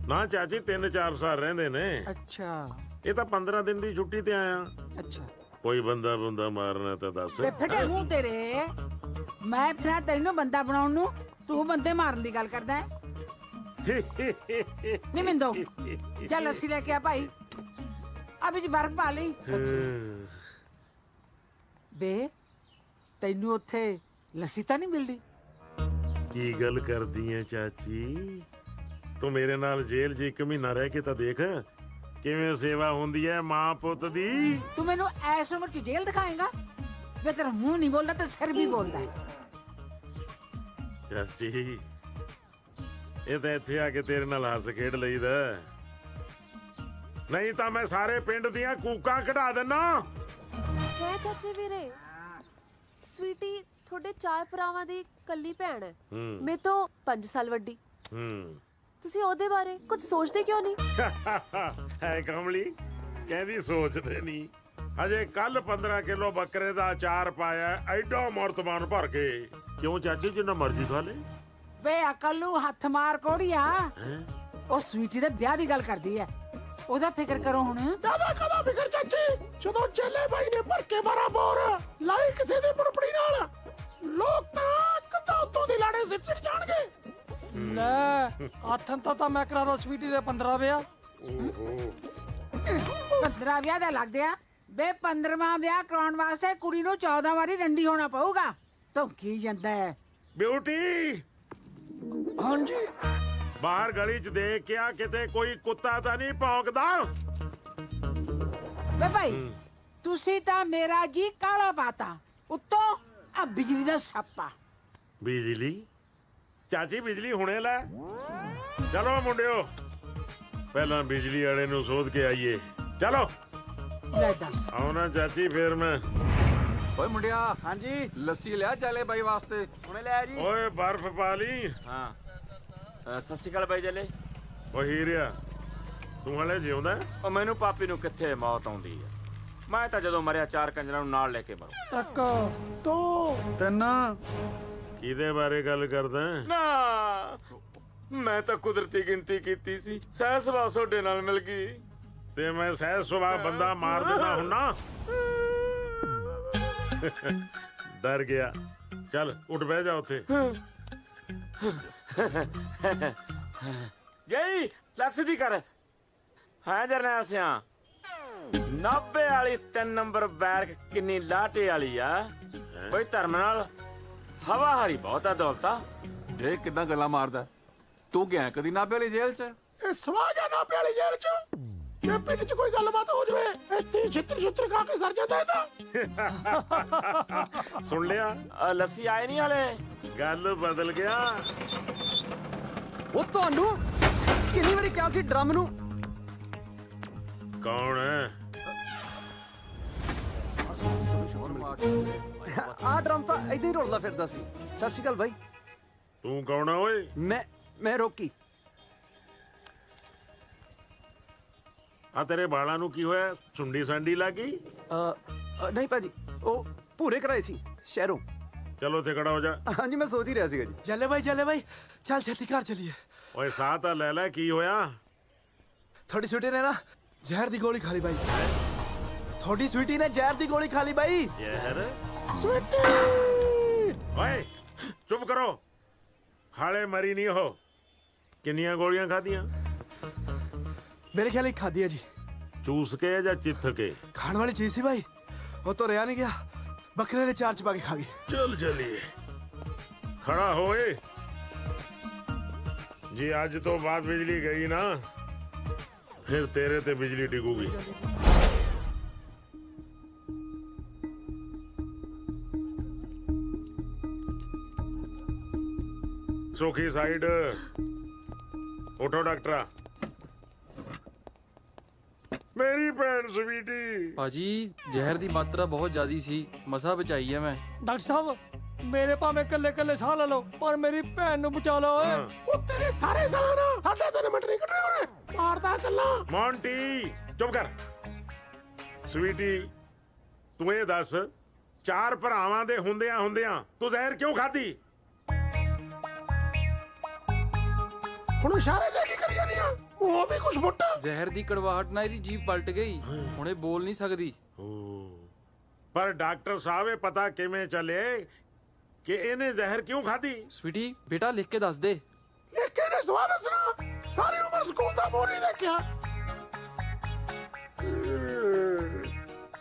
ਨਾ ਚਾਚੀ 3-4 ਸਾਲ ਰਹਿੰਦੇ ਨੇ। ਅੱਛਾ। ਇਹ ਤਾਂ 15 ਦਿਨ ਦੀ ਛੁੱਟੀ ਤੇ ਆਇਆ। ਅੱਛਾ। ਕੋਈ ਬੰਦਾ ਮਾਰਨਾ ਤਾਂ ਦੱਸ। ਬੇ ਫਟੇ ਮੂੰਹ ਤੇਰੇ, ਮੈਂ ਫਿਰ ਤੈਨੂੰ ਬੰਦਾ ਬਣਾਉਣ ਨੂੰ, ਤੂੰ ਬੰਦੇ ਮਾਰਨ ਦੀ ਗੱਲ ਕਰਦਾ ਹੈ। ਨਹੀਂ ਮਿੰਦੋ, ਚੱਲ 80 ਲੈ ਕੇ ਆ ਭਾਈ। ਅਭੀ ਜੀ ਬਰਫ ਪਾ ਲਈ। ਬੇ ਤੈਨੂੰ ਉੱਥੇ ਲੱਸੀ ਤਾਂ ਨਹੀਂ ਮਿਲਦੀ? ਕੀ ਗੱਲ ਕਰਦੀ ਐ ਚਾਚੀ? ਤੂੰ ਮੇਰੇ ਨਾਲ ਜੇਲ੍ਹ 'ਚ 1 ਮਹੀਨਾ ਰਹਿ ਕੇ ਤਾਂ ਦੇਖ ਕਿਵੇਂ ਸੇਵਾ ਹੁੰਦੀ ਐ ਮਾਂ ਪੁੱਤ ਦੀ। ਤੂੰ ਮੈਨੂੰ ਐਸ ਉਮਰ 'ਚ ਜੇਲ੍ਹ ਦਿਖਾਏਗਾ? ਵੇ ਤੇਰਾ ਮੂੰਹ ਨਹੀਂ ਬੋਲਦਾ ਤੇ ਸਿਰ ਵੀ ਬੋਲਦਾ ਹੈ। ਚਾਚੀ ਇਹ ਤਾਂ ਇੱਥੇ ਆ ਕੇ ਤੇਰੇ ਨਾਲ ਹੱਸ ਖੇਡ ਲਈਦਾ, ਨਹੀਂ ਤਾਂ ਮੈਂ ਸਾਰੇ ਪਿੰਡ ਦੀਆਂ ਕੂਕਾਂ ਕਢਾ ਦਿੰਨਾ। ਹੈ ਚਾਚੇ ਵੀਰੇ, ਸਵੀਟੀ ਤੁਹਾਡੇ 4 ਭਰਾਵਾਂ ਦੀ ਕੱਲੀ ਭੈਣ ਹੈ, ਮੇਰੇ ਤੋਂ 5 ਸਾਲ ਵੱਡੀ। ਤੁਸੀਂ ਉਹਦੇ ਬਾਰੇ ਕੁਝ ਸੋਚਦੇ ਕਿਉਂ ਨਹੀਂ? ਹੈ ਕਮਲੀ ਕਹਿੰਦੀ ਸੋਚਦੇ ਨਹੀਂ। ਅਜੇ ਕੱਲ 15 ਕਿਲੋ ਬੱਕਰੇ ਦਾ ਅਚਾਰ ਪਾਇਆ, ਐਡਾ ਮਰਤਬਾਨ ਭਰ ਕੇ। ਕਿਉਂ ਚਾਚੀ ਜਿੰਨਾ ਮਰਜ਼ੀ ਖਾ ਲੈ। ਵੇ ਅਕਲ ਨੂੰ ਹੱਥ ਮਾਰ ਕੋੜੀਆ, ਉਹ ਸਵੀਟੀ ਦੇ ਵਿਆਹ ਦੀ ਗੱਲ ਕਰਦੀ ਐ, ਉਹਦਾ ਫਿਕਰ ਕਰੋ ਹੁਣ। ਕਦਾ ਫਿਕਰ ਚਾਚੀ, ਜਦੋਂ ਚੇਲੇ ਬਾਈ ਨੇ ਭਰ ਕੇ 12 ਬੋਰ ਲਾਈ ਕਿਸੇ ਦੀ ਬੁੜਬੜੀ ਨਾਲ, ਲੋਕ ਤਾਂ ਕਦਾ ਉੱਤੋਂ ਦੀ ਲਾੜੇ ਸਿਰ ਚੜ ਜਾਣਗੇ। ਲੈ ਆਥਨ ਤਾਂ ਮੈਂ ਕਰਾ ਦੋ ਸਵੀਟੀ ਦੇ 15 ਵਿਆਹ। 15 ਵਿਆਹ ਦਾ ਲੱਗਦੇ ਆ ਬੇ। 15ਵਾਂ ਵਿਆਹ ਕਰਾਉਣ ਵਾਸਤੇ ਕੁੜੀ ਨੂੰ 14 ਵਾਰੀ ਰੰਡੀ ਹੋਣਾ ਪਊਗਾ। ਤੂੰ ਕੀ ਜਾਂਦਾ ਹੈ? ਬਿਊਟੀ ਹਾਂਜੀ ਬਾਹਰ ਗਲੀ 'ਚ ਦੇਖ ਕੇ ਆ ਕਿਤੇ ਕੋਈ ਕੁੱਤਾ ਤਾਂ ਨਹੀਂ ਭੌਂਕਦਾ? ਵੇ ਭਾਈ ਤੁਸੀਂ ਤਾਂ ਮੇਰਾ ਜੀ ਕਾਲਾ ਪਾਤਾ, ਉੱਤੋਂ ਆ ਬਿਜਲੀ ਦਾ ਛਾਪਾ। ਬਿਜਲੀ? ਚਾਚੀ ਬਿਜਲੀ ਹੁਣੇ ਲੈ। ਚਲੋ ਮੁੰਡਿਓ ਪਹਿਲਾਂ ਬਿਜਲੀ ਵਾਲੇ ਨੂੰ ਸੋਧ ਕੇ ਆਈਏ। ਚਲੋ ਲੈ ਦੱਸ। ਆਉਣਾ ਚਾਚੀ ਫੇਰ ਮੈਂ। ਓਏ ਮੁੰਡਿਆ, ਹਾਂਜੀ ਲੱਸੀ ਲਿਆ ਚਾਲੇ ਬਾਈ ਵਾਸਤੇ। ਹੁਣੇ ਲੈ ਜੀ। ਓਏ ਬਰਫ਼ ਪਾ ਲਈ। ਹਾਂ ਸਤਿ ਸ਼੍ਰੀ ਅਕਾਲ ਬਾਈ ਜਲੇ। ਓ ਹੀਰਿਆ ਤੂੰ ਹਲੇ ਜਿਉਂਦਾ? ਉਹ ਮੈਨੂੰ ਪਾਪੀ ਨੂੰ ਕਿੱਥੇ ਮੌਤ ਆਉਂਦੀ ਹੈ। ਮੈਂ ਤਾਂ ਜਦੋਂ ਮਰਿਆ 4 ਕੰਜਰਾਂ ਨੂੰ ਨਾਲ ਲੈ ਕੇ ਮਰੂ। 1 2 3। ਕਿਹਦੇ ਬਾਰੇ ਗੱਲ ਕਰਦਾ? ਨਾ ਮੈਂ ਤਾਂ ਕੁਦਰਤੀ ਗਿਣਤੀ ਕੀਤੀ ਸੀ, ਸਹਿ ਸੁਭਾਅ ਤੁਹਾਡੇ ਨਾਲ ਮਿਲ ਗਈ ਤੇ ਮੈਂ ਸਹਿਜ ਸੁਭਾਅ ਬੰਦਾ ਮਾਰ ਦਿੰਦਾ ਹੁੰਨਾ। ਡਰ ਗਿਆ। ਚੱਲ ਉੱਠ ਬਹਿ ਜਾ ਉੱਥੇ। ਜਈ ਲੱਖ ਦੀ ਕਰ। ਹਾਂ ਜਰਨੈਲ ਸਿਆ 90 ਵਾਲੀ 3 ਨੰਬਰ ਬੈਰਕ ਕਿੰਨੀ ਲਾਟੇ ਵਾਲੀ ਆ ਬਈ। ਧਰਮ ਨਾਲ ਹਵਾ ਹਰੀ ਬਹੁਤ ਆ ਦੌਲਤਾ। ਇਹ ਕਿਦਾਂ ਗੱਲਾਂ ਮਾਰਦਾ? ਤੂੰ ਗਿਆ ਕਦੀ ਨਾਭੇ ਵਾਲੀ ਜੇਲ੍ਹ 'ਚ? ਇਹ ਸਵਾਹ ਗਿਆ ਨਾਭੇ ਵਾਲੀ ਜੇਲ੍ਹ 'ਚ। ਜੇ ਪਿੰਡ 'ਚ ਕੋਈ ਗੱਲਬਾਤ ਹੋ ਜਵੇ ਇੱਥੇ ਛਿੱਤਰ ਖਾ ਕੇ ਸਰ ਜਾਂਦਾ ਇਹਦਾ। ਸੁਣ ਲਿਆ? ਲੱਸੀ ਆਏ ਨਹੀਂ ਹਲੇ। ਗੱਲ ਬਦਲ ਗਿਆ। ਉਹ ਤੁਹਾਨੂੰ ਕਿੰਨੀ ਵਾਰੀ ਕਿਹਾ ਸੀ ਡਰਮ ਨੂੰ? ਕੌਣ ਹੈ? ਆ ਡਰਮ ਤਾਂ ਏਦਾਂ ਹੀ ਰੁਲਦਾ ਫਿਰਦਾ ਸੀ। ਸਤਿ ਸ਼੍ਰੀ ਅਕਾਲ ਬਾਈ। ਤੂੰ ਕੌਣ ਆ ਓਏ? ਮੈਂ ਰੋਕੀ। ਆ ਤੇਰੇ ਬਾਲਾਂ ਨੂੰ ਕੀ ਹੋਇਆ? ਸੁੰਡੀ ਸਾਂਡੀ ਲੱਗ ਗਈ? ਨਹੀਂ ਭਾਜੀ, ਉਹ ਪੂਰੇ ਕਰਾਏ ਸੀ ਸ਼ਹਿਰੋਂ। ਚਲੋ ਉੱਥੇ ਖੜਾ ਹੋ ਜਾ। ਹਾਂਜੀ ਮੈਂ ਸੋਚ ਹੀ ਰਿਹਾ ਸੀਗਾ ਜੀ। ਚੱਲੇ ਬਾਈ ਚੱਲ ਛੇਤੀ ਘਰ ਚਲੀਏ। ਓਏ ਸਾਹ ਤਾਂ ਲੈ ਲੈ, ਕੀ ਹੋਇਆ? ਥੋੜੀ ਸਵੀਟੀ ਨੇ ਨਾ ਜ਼ਹਿਰ ਦੀ ਗੋਲੀ ਖਾ ਲਈ ਬਾਈ। ਥੋੜੀ ਸਵੀਟੀ ਨੇ ਜ਼ਹਿਰ ਦੀ ਗੋਲੀ ਖਾ ਲਈ ਬਾਈ। ਯਾਰ ਸਵੀਟੀ ਓਏ ਚੁੱਪ ਕਰੋ, ਹਾਲੇ ਮਰੀ ਨਹੀਂ ਹੋ। ਕਿੰਨੀਆਂ ਗੋਲੀਆਂ ਖਾਧੀਆਂ? ਮੇਰੇ ਖਿਆਲ ਇੱਕ ਖਾਦੀ ਹੈ ਜੀ। ਚੂਸ ਕੇ ਜਾਂ ਚਿੱਥ ਕੇ? ਖਾਣ ਵਾਲੀ ਚੀਜ਼ ਸੀ ਬਾਈ, ਉਹ ਤੋਂ ਰਿਆ ਨਹੀਂ ਗਿਆ, ਬੱਕਰੇ ਦੇ ਚਾਰ ਚ ਪਾ ਕੇ ਖਾ ਗਈ। ਚੱਲ ਚਲੀਏ। ਖੜਾ ਹੋਏ। ਜੀ ਅੱਜ ਤੋਂ ਬਾਅਦ ਬਿਜਲੀ ਗਈ ਨਾ ਫਿਰ ਤੇਰੇ ਤੇ ਬਿਜਲੀ ਡਿੱਗੂਗੀ। ਸੁਖੀ ਸਾਈਡ ਉਠੋ ਡਾਕਟਰਾ। ਮੇਰੀ ਭੈਣ ਸਵੀਟੀ। ਭਾਜੀ ਜ਼ਹਿਰ ਦੀ ਮਾਤਰਾ ਬਹੁਤ ਜ਼ਿਆਦੀ ਸੀ, ਮਸਾ ਬਚਾਈ ਹੈ ਮੈਂ। ਡਾਕਟਰ ਸਾਹਿਬ ਮੇਰੇ ਭਾਵੇਂ ਕੱਲੇ ਸਾਹ ਲੈ ਲਓ ਪਰ ਮੇਰੀ ਭੈਣ ਨੂੰ ਬਚਾ ਲਓ ਓਏ। ਉਹ ਤੇਰੇ ਸਾਰੇ ਸਾਹ ਨਾ ਸਾਡੇ 3 ਮਿੰਟ ਨਹੀਂ ਕੱਢਣੇ ਉਹਨੇ। ਮਾਰਦਾ ਗੱਲਾਂ। ਮੌਂਟੀ ਚੁੱਪ ਕਰ। ਸਵੀਟੀ ਤੂੰ ਇਹ ਦੱਸ, 4 ਭਰਾਵਾਂ ਦੇ ਹੁੰਦਿਆਂ ਤੂੰ ਜ਼ਹਿਰ ਕਿਉਂ ਖਾਧੀ? ਹੁਣ ਇਸ਼ਾਰੇ ਦੇ ਕੀ ਕਰੀ ਜਾਨੀ ਆ? ਉਹ ਵੀ ਕੁਛ ਮੁੱਟਾ। ਜ਼ਹਿਰ ਦੀ ਕੜਵਾਹਟ ਨਾਲ ਇਹਦੀ ਜੀਭ ਪਲਟ ਗਈ, ਹੁਣੇ ਬੋਲ ਨਹੀਂ ਸਕਦੀ। ਪਰ ਡਾਕਟਰ ਸਾਹਿਬ ਇਹ ਪਤਾ ਕਿਵੇਂ ਚੱਲੇ ਕਿ ਇਹਨੇ ਜ਼ਹਿਰ ਕਿਉਂ ਖਾਧੀ? ਸਵੀਟੀ ਬੇਟਾ ਲਿਖ ਕੇ ਦੱਸ ਦੇ। ਲਿਖ ਕੇ ਨੇ ਸਵਾਲ ਦੱਸਣਾ। ਸਾਰੀ ਉਮਰ ਸਕੂਲ ਦਾ ਮੋਰ ਨਹੀਂ ਦੇਖਿਆ।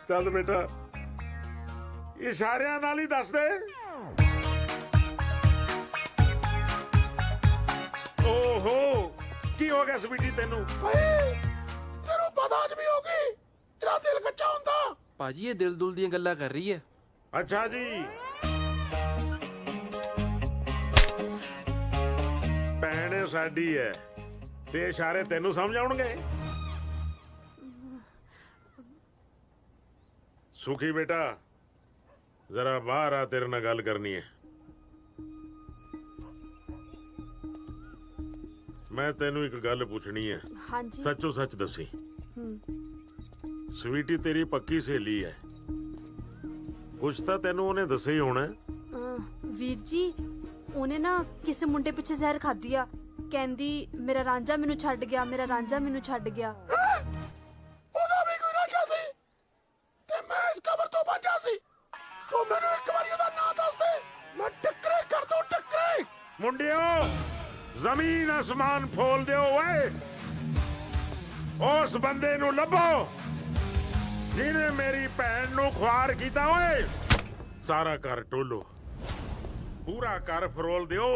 ਚੱਲ ਬੇਟਾ ਇਸ਼ਾਰਿਆਂ ਨਾਲ ਹੀ ਦੱਸ ਦੇ। ਓਹੋ ਕੀ ਹੋ ਗਿਆ ਸਵੀਟੀ ਤੈਨੂੰ? ਤੈਨੂੰ ਪਤਾ ਅੱਜ ਵੀ ਹੋ ਗਈ ਇਹਦਾ ਦਿਲ ਕੱਚਾ ਹੁੰਦਾ। ਭਾਜੀ ਇਹ ਦਿਲ ਦੁਲ ਦੀਆਂ ਗੱਲਾਂ ਕਰ ਰਹੀ ਹੈ। ਅੱਛਾ ਜੀ, ਭੈਣ ਸਾਡੀ ਹੈ ਤੇ ਇਸ਼ਾਰੇ ਤੈਨੂੰ ਸਮਝ ਆਉਣਗੇ। ਸੁਖੀ ਬੇਟਾ ਜ਼ਰਾ ਬਾਹਰ ਆ, ਤੇਰੇ ਨਾਲ ਗੱਲ ਕਰਨੀ ਹੈ। ਮੈਂ ਤੈਨੂੰ ਇੱਕ ਗੱਲ ਪੁੱਛਣੀ ਹੈ। ਹਾਂਜੀ। ਸੱਚੋ ਸੱਚ ਦੱਸੀ। ਸਵੀਟੀ ਤੇਰੀ ਪੱਕੀ ਸਹੇਲੀ ਹੈ, ਕੁਛ ਤਾਂ ਤੈਨੂੰ ਉਹਨੇ ਦੱਸਿਆ ਹੀ ਹੋਣਾ। ਵੀਰ ਜੀ ਉਹਨੇ ਨਾ ਕਿਸੇ ਮੁੰਡੇ ਪਿੱਛੇ ਜ਼ਹਿਰ ਖਾਧੀ ਆ, ਕਹਿੰਦੀ ਮੇਰਾ ਰਾਂਝਾ ਮੈਨੂੰ ਛੱਡ ਗਿਆ, ਮੇਰਾ ਰਾਂਝਾ ਮੈਨੂੰ ਛੱਡ ਗਿਆ। ਉਹਦਾ ਵੀ ਕੋਈ ਰਾਂਝਾ ਸੀ ਤੇ ਮੈਂ ਇਸ ਕਬਰ ਤੋਂ ਬਚਾ ਸੀ। ਤੂੰ ਮੈਨੂੰ ਇੱਕ ਵਾਰੀ ਉਹਦਾ ਨਾਂ ਦੱਸ ਦੇ, ਮੈਂ ਟੱਕਰੇ ਕਰ ਦੂੰ ਟੱਕਰੇ। ਮੁੰਡਿਓ ਜ਼ਮੀਨ ਅਸਮਾਨ ਫੋਲ ਦਿਓ ਓਏ, ਉਸ ਬੰਦੇ ਨੂੰ ਲੱਭੋ ਜਿਹਨੇ ਮੇਰੀ ਭੈਣ ਨੂੰ ਖੁਆਰ ਕੀਤਾ ਓਏ। ਸਾਰਾ ਘਰ ਟੋਲੋ, ਪੂਰਾ ਘਰ ਫਰੋਲ ਦਿਓ।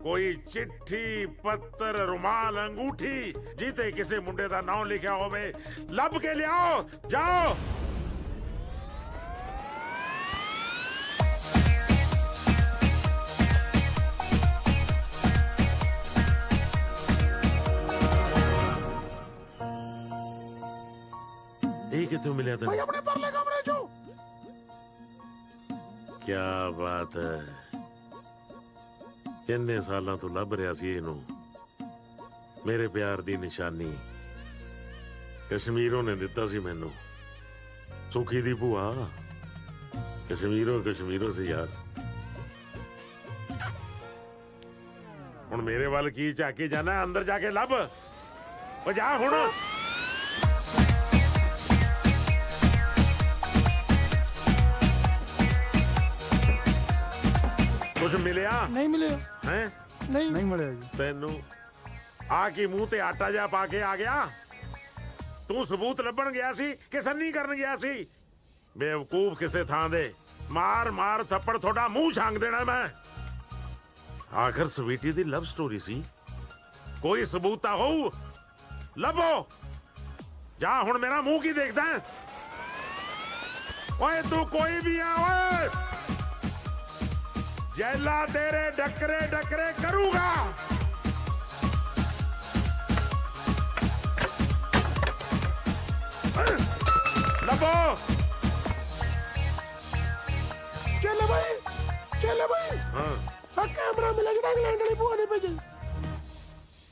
ਕੋਈ ਚਿੱਠੀ ਪੱਤਰ ਰੁਮਾਲ ਅੰਗੂਠੀ ਜਿੱਤੇ ਕਿਸੇ ਮੁੰਡੇ ਦਾ ਨਾਮ ਲਿਖਿਆ ਹੋਵੇ ਲੱਭ ਕੇ ਲਿਆਓ। ਜਾਓ। ਇਹ ਕਿੱਥੋਂ ਮਿਲਿਆ ਭਾਈ ਤੈਨੂੰ? ਆਪਣੇ ਪਰਲੇ ਕਮਰੇ ਚੋਂ। ਕੀ ਬਾਤ ਹੈ, ਕਿੰਨੇ ਸਾਲਾਂ ਤੋਂ ਲੱਭ ਰਿਹਾ ਸੀ ਇਹਨੂੰ। ਮੇਰੇ ਪਿਆਰ ਦੀ ਨਿਸ਼ਾਨੀ ਕਸ਼ਮੀਰੋਂ ਨੇ ਦਿੱਤਾ ਸੀ ਮੈਨੂੰ। ਸੁਖੀ ਦੀ ਭੂਆ ਕਸ਼ਮੀਰੋਂ ਸੀ ਯਾਰ। ਹੁਣ ਮੇਰੇ ਵੱਲ ਕੀ ਝਾਕੀ ਜਾਣਾ? ਅੰਦਰ ਜਾ ਕੇ ਲੱਭ। ਉਹ ਜਾ ਹੁਣ। ਕੁਝ ਮਿਲਿਆ? ਨਹੀਂ ਮਿਲਿਆ। ਹੈ ਨਹੀਂ ਮਿਲਿਆ ਜੀ। ਤੈਨੂੰ ਆ ਕੀ ਮੂੰਹ ਤੇ ਆਟਾ ਜਾ ਪਾ ਕੇ ਆ ਗਿਆ? ਤੂੰ ਸਬੂਤ ਲੱਭਣ ਗਿਆ ਸੀ ਕਿ ਸੰਨੀ ਕਰਨ ਗਿਆ ਸੀ? ਬੇਵਕੂਫ ਕਿਸੇ ਥਾਂ ਦੇ। ਮਾਰ ਥੱਪੜ ਤੁਹਾਡਾ ਮੂੰਹ ਛਾਂਗ ਦੇਣਾ ਮੈਂ। ਆਖਰ ਸਵੀਟੀ ਦੀ ਲਵ ਸਟੋਰੀ ਸੀ, ਕੋਈ ਸਬੂਤ ਤਾਂ ਹੋਊ। ਲੱਭੋ। ਜਾ ਹੁਣ, ਮੇਰਾ ਮੂੰਹ ਕੀ ਦੇਖਦਾ? ਓਏ ਤੂੰ ਕੋਈ ਵੀ ਆ ਓਏ, ਜੈਲਾ ਤੇਰੇ ਡੱਕਰੇ ਕਰੂਗਾ। ਲੱਭੋ। ਚੱਲੇ ਭਾਈ। ਹਾਂ, ਆ ਕੈਮਰਾ ਮਿਲਿਆ ਜਿਹੜਾ ਇੰਗਲੈਂਡ ਵਾਲੀ ਭੂਆ ਨੇ ਭੇਜਿਆ।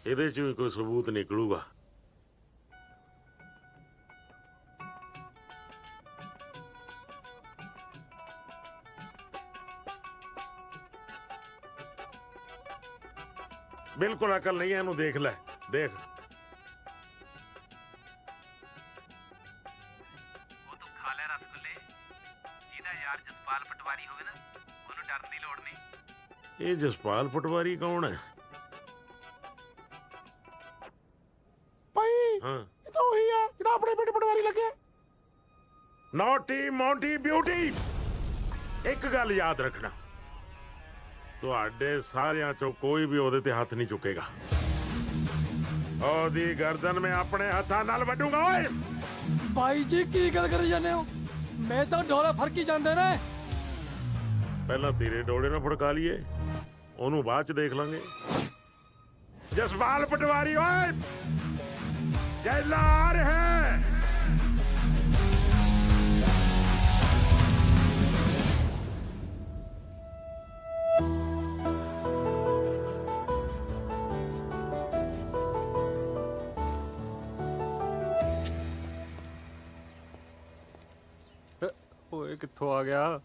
ਇਹਦੇ ਚ ਵੀ ਕੋਈ ਸਬੂਤ ਨਿਕਲੂਗਾ। ਬਿਲਕੁਲ ਅਕਲ ਨਹੀਂ ਹੈ ਇਹਨੂੰ। ਦੇਖ ਲੈ, ਦੇਖ। ਉਹ ਤੂੰ ਖਾ ਲੈ ਰਸਗੁੱਲੇ। ਜਿਹਦਾ ਯਾਰ ਜਸਪਾਲ ਪਟਵਾਰੀ ਹੋਵੇ ਨਾ, ਉਹਨੂੰ ਡਰਨ ਦੀ ਲੋੜ ਨਹੀਂ। ਇਹ ਜਸਪਾਲ ਪਟਵਾਰੀ ਕੌਣ ਹੈ? ਭਾਈ ਹਾਂ, ਇਹ ਤਾਂ ਉਹੀ ਆ ਜਿਹੜਾ ਆਪਣੇ ਪਿੰਡ ਪਟਵਾਰੀ ਲੱਗਿਆ। ਨੌਟੀ ਮੌਂਟੀ ਬਿਊਟੀ, ਇੱਕ ਗੱਲ ਯਾਦ ਰੱਖਣਾ, ਤੁਹਾਡੇ ਸਾਰਿਆਂ ਚੋਂ ਕੋਈ ਵੀ ਉਹਦੇ ਤੇ ਹੱਥ ਨਹੀਂ ਚੁੱਕੇਗਾ। ਉਹਦੀ ਗਰਦਨ ਮੈਂ ਆਪਣੇ ਹੱਥਾਂ ਨਾਲ ਵੱਢੂਗਾ। ਓਏ ਭਾਈ ਜੀ ਕੀ ਗੱਲ ਕਰੀ ਜਾਂਦੇ ਹੋ? ਮੈਂ ਤਾਂ ਡੋਲੇ ਫੜਕੀ ਜਾਂਦੇ ਨੇ। ਪਹਿਲਾਂ ਤੇਰੇ ਡੋਲੇ ਨਾਲ ਫੜਕਾ ਲਈਏ, ਉਹਨੂੰ ਬਾਅਦ ਚ ਦੇਖ ਲਾਂਗੇ। ਜਸਪਾਲ ਪਟਵਾਰੀ ਓਏ, ਜੈਲਾ ਆ ਰਿਹਾ ਹੈ। ਓਏ ਕਿੱਥੋਂ ਆ ਗਿਆ?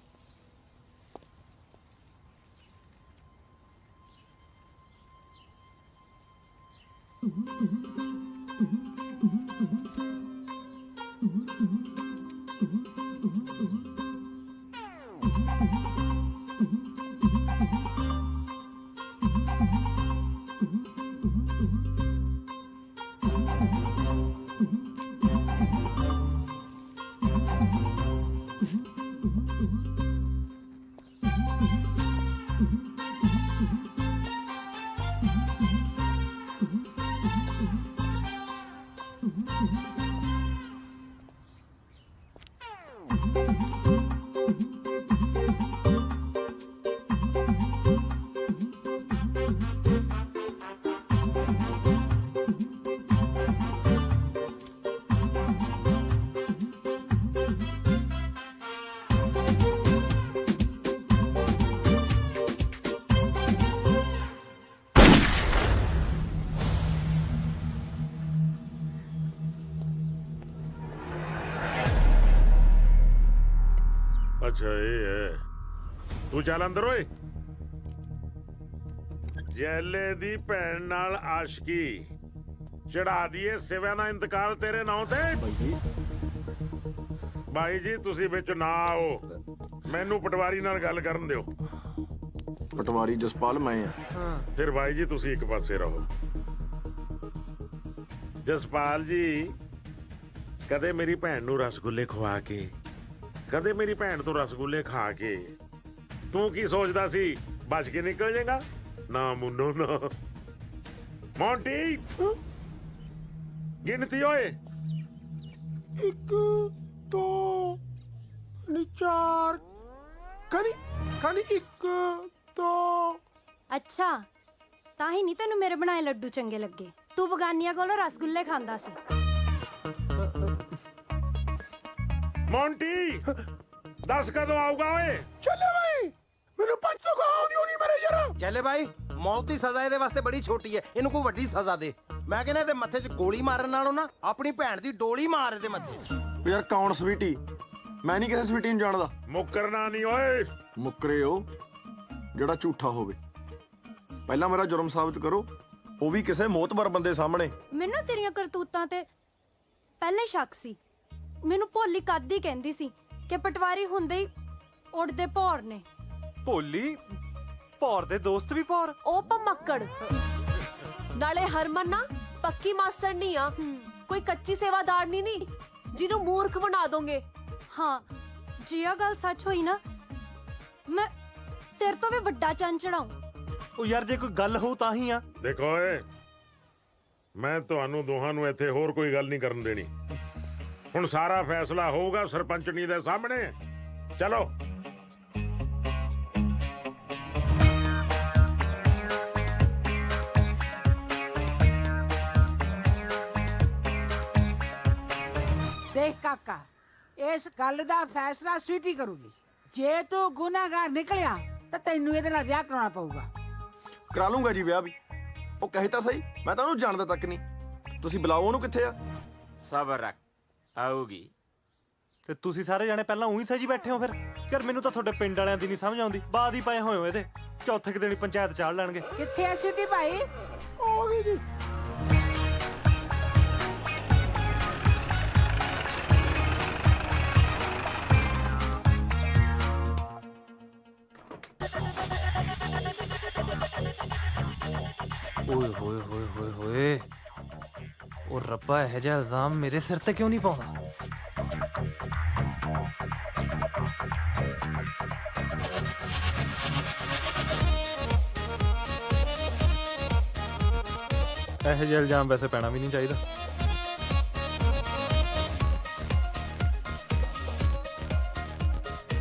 ਅੱਛਾ ਇਹ ਹੈ, ਤੂੰ ਚੱਲ ਅੰਦਰ ਓਏ। ਜੈਲੇ ਦੀ ਭੈਣ ਨਾਲ ਆਸ਼ਕੀ ਚੜਾ ਦੀਏ ਸਿਵਿਆਂ ਦਾ ਇੰਤਕਾਲ ਤੇਰੇ ਨਾਂ ਤੇ। ਬਾਈ ਜੀ ਤੁਸੀਂ ਵਿੱਚ ਨਾ ਆਓ, ਮੈਨੂੰ ਪਟਵਾਰੀ ਨਾਲ ਗੱਲ ਕਰਨ ਦਿਓ। ਪਟਵਾਰੀ ਜਸਪਾਲ ਮੈਂ ਆ। ਫਿਰ ਬਾਈ ਜੀ ਤੁਸੀਂ ਇੱਕ ਪਾਸੇ ਰਹੋ। ਜਸਪਾਲ ਜੀ ਕਦੇ ਮੇਰੀ ਭੈਣ ਨੂੰ ਰਸਗੁੱਲੇ ਖਵਾ ਕੇ, ਕਦੇ ਮੇਰੀ ਭੈਣ ਤੋਂ ਰਸਗੁੱਲੇ ਖਾ ਕੇ ਤੂੰ ਕੀ ਸੋਚਦਾ ਸੀ ਬਚ ਕੇ ਨਿਕਲ ਜਾਏਗਾ? ਨਾ ਮੁੰਨੋ ਨਾ। ਮੌਂਟੀ ਗਿਣਤੀ ਓਏ। 1 2 4 ਖਾਲੀ 1 2। ਅੱਛਾ ਤਾਂ ਹੀ ਨਹੀਂ ਤੈਨੂੰ ਮੇਰੇ ਬਣਾਏ ਲੱਡੂ ਚੰਗੇ ਲੱਗੇ। ਤੂੰ ਬਗਾਨੀਆਂ ਕੋਲੋਂ ਰਸਗੁੱਲੇ ਖਾਂਦਾ ਸੀ। ਮੌਂਟੀ ਦੱਸ ਕਦੋਂ ਆਊਗਾ ਓਏ? ਚੱਲੇ ਬਾਈ, ਮੈਨੂੰ ਪੰਜ ਤੋਂ ਆਉਂਦੀ ਹੋਣੀ ਮੇਰੇ ਯਾਰ। ਚੱਲੇ ਬਾਈ, ਮੌਤ ਦੀ ਸਜ਼ਾ ਇਹਦੇ ਵਾਸਤੇ ਬੜੀ ਛੋਟੀ ਹੈ, ਇਹਨੂੰ ਕੋਈ ਵੱਡੀ ਸਜ਼ਾ ਦੇ। ਮੈਂ ਕਹਿੰਦਾ ਇਹਦੇ ਮੱਥੇ 'ਚ ਗੋਲੀ ਮਾਰਨ ਨਾਲੋਂ ਨਾ ਆਪਣੀ ਭੈਣ ਦੀ ਡੋਲੀ ਮਾਰ ਇਹਦੇ ਮੱਥੇ 'ਚ। ਯਾਰ ਕੌਣ ਸਵੀਟੀ? ਮੈਂ ਨਹੀਂ ਕਿਸੇ ਸਵੀਟੀ ਨੂੰ ਜਾਣਦਾ। ਮੁੱਕਰਨਾ ਨਹੀਂ ਓਏ। ਮੁੱਕਰੇ ਉਹ ਜਿਹੜਾ ਝੂਠਾ ਹੋਵੇ। ਪਹਿਲਾਂ ਮੇਰਾ ਜੁਰਮ ਸਾਬਤ ਕਰੋ, ਉਹ ਵੀ ਕਿਸੇ ਮੋਤਬਰ ਬੰਦੇ ਸਾਹਮਣੇ। ਮੈਨੂੰ ਤੇਰੀਆਂ ਕਰਤੂਤਾਂ ਤੇ ਪਹਿਲੇ ਸ਼ੱਕ ਸੀ। ਮੈਨੂੰ ਭੋਲੀ ਕਾਦੀ ਕਹਿੰਦੀ ਸੀ ਕਿ ਪਟਵਾਰੀ ਹੁੰਦੇ ਹੀ ਉੜਦੇ ਭੌਰ ਨੇ। ਭੋਲੀ ਭੌਰ ਦੇ ਦੋਸਤ ਵੀ ਭੌਰ? ਉਹ ਪਮੱਕੜ ਨਾਲੇ ਹਰਮਨ ਨਾ ਪੱਕੀ ਮਾਸਟਰ ਨਹੀਂ ਆ, ਕੋਈ ਕੱਚੀ ਸੇਵਾਦਾਰ ਨਹੀਂ ਜਿਹਨੂੰ ਮੂਰਖ ਬਣਾ ਦੋਗੇ। ਹਾਂ ਜੇ ਇਹ ਗੱਲ ਸੱਚ ਹੋਈ ਨਾ, ਮੈਂ ਤੇਰੇ ਤੋਂ ਵੀ ਵੱਡਾ ਚੰਨ ਚੜਾਉਂ। ਉਹ ਯਾਰ ਜੇ ਕੋਈ ਗੱਲ ਹੋਊ ਤਾਂ ਹੀ ਆ। ਦੇਖੋ ਓਏ, ਮੈਂ ਤੁਹਾਨੂੰ ਦੋਹਾਂ ਨੂੰ ਇੱਥੇ ਹੋਰ ਕੋਈ ਗੱਲ ਨਹੀਂ ਕਰਨ ਦੇਣੀ। ਹੁਣ ਸਾਰਾ ਫੈਸਲਾ ਹੋਊਗਾ ਸਰਪੰਚਣੀ ਦੇ ਸਾਹਮਣੇ। ਚਲੋ। ਦੇਖ ਕਾਕਾ, ਇਸ ਗੱਲ ਦਾ ਫੈਸਲਾ ਸਵੀਟੀ ਕਰੂਗੀ। ਜੇ ਤੂੰ ਗੁਨਾਹਗਾਰ ਨਿਕਲਿਆ ਤਾਂ ਤੈਨੂੰ ਇਹਦੇ ਨਾਲ ਵਿਆਹ ਕਰਾਉਣਾ ਪਊਗਾ। ਕਰਾ ਲੂੰਗਾ ਜੀ ਵਿਆਹ ਵੀ। ਉਹ ਕਹੇ ਤਾਂ ਸਹੀ, ਮੈਂ ਤਾਂ ਉਹਨੂੰ ਜਾਣਦਾ ਤੱਕ ਨਹੀਂ। ਤੁਸੀਂ ਬੁਲਾਓ ਉਹਨੂੰ, ਕਿੱਥੇ ਆ? ਸਬਰ ਰੱਖ, ਆਊਗੀ। ਤੇ ਤੁਸੀਂ ਸਾਰੇ ਜਾਣੇ ਪਹਿਲਾਂ ਉਹੀ ਸਜੀ ਬੈਠੇ ਹੋ ਫਿਰ? ਯਾਰ ਮੈਨੂੰ ਤਾਂ ਤੁਹਾਡੇ ਪਿੰਡ ਵਾਲਿਆਂ ਦੀ ਨਹੀਂ ਸਮਝ ਆਉਂਦੀ। ਬਾਦ ਹੀ ਪਏ ਹੋਏ ਹੋ ਇਹਦੇ। ਚੌਥੇ ਕੁ ਦਿਨ ਹੀ ਪੰਚਾਇਤ ਚਾੜ ਲੈਣਗੇ। ਕਿੱਥੇ ਆ ਸਵੀਟੀ ਭਾਈ? ਆ ਗਈ ਜੀ। ਓਏ ਹੋਏ ਹੋਏ ਹੋਏ ਹੋਏ, ਉਹ ਰੱਬਾ ਇਹ ਜਿਹਾ ਇਲਜ਼ਾਮ ਮੇਰੇ ਸਿਰ ਤੇ ਕਿਉਂ ਨਹੀਂ ਪਾਉਂਦਾ? ਇਹ ਜਿਹਾ ਇਲਜ਼ਾਮ ਵੈਸੇ ਪੈਣਾ ਵੀ ਨਹੀਂ ਚਾਹੀਦਾ।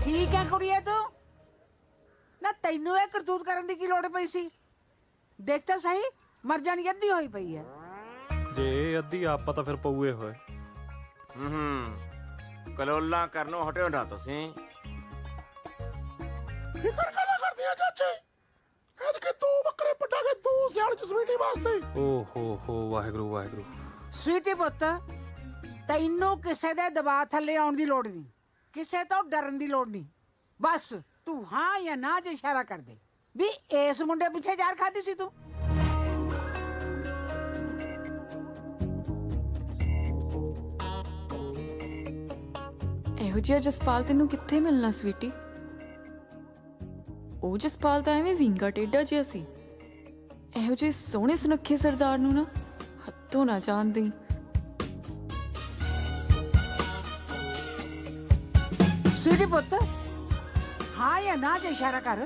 ਠੀਕ ਹੈ ਕੁੜੀਏ, ਤੂੰ ਨਾ ਤੈਨੂੰ ਇਹ ਕਰਤੂਤ ਕਰਨ ਦੀ ਕੀ ਲੋੜ ਪਈ ਸੀ? ਦੇਖ ਤਾਂ ਸਹੀ, ਮਰ ਜਾਣੀ ਅੱਧੀ ਹੋਈ ਪਈ ਹੈ। ਜੇ ਅੱਧੀ ਆਪਾਂ ਤਾਂ ਫਿਰ ਪਊਏ ਹੋਏ। ਕਲੋਲਾਂ ਕਰਨੋਂ ਹਟਿਓ ਨਾ ਤੁਸੀਂ। ਫਿਕਰ ਕਾਹਦਾ ਕਰਦੇ ਆ ਚਾਚੇ? ਐਤਕੇ 2 ਬੱਕਰੇ ਪਟਾਗੇ 2 ਸਿਆਲ ਚ ਸਵੀਟੀ ਵਾਸਤੇ। ਓ ਹੋ ਵਾਹਿਗੁਰੂ ਵਾਹਿਗੁਰੂ। ਸਵੀਟੀ ਪੁੱਤ, ਤੈਨੂੰ ਕਿਸੇ ਦੇ ਦਬਾਅ ਥੱਲੇ ਆਉਣ ਦੀ ਲੋੜ ਨਹੀਂ, ਕਿਸੇ ਤੋਂ ਡਰਨ ਦੀ ਲੋੜ ਨਹੀਂ। ਬਸ ਤੂੰ ਹਾਂ ਜਾਂ ਨਾ 'ਚ ਇਸ਼ਾਰਾ ਕਰ ਦੇ ਵੀ ਇਸ ਮੁੰਡੇ ਪਿੱਛੇ ਜ਼ਾਰ ਖਾਦੀ ਸੀ ਤੂੰ। ਇਹੋ ਜਿਹਾ ਜਸਪਾਲ ਤੈਨੂੰ ਕਿੱਥੇ ਮਿਲਣਾ ਸਵੀਟੀ? ਉਹ ਜਸਪਾਲ ਤਾਂ ਐਵੇਂ ਵਿੰਗਾ ਟੇਡਾ ਜਿਹਾ ਸੀ। ਇਹੋ ਜਿਹੇ ਸੋਹਣੇ ਸੁਨੱਖੇ ਸਰਦਾਰ ਨੂੰ ਨਾ ਹੱਥੋਂ ਨਾ ਜਾਣ ਦੇਈਂ। ਸਵੀਟੀ ਪੁੱਤ, ਹਾਂ ਜਾਂ ਨਾ 'ਚ ਇਸ਼ਾਰਾ ਕਰ।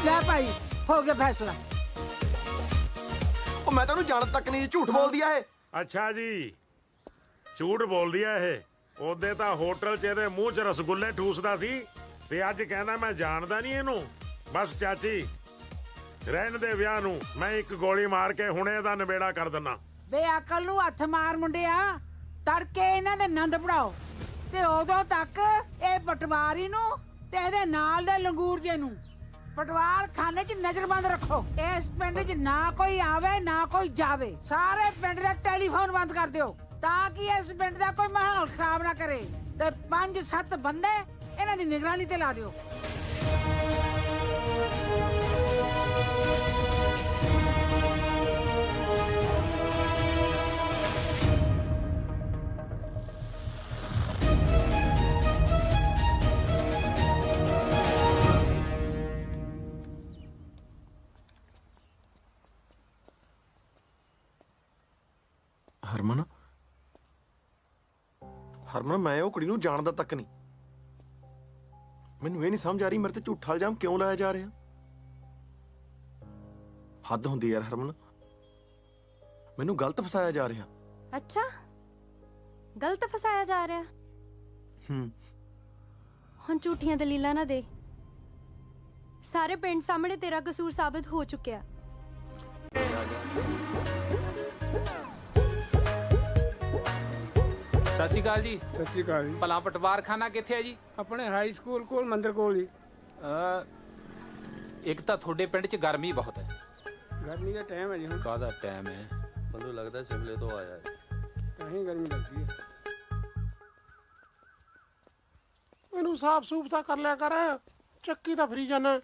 ਲੈ ਭਾਈ ਹੋ ਗਿਆ ਫੈਸਲਾ। ਉਹ ਮੈਂ ਤੈਨੂੰ ਜਾਣ ਤੱਕ ਨਹੀਂ, ਝੂਠ ਬੋਲਦੀ ਆ ਇਹ। ਅੱਛਾ ਜੀ, ਝੂਠ ਬੋਲਦੀ ਆ ਇਹ। ਉਹਦੇ ਤਾਂ ਹੋਟਲ 'ਚ ਇਹਦੇ ਮੂੰਹ 'ਚ ਰਸਗੁੱਲੇ ਠੂਸਦਾ ਸੀ ਤੇ ਅੱਜ ਕਹਿੰਦਾ ਮੈਂ ਜਾਣਦਾ ਨਹੀਂ ਇਹਨੂੰ। ਬਸ ਚਾਚੀ, ਰਹਿਣ ਦੇ ਵਿਆਹ ਨੂੰ, ਮੈਂ ਇੱਕ ਗੋਲੀ ਮਾਰ ਕੇ ਹੁਣੇ ਇਹਦਾ ਨਿਬੇੜਾ ਕਰ ਦਿੰਨਾ। ਬੇਅਕਲ ਨੂੰ ਹੱਥ ਮਾਰ ਮੁੰਡਿਆ, ਤੜਕੇ ਇਹਨਾਂ ਦੇ ਨੰਦ ਪੜਾਓ ਤੇ ਉਦੋਂ ਤੱਕ ਇਹ ਪਟਵਾਰੀ ਨੂੰ ਤੇ ਇਹਦੇ ਨਾਲ ਦੇ ਲੰਗੂਰ ਜੇ ਨੂੰ ਪਟਵਾਰ ਖਾਨੇ 'ਚ ਨਜ਼ਰਬੰਦ ਰੱਖੋ। ਇਸ ਪਿੰਡ 'ਚ ਨਾ ਕੋਈ ਆਵੇ ਨਾ ਕੋਈ ਜਾਵੇ। ਸਾਰੇ ਪਿੰਡ ਦਾ ਟੈਲੀਫੋਨ ਬੰਦ ਕਰ ਦਿਓ ਤਾਂ ਕਿ ਇਸ ਪਿੰਡ ਦਾ ਕੋਈ ਮਾਹੌਲ ਖਰਾਬ ਨਾ ਕਰੇ। ਤੇ 5-7 ਬੰਦੇ ਇਹਨਾਂ ਦੀ ਨਿਗਰਾਨੀ ਤੇ ਲਾ ਦਿਓ। ਹਰਮਨ, ਹਰਮਨ ਮੈਂ ਉਹ ਕੁੜੀ ਨੂੰ ਜਾਣਦਾ ਤੱਕ ਨਹੀਂ। ਮੈਨੂੰ ਇਹ ਨਹੀਂ ਸਮਝ ਆ ਰਹੀ ਮੇਰੇ ਤੇ ਝੂਠਾ ਇਲਜ਼ਾਮ ਕਿਉਂ ਲਾਇਆ ਜਾ ਰਿਹਾ। ਹੱਦ ਹੁੰਦੀ ਯਾਰ ਹਰਮਨ, ਮੈਨੂੰ ਗਲਤ ਫਸਾਇਆ ਜਾ ਰਿਹਾ। ਅੱਛਾ, ਗਲਤ ਫਸਾਇਆ ਜਾ ਰਿਹਾ। ਹੁਣ ਝੂਠੀਆਂ ਦਲੀਲਾਂ ਨਾ ਦੇ। ਸਾਰੇ ਪਿੰਡ ਸਾਹਮਣੇ ਤੇਰਾ ਕਸੂਰ ਸਾਬਤ ਹੋ ਚੁੱਕਿਆ। ਸਤਿ ਸ਼੍ਰੀ ਅਕਾਲ ਜੀ। ਸਤਿ ਸ਼੍ਰੀ ਅਕਾਲ ਜੀ। ਭਲਾ ਪਟਵਾਰਖਾਨਾ ਕਿੱਥੇ ਹੈ ਜੀ? ਆਪਣੇ ਹਾਈ ਸਕੂਲ ਕੋਲ, ਮੰਦਿਰ ਕੋਲ ਜੀ। ਇੱਕ ਤਾਂ ਤੁਹਾਡੇ ਪਿੰਡ 'ਚ ਗਰਮੀ ਬਹੁਤ ਹੈ। ਗਰਮੀ ਦਾ ਟਾਈਮ ਹੈ ਜੀ ਹੁਣ। ਕਾਹਦਾ ਟਾਈਮ ਹੈ? ਮੈਨੂੰ ਲੱਗਦਾ ਸ਼ਿਮਲੇ ਤੋਂ ਆਇਆ ਹੈ। ਤਾਂ ਹੀ ਗਰਮੀ ਲੱਗਦੀ ਹੈ। ਇਹਨੂੰ ਸਾਫ ਸੂਫ ਤਾਂ ਕਰ ਲਿਆ ਕਰ, ਚੱਕੀ ਤਾਂ ਫਰੀ ਜਾਣਾ।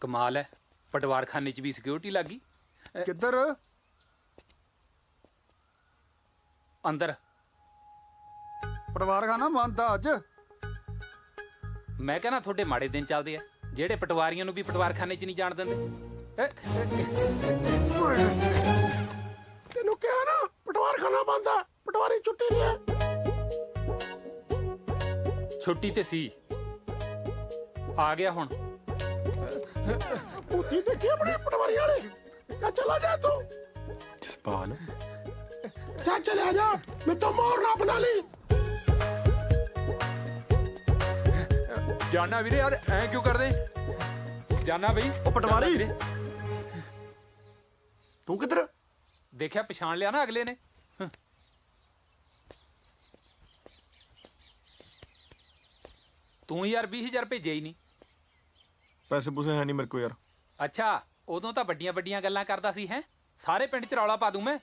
ਕਮਾਲ ਹੈ, ਪਟਵਾਰਖਾਨੇ 'ਚ ਵੀ ਸਿਕਿਉਰਿਟੀ ਲੱਗੀ। ਕਿੱਧਰ? ਅੰਦਰ। ਪਟਵਾਰਖਾਨਾ ਬੰਦ ਆ ਅੱਜ। ਮੈਂ ਕਹਿੰਦਾ ਤੁਹਾਡੇ ਮਾੜੇ ਦਿਨ ਚੱਲਦੇ ਆ ਜਿਹੜੇ ਪਟਵਾਰੀਆਂ ਨੂੰ ਵੀ ਪਟਵਾਰਖਾਨੇ 'ਚ ਨਹੀਂ ਜਾਣ ਦਿੰਦੇ। ਤੈਨੂੰ ਕਿਹਾ ਨਾ ਪਟਵਾਰਖਾਨਾ ਬੰਦ ਆ, ਪਟਵਾਰੀ ਛੁੱਟੀ ਦੀ ਹੈ। ਛੁੱਟੀ ਤੇ ਸੀ, ਆ ਗਿਆ ਹੁਣ। ਉੱਥੇ ਦੇਖੀ ਆਪਣੇ ਪਟਵਾਰੀ ਵਾਲੇ। ਜਾ ਚਲਾ ਜਾ ਤੂੰ। ਜਸਪਾਲ, ਜਾ ਚਲਿਆ ਜਾ, ਮੈਂ ਤਾਂ ਮੋਰ ਨਾ ਬਣਾ ਲਈ। ਜਾਨਾ ਵੀਰੇ ਯਾਰ, ਐ ਕਿਉਂ ਕਰਦੇ? ਜਾਨਾ ਬਈ। ਉਹ ਪਟਵਾਰੀ ਤੂੰ ਕਿੱਧਰ? ਦੇਖਿਆ, ਪਛਾਣ ਲਿਆ ਨਾ ਅਗਲੇ ਨੇ। ਤੂੰ ਯਾਰ 20,000 ਭੇਜਿਆ ਹੀ ਨਹੀਂ। ਪੈਸੇ ਪੂਸੇ ਹੈ ਨਹੀਂ ਮੇਰੇ ਕੋਲ ਯਾਰ। ਅੱਛਾ, ਉਦੋਂ ਤਾਂ ਵੱਡੀਆਂ ਵੱਡੀਆਂ ਗੱਲਾਂ ਕਰਦਾ ਸੀ ਹੈ। ਸਾਰੇ ਪਿੰਡ 'ਚ ਰੌਲਾ ਪਾ ਦੂੰ ਮੈਂ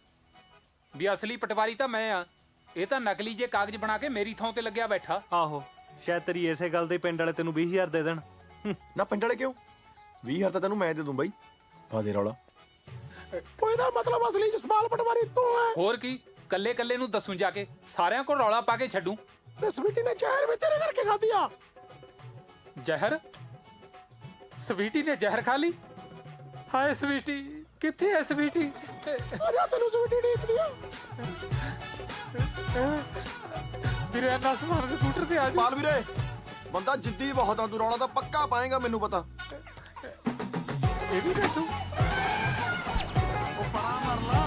ਵੀ ਅਸਲੀ ਪਟਵਾਰੀ ਤਾਂ ਮੈਂ ਆ। ਇਹ ਤਾਂ ਨਕਲੀ ਜੇ ਕਾਗਜ਼ ਬਣਾ ਕੇ ਮੇਰੀ ਥਾਂ ਤੇ ਲੱਗਿਆ ਬੈਠਾ। ਆਹੋ, ਸ਼ਾਇਦ ਤੇਰੀ ਇਸੇ ਗੱਲ ਦੇ ਪਿੰਡ ਵਾਲੇ ਤੈਨੂੰ 20,000 ਦੇ ਦੇਣ। ਨਾ ਪਿੰਡ ਵਾਲੇ ਕਿਉਂ? 20,000 ਤਾਂ ਤੈਨੂੰ ਮੈਂ ਦੇ ਦੂੰ ਬਾਈ। ਪਾ ਦੇ ਰੌਲਾ। ਉਹਦਾ ਮਤਲਬ ਅਸਲੀ ਜਸਪਾਲ ਪਟਵਾਰੀ ਤੂੰ ਹੈ। ਹੋਰ ਕੀ, ਕੱਲੇ ਕੱਲੇ ਨੂੰ ਦੱਸੂ ਜਾ ਕੇ, ਸਾਰਿਆਂ ਕੋਲ ਰੌਲਾ ਪਾ ਕੇ ਛੱਡੂ। ਤੇ ਸਵੀਟੀ ਨੇ ਜ਼ਹਿਰ ਵੀ ਤੇਰੇ ਕਰਕੇ ਖਾਧੀ ਆ। ਜ਼ਹਿਰ? ਸਵੀਟੀ ਨੇ ਜ਼ਹਿਰ ਖਾ ਲਈ? ਹਾਏ ਸਵੀਟੀ, ਕਿੱਥੇ ਹੈ ਸਵੀਟੀ? ਅਰੇ ਤੈਨੂੰ ਸਵੀਟੀ ਡੀਕਦੀ ਆ। ਵੀਰੇ ਇੰਨਾ ਸਮਾਨ ਸਕੂਟਰ ਤੇ ਆ ਜਾ। ਪਾਲ ਵੀਰੇ, ਬੰਦਾ ਜਿੱਦੀ ਬਹੁਤ ਆ, ਤੂੰ ਰੌਲਾ ਤਾਂ ਪੱਕਾ ਪਾਏਗਾ ਮੈਨੂੰ ਪਤਾ। ਇਹ ਵੀ ਬੈਠੂ। ਉਹ ਪਰਾਂ ਮਰ ਲਾ।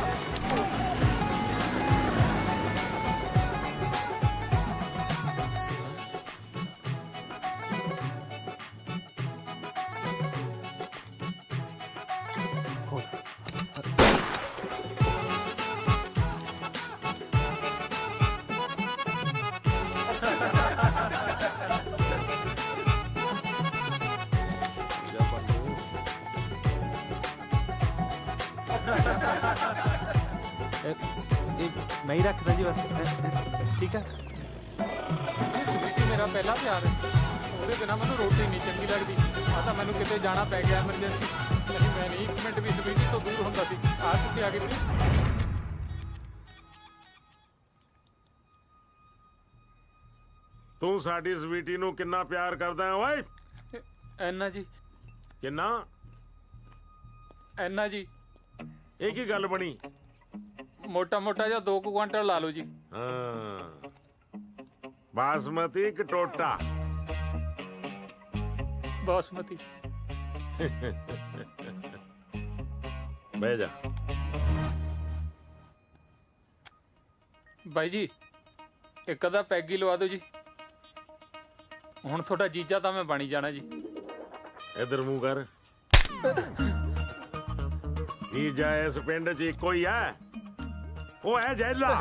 ਮੈਂ ਹੀ ਰੱਖਦਾ ਜੀ ਬਸ। ਠੀਕ ਹੈ। ਸਵੀਟੀ ਮੇਰਾ ਪਹਿਲਾ ਪਿਆਰ ਹੈ। ਉਹਦੇ ਬਿਨਾ ਮੈਨੂੰ ਰੋਟੀ ਨਹੀਂ ਚੰਗੀ ਲੱਗਦੀ। ਆ ਤਾਂ ਮੈਨੂੰ ਕਿਤੇ ਜਾਣਾ ਪੈ ਗਿਆ ਐਮਰਜੈਂਸੀ, ਨਹੀਂ ਮੈਂ ਨਹੀਂ ਇੱਕ ਮਿੰਟ ਵੀ ਸਵੀਟੀ ਤੋਂ ਦੂਰ ਹੁੰਦਾ ਸੀ। ਆ ਤੁਸੀਂ ਆ ਗਏ। ਤੂੰ ਸਾਡੀ ਸਵੀਟੀ ਨੂੰ ਕਿੰਨਾ ਪਿਆਰ ਕਰਦਾ ਹੈ ਓਏ? ਐਨਾ ਜੀ, ਕਿੰਨਾ? ਐਨਾ ਜੀ। ਇਹ ਕੀ ਗੱਲ ਬਣੀ? ਮੋਟਾ ਮੋਟਾ ਜਿਹਾ 2 ਕੁਆਂਟਲ ਲਾ ਲਓ ਜੀ। ਹਾਂ, ਬਾਸਮਤੀ ਕਿ ਟੋਟਾ? ਬਾਸਮਤੀ। ਬਹਿ ਜਾ। ਬਾਈ ਜੀ, ਇੱਕ ਅੱਧਾ ਪੈਗ ਹੀ ਲਵਾ ਦਿਓ ਜੀ। ਹੁਣ ਤੁਹਾਡਾ ਜੀਜਾ ਤਾਂ ਮੈਂ ਬਣੀ ਜਾਣਾ ਜੀ। ਇਧਰ ਮੂੰਹ ਕਰ। ਜੀਜਾ ਇਸ ਪਿੰਡ 'ਚ ਇੱਕੋ ਹੀ ਹੈ, ਉਹ ਹੈ ਜੈਲਾ।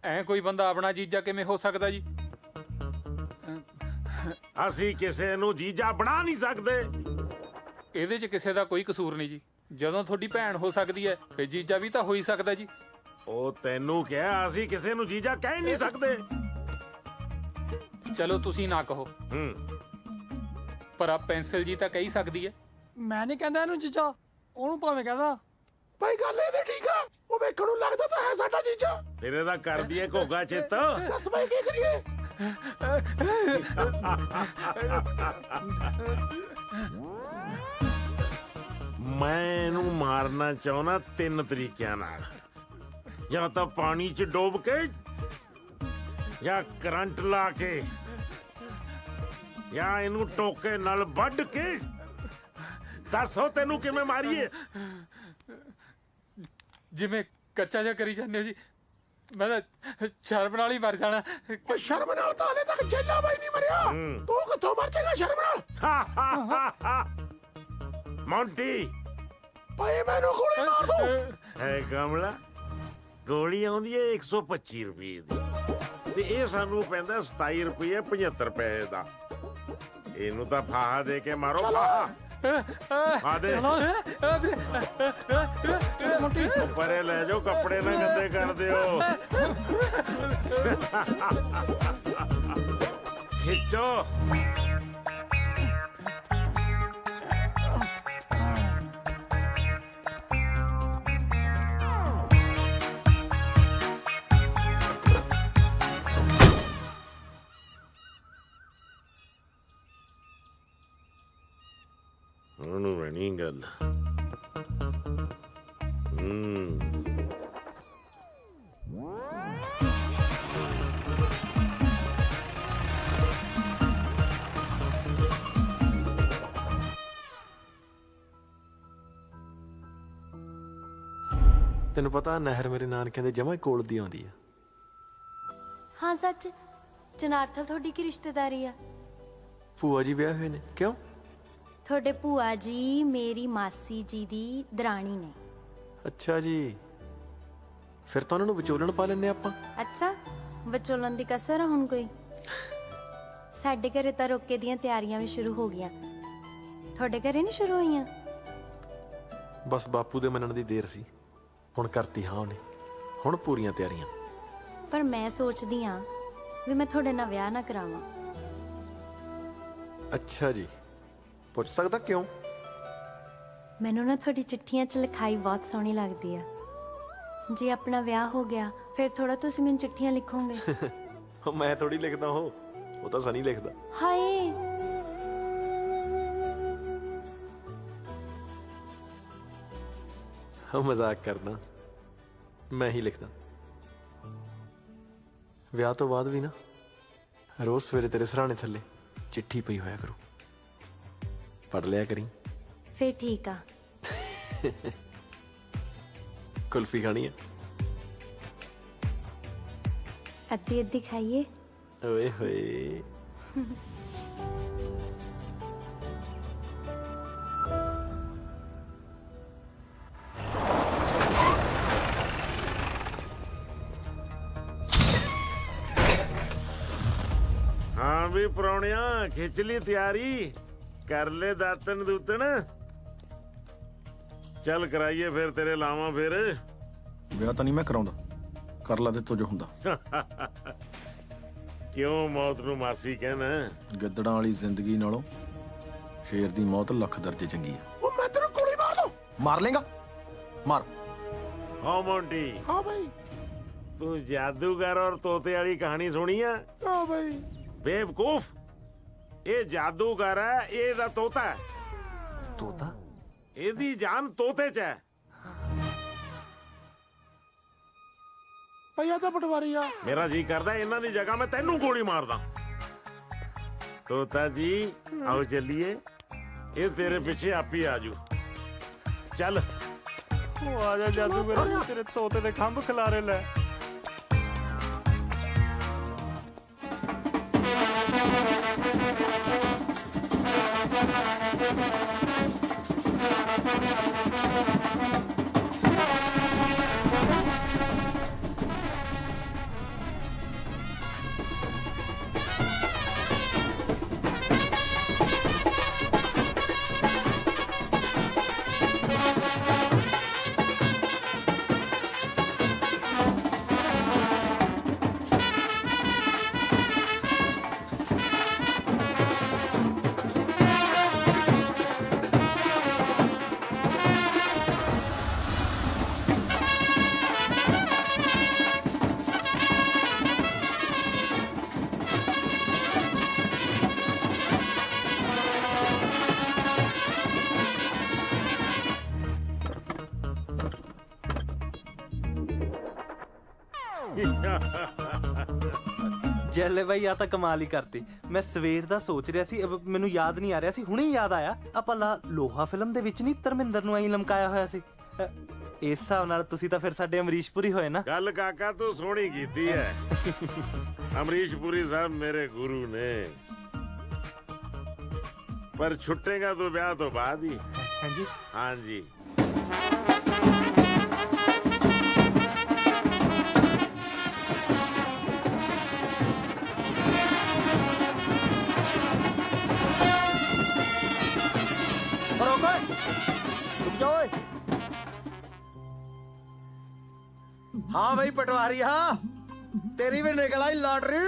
ਐ ਕੋਈ ਬੰਦਾ ਆਪਣਾ ਜੀਜਾ ਕਿਵੇਂ ਹੋ ਸਕਦਾ ਜੀ? ਅਸੀਂ ਕਿਸੇ ਨੂੰ ਜੀਜਾ ਬਣਾ ਨਹੀਂ ਸਕਦੇ। ਇਹਦੇ 'ਚ ਕਿਸੇ ਦਾ ਕੋਈ ਕਸੂਰ ਨਹੀਂ ਜੀ। ਜਦੋਂ ਤੁਹਾਡੀ ਭੈਣ ਹੋ ਸਕਦੀ ਹੈ ਫਿਰ ਜੀਜਾ ਵੀ ਤਾਂ ਹੋ ਹੀ ਸਕਦਾ ਜੀ। ਉਹ ਤੈਨੂੰ ਕਿਹਾ, ਅਸੀਂ ਕਿਸੇ ਨੂੰ ਜੀਜਾ ਕਹਿ ਨਹੀਂ ਸਕਦੇ। ਚਲੋ ਤੁਸੀਂ ਨਾ ਕਹੋ, ਪਰ ਆ ਪੈਨਸਲ ਜੀ ਤਾਂ ਕਹੀ ਸਕਦੀ ਹੈ। ਮੈਂ ਨਹੀਂ ਕਹਿੰਦਾ ਇਹਨੂੰ ਜੀਜਾ, ਉਹਨੂੰ ਭਾਵੇਂ ਕਹਦਾ। ਭਾਈ ਗੱਲ ਇਹਦੇ ਠੀਕ ਆ, ਉਹ ਵੇਖਣ ਨੂੰ ਲੱਗਦਾ ਤਾਂ ਹੈ ਸਾਡਾ ਜੀਜਾ। ਫਿਰ ਇਹਦਾ ਕਰ ਦਈਏ ਘੋਗਾ ਚਿੱਤ। ਦੱਸ ਭਾਈ ਕੀ ਕਰੀਏ? ਮੈਂ ਇਹਨੂੰ ਮਾਰਨਾ ਚਾਹੁੰਦਾ 3 ਤਰੀਕਿਆਂ ਨਾਲ। ਜਾਂ ਤਾਂ ਪਾਣੀ 'ਚ ਡੋਬ ਕੇ, ਜਾਂ ਕਰੰਟ ਲਾ ਕੇ, ਜਾਂ ਇਹਨੂੰ ਟੋਕੇ ਨਾਲ ਵੱਢ ਕੇ। ਦੱਸੋ ਤੈਨੂੰ ਕਿਵੇਂ ਮਾਰੀਏ? ਜਿਵੇਂ ਕੱਚਾ ਜਿਹਾ ਕਰੀ ਜਾਂਦੇ ਹੋ ਜੀ। ਮੈਂ ਤਾਂ ਸ਼ਰਮ ਨਾਲ ਹੀ ਮਰ ਜਾਣਾ। ਸ਼ਰਮ ਨਾਲ ਤਾਂ ਹਲੇ ਤੱਕ ਜੱਲਾ ਬਾਈ ਨਹੀਂ ਮਰਿਆ। ਤੂੰ ਕਿੱਥੋਂ ਮਰ ਜਾਏਗਾ ਸ਼ਰਮ ਨਾਲ? ਮੌਂਟੀ, ਭਾਈ ਮੈਨੂੰ ਗੋਲੀ ਮਾਰ ਦੋ। ਹੈ ਕਮਲਾ, ਗੋਲੀ ਆਉਂਦੀ ਹੈ 125 ਰੁਪਏ ਦੀ, ਤੇ ਇਹ ਸਾਨੂੰ ਪੈਂਦਾ 27 ਰੁਪਏ 75 ਪੈਸੇ ਦਾ। ਇਹਨੂੰ ਤਾਂ ਫਾਹਾ ਦੇ ਕੇ ਮਾਰੋ, ਫਾਹਾ। ਆ ਦੇ ਪਰੇ ਲੈ ਜਾਓ, ਕੱਪੜੇ ਨਾ ਗੰਦੇ ਕਰ ਦਿਓ। ਖਿੱਚੋ। ਉਹਨੂੰ ਰਹਿਣੀ ਗੱਲ। ਤੈਨੂੰ ਪਤਾ ਨਹਿਰ ਮੇਰੇ ਨਾਨਕਿਆਂ ਦੇ ਜਮਾਂ ਕੋਲ ਦੀ ਆਉਂਦੀ ਆ। ਹਾਂ ਸੱਚ, ਜਨਾਰਥਲ ਤੁਹਾਡੀ ਕੀ ਰਿਸ਼ਤੇਦਾਰੀ ਆ? ਭੂਆ ਜੀ ਵਿਆਹ ਹੋਏ ਨੇ। ਕਿਉਂ? ਤੁਹਾਡੇ ਭੂਆ ਜੀ ਮੇਰੀ ਮਾਸੀ ਜੀ ਦੀ ਦਰਾਣੀ ਨੇ। ਅੱਛਾ ਜੀ, ਫਿਰ ਤਾਂ ਉਹਨਾਂ ਨੂੰ ਵਿਚੋਲਣ ਪਾ ਲੈਨੇ ਆਪਾਂ। ਅੱਛਾ, ਵਿਚੋਲਣ ਦੀ ਕਸਰ ਆ ਹੁਣ ਕੋਈ? ਸਾਡੇ ਘਰੇ ਤਾਂ ਰੋਕੇ ਦੀਆਂ ਤਿਆਰੀਆਂ ਵੀ ਸ਼ੁਰੂ ਹੋ ਗਈਆਂ। ਤੁਹਾਡੇ ਘਰੇ ਨਹੀਂ ਸ਼ੁਰੂ ਹੋਈਆਂ? ਬਸ ਬਾਪੂ ਦੇ ਮੰਨਣ ਦੀ ਦੇਰ ਸੀ, ਹੁਣ ਕਰਤੀ ਹਾਂ ਉਹਨੇ। ਹੁਣ ਪੂਰੀਆਂ ਤਿਆਰੀਆਂ। ਪਰ ਮੈਂ ਸੋਚਦੀ ਆ ਵੀ ਮੈਂ ਤੁਹਾਡੇ ਨਾਲ ਵਿਆਹ ਨਾ ਕਰਾਵਾਂ। ਅੱਛਾ ਜੀ, ਪੁੱਛ ਸਕਦਾ ਕਿਉਂ? ਮੈਨੂੰ ਨਾ ਤੁਹਾਡੀ ਚਿੱਠੀਆਂ 'ਚ ਲਿਖਾਈ ਬਹੁਤ ਸੋਹਣੀ ਲੱਗਦੀ ਆ। ਜੇ ਆਪਣਾ ਵਿਆਹ ਹੋ ਗਿਆ ਫਿਰ ਥੋੜਾ ਤੁਸੀਂ ਮੈਨੂੰ ਚਿੱਠੀਆਂ ਲਿਖੋਗੇ। ਮੈਂ ਥੋੜੀ ਲਿਖਦਾ, ਉਹ ਤਾਂ ਸਨੀ ਲਿਖਦਾ। ਹਾਏ, ਹਾਂ ਮਜ਼ਾਕ ਕਰਦਾ, ਮੈਂ ਹੀ ਲਿਖਦਾ। ਵਿਆਹ ਤੋਂ ਬਾਅਦ ਵੀ ਨਾ ਰੋਜ਼ ਸਵੇਰੇ ਤੇਰੇ ਸਰਾਣੇ ਥੱਲੇ ਚਿੱਠੀ ਪਈ ਹੋਇਆ ਕਰੂ, ਪੜ ਲਿਆ ਕਰੀ। ਫੇਰ ਠੀਕ ਆ। ਕੁਲਫੀ ਖਾਣੀ ਆ? ਅੱਧੀ ਅੱਧੀ ਖਾਈਏ। ਓਏ ਹੋਏ। ਹਾਂ ਵੀ ਪ੍ਰਾਹੁਣਿਆ, ਖਿੱਚ ਲਈ ਤਿਆਰੀ, ਕਰ ਲੈ ਦਾਤਨ ਦੂਤਨ। ਚੱਲ ਕਰਾਈਏ ਫਿਰ ਤੇਰੇ ਲਾਵਾਂ। ਫਿਰ ਵਿਆਹ ਤਾਂ ਨਹੀਂ ਮੈਂ ਕਰਾਉਂਦਾ, ਕਰ ਲਾ ਤੇ ਜੋ ਹੁੰਦਾ। ਕਿਉਂ ਮੌਤ ਨੂੰ ਮਾਸੀ ਕਹਿਣਾ? ਗਿੱਦੜਾਂ ਵਾਲੀ ਜ਼ਿੰਦਗੀ ਨਾਲੋਂ ਸ਼ੇਰ ਦੀ ਮੌਤ ਲੱਖ ਦਰਜੇ ਚੰਗੀ ਆ। ਉਹ ਮੈਂ ਤੈਨੂੰ ਗੋਲੀ ਮਾਰ ਦੂੰ। ਮਾਰ ਲੇਗਾ? ਮਾਰ। ਹਾਂ ਮੌਂਟੀ। ਹਾਂ ਭਾਈ। तू जादूगर और तोते वाली कहानी सुनी है? हाँ भाई। बेवकूफ, ये जादूगर है, ये दा तोता है। तोता? ਇਹਦੀ ਜਾਨ ਤੋਤੇ 'ਚ ਹੈ। ਭਈਆ ਤਾਂ ਪਟਵਾਰੀ ਆ। ਮੇਰਾ ਜੀ ਕਰਦਾ ਇਹਨਾਂ ਦੀ ਜਗ੍ਹਾ ਮੈਂ ਤੈਨੂੰ ਗੋਲੀ ਮਾਰਦਾ। ਤੋਤਾ ਜੀ ਆਓ ਚੱਲੀਏ, ਇਹ ਤੇਰੇ ਪਿੱਛੇ ਆਪੀ ਆਜੂ। ਚੱਲ ਉਹ ਆ ਜਾ ਜਾਦੂਗਰ, ਤੇਰੇ ਤੋਤੇ ਦੇ ਖੰਭ ਖਿਲਾਰੇ ਲੈ। ਜੈਲੇ ਬਾਈ ਆ ਤਾਂ ਕਮਾਲ ਹੀ ਕਰਤੀ। ਮੈਂ ਸਵੇਰ ਦਾ ਸੋਚ ਰਿਹਾ ਸੀ, ਮੈਨੂੰ ਯਾਦ ਨਹੀਂ ਆ ਰਿਹਾ ਸੀ, ਹੁਣੇ ਯਾਦ ਆਇਆ। ਆਪਾਂ ਲੋਹਾ ਫਿਲਮ ਦੇ ਵਿੱਚ ਨਹੀਂ ਧਰਮਿੰਦਰ ਨੂੰ ਐਂ ਲਮਕਾਇਆ ਹੋਇਆ ਸੀ। ਇਸ ਹਿਸਾਬ ਨਾਲ ਤੁਸੀਂ ਤਾਂ ਫਿਰ ਸਾਡੇ ਅਮਰੀਸ਼ ਪੁਰੀ ਹੋਏ ਨਾ। ਗੱਲ ਕਾਕਾ ਤੂੰ ਸੋਹਣੀ ਕੀਤੀ ਹੈ। ਅਮਰੀਸ਼ ਪੁਰੀ ਸਾਹਿਬ ਮੇਰੇ ਗੁਰੂ ਨੇ, ਪਰ ਛੁੱਟੇਗਾ ਤੂੰ ਵਿਆਹ ਤੋਂ ਬਾਅਦ ਹੀ। ਹਾਂਜੀ ਹਾਂਜੀ। हाँ भाई पटवारी, हाँ तेरी भी निकल आई लॉटरी।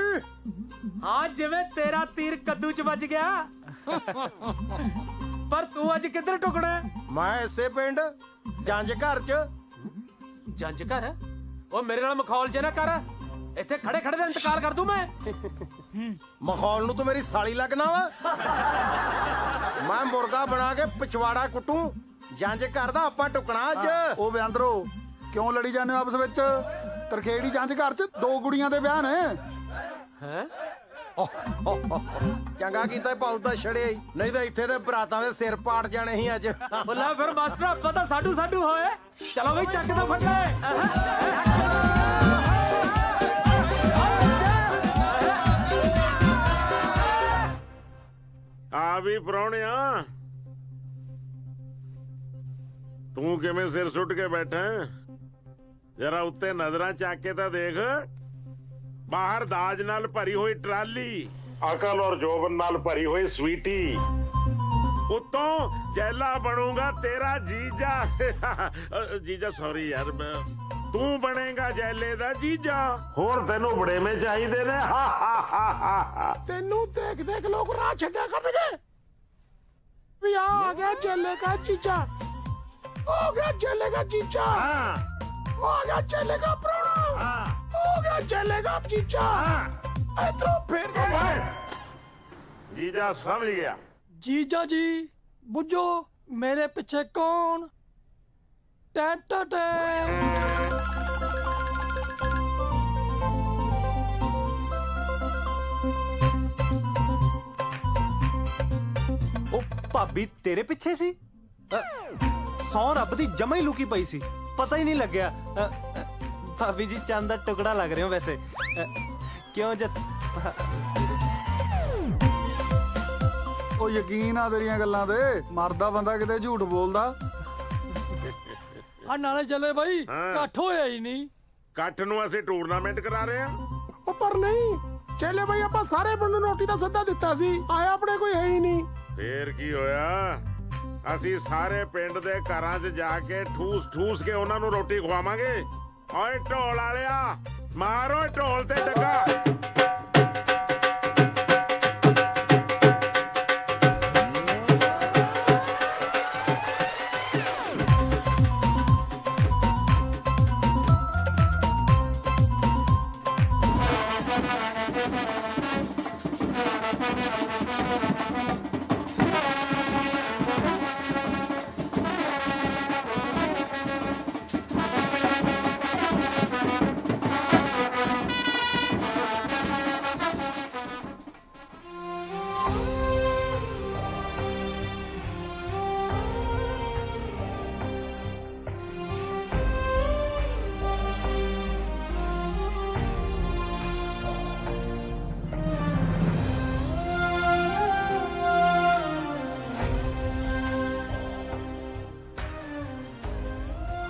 हाँ जिवें तेरा तीर कद्दू च ਵੱਜ ਗਿਆ। ਪਰ ਤੂੰ ਅੱਜ ਕਿੱਧਰ ਟੁਕਣਾ? मैं इसे पिंड जंज घर च। ਜੰਜ ਘਰ? ਉਹ ਮੇਰੇ ਨਾਲ ਮਖੌਲ ਜੇ ਨਾ ਕਰ, ਇੱਥੇ ਖੜੇ ਖੜੇ ਦਾ ਇੰਤਕਾਲ ਕਰ ਦੂੰ ਮੈਂ। मखौल नू तो मेरी साली लगना वा। मैं मुर्गा बना के पिछवाड़ा कुटू, जंज घर दा आपां टुकना अज। ਉਹ ਬਿਆੰਦਰੋ ਕਿਉਂ ਲੜੀ ਜਾਂਦੇ ਹੋ ਆਪਸ ਵਿੱਚ? ਤਰਖੇੜੀ ਜੰਜ ਘਰ 'ਚ 2 ਕੁੜੀਆਂ ਦੇ ਵਿਆਹ ਨੇ। ਹੈ ਚੰਗਾ ਕੀਤਾ ਭਾਉ ਤਾਂ ਛੜਿਆ ਹੀ, ਨਹੀਂ ਤਾਂ ਇੱਥੇ ਦੇ ਬਰਾਤਾਂ ਦੇ ਸਿਰ ਪਾੜ ਜਾਣੇ ਸੀ ਅੱਜ। ਬੋਲਾ ਫਿਰ ਮਾਸਟਰ, ਆਪਾਂ ਤਾਂ ਸਾਡੂ ਸਾਡੂ ਹੋਏ। ਚਲੋ ਬਈ ਚੱਕ ਦੋ ਫੱਟੇ। ਆ ਵੀ ਪ੍ਰਾਹੁਣਿਆ, ਤੂੰ ਕਿਵੇਂ ਸਿਰ ਸੁੱਟ ਕੇ ਬੈਠਾ? ਜਰਾ ਉੱਤੇ ਨਜ਼ਰਾਂ ਚੱਕ ਕੇ ਤਾਂ ਦੇਖ। ਬਾਹਰ ਦਾਜ ਨਾਲ ਭਰੀ ਹੋਈ ਟਰਾਲੀ, ਅਕਲ ਔਰ ਜੋਬਨ ਨਾਲ ਭਰੀ ਹੋਈ ਸਵੀਟੀ, ਉੱਤੋਂ ਜੈਲਾ ਬਣੂਗਾ ਤੇਰਾ ਜੀਜਾ। ਜੀਜਾ ਸੌਰੀ ਯਾਰ, ਤੂੰ ਬਣੇਗਾ ਜੈਲੇ ਦਾ ਜੀਜਾ। ਹੋਰ ਤੈਨੂੰ ਬੜੇਵੇਂ ਚਾਹੀਦੇ ਨੇ। ਤੈਨੂੰ ਦੇਖ ਦੇਖ ਲੋਕ ਰਾਹ ਛੱਡਿਆ ਕਰਨਗੇ ਵੀ ਆ ਗਿਆ ਜੈਲੇ ਦਾ ਜੀਜਾ, ਹੋ ਗਿਆ ਜੈਲੇ ਦਾ ਜੀਜਾ, ਹੋ ਗਿਆ ਜੈਲੇ ਦਾ ਪ੍ਰਾਹੁਣਾ, ਹੋ ਗਿਆ ਜੈਲੇ ਦਾ ਜੀਜਾ। ਇਧਰੋਂ ਫੇਰ ਜੀਜਾ ਸਮਝ ਗਿਆ। जीजा जी बुझो मेरे पीछे कौन? टैट ਉਹ ਭਾਬੀ ਤੇਰੇ ਪਿੱਛੇ ਸੀ? ਸੌ ਰੱਬ ਦੀ ਜਮਾ ਹੀ ਲੁਕੀ ਪਈ ਸੀ, ਪਤਾ ਹੀ ਨਹੀਂ ਲੱਗਿਆ। ਭਾਬੀ ਜੀ ਚੰਦ ਦਾ ਟੁਕੜਾ ਲੱਗ ਰਹੇ ਹੋ ਵੈਸੇ। ਕਿਉਂ ਜਸ? ਉਹ ਯਕੀਨ ਆ ਤੇਰੀਆਂ ਗੱਲਾਂ ਤੇ, ਮਰਦਾ ਬੰਦਾ ਕਿਤੇ ਝੂਠ ਬੋਲਦਾ। ਆ ਨਾਲੇ ਚੱਲੇ ਬਾਈ, ਇਕੱਠ ਹੋਇਆ ਹੀ ਨਹੀਂ। ਇਕੱਠ ਨੂੰ ਅਸੀਂ ਟੂਰਨਾਮੈਂਟ ਕਰਾ ਰਹੇ ਹਾਂ। ਉਹ ਪਰ ਨਹੀਂ ਚੱਲੇ ਬਾਈ, ਆਪਾਂ ਸਾਰੇ ਪਿੰਡ ਨੂੰ ਨੋਟੀ ਦਾ ਸੱਦਾ ਦਿੱਤਾ ਸੀ, ਆਇਆ ਆਪਣੇ ਕੋਈ ਹੈ ਹੀ ਨਹੀਂ। ਫੇਰ ਕੀ ਹੋਇਆ? ਅਸੀਂ ਸਾਰੇ ਪਿੰਡ ਦੇ ਘਰਾਂ 'ਚ ਜਾ ਕੇ ਠੂਸ ਠੂਸ ਕੇ ਉਹਨਾਂ ਨੂੰ ਰੋਟੀ ਖਵਾਵਾਂਗੇ। ਓਏ ਢੋਲ ਵਾਲਿਆ, ਮਾਰੋ ਢੋਲ ਤੇ ਡੱਗਾ।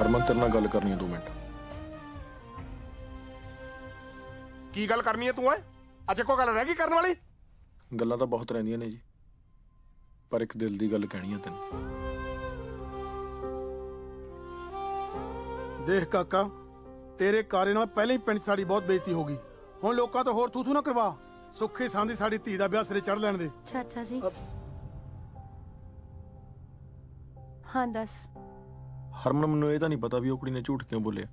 ਹਰਮਨ ਤੇਰੇ ਨਾਲ ਗੱਲ ਕਰਨੀ ਹੈ 2 ਮਿੰਟ। ਕੀ ਗੱਲ ਕਰਨੀ ਹੈ ਤੂੰ ਓਏ? ਅੱਜ ਇੱਕੋ ਗੱਲ ਰਹਿ ਗਈ ਕਰਨ ਵਾਲੀ? ਗੱਲਾਂ ਤਾਂ ਬਹੁਤ ਰਹਿੰਦੀਆਂ ਨੇ ਜੀ, ਪਰ ਇੱਕ ਦਿਲ ਦੀ ਗੱਲ ਕਹਿਣੀ ਹੈ ਤੈਨੂੰ। ਦੇਖ ਕਾਕਾ, ਤੇਰੇ ਕਾਰੇ ਨਾਲ ਪਹਿਲਾਂ ਹੀ ਪਿੰਡ 'ਚ ਸਾਡੀ ਬਹੁਤ ਬੇਇੱਜ਼ਤੀ ਹੋ ਗਈ। ਹੁਣ ਲੋਕਾਂ ਤੋਂ ਹੋਰ ਥੂ ਨਾ ਕਰਵਾ। ਸੁੱਖੀ ਸਾਂਦੀ ਸਾਡੀ ਧੀ ਦਾ ਵਿਆਹ ਸਿਰੇ ਚੜ ਲੈਣ ਦੇ। ਚਾਚਾ ਜੀ ਹਾਂ ਦੱਸ। ਹਰਮਨ, ਮੈਨੂੰ ਇਹ ਤਾਂ ਨਹੀਂ ਪਤਾ ਵੀ ਉਹ ਕੁੜੀ ਨੇ ਝੂਠ ਕਿਉਂ ਬੋਲਿਆ,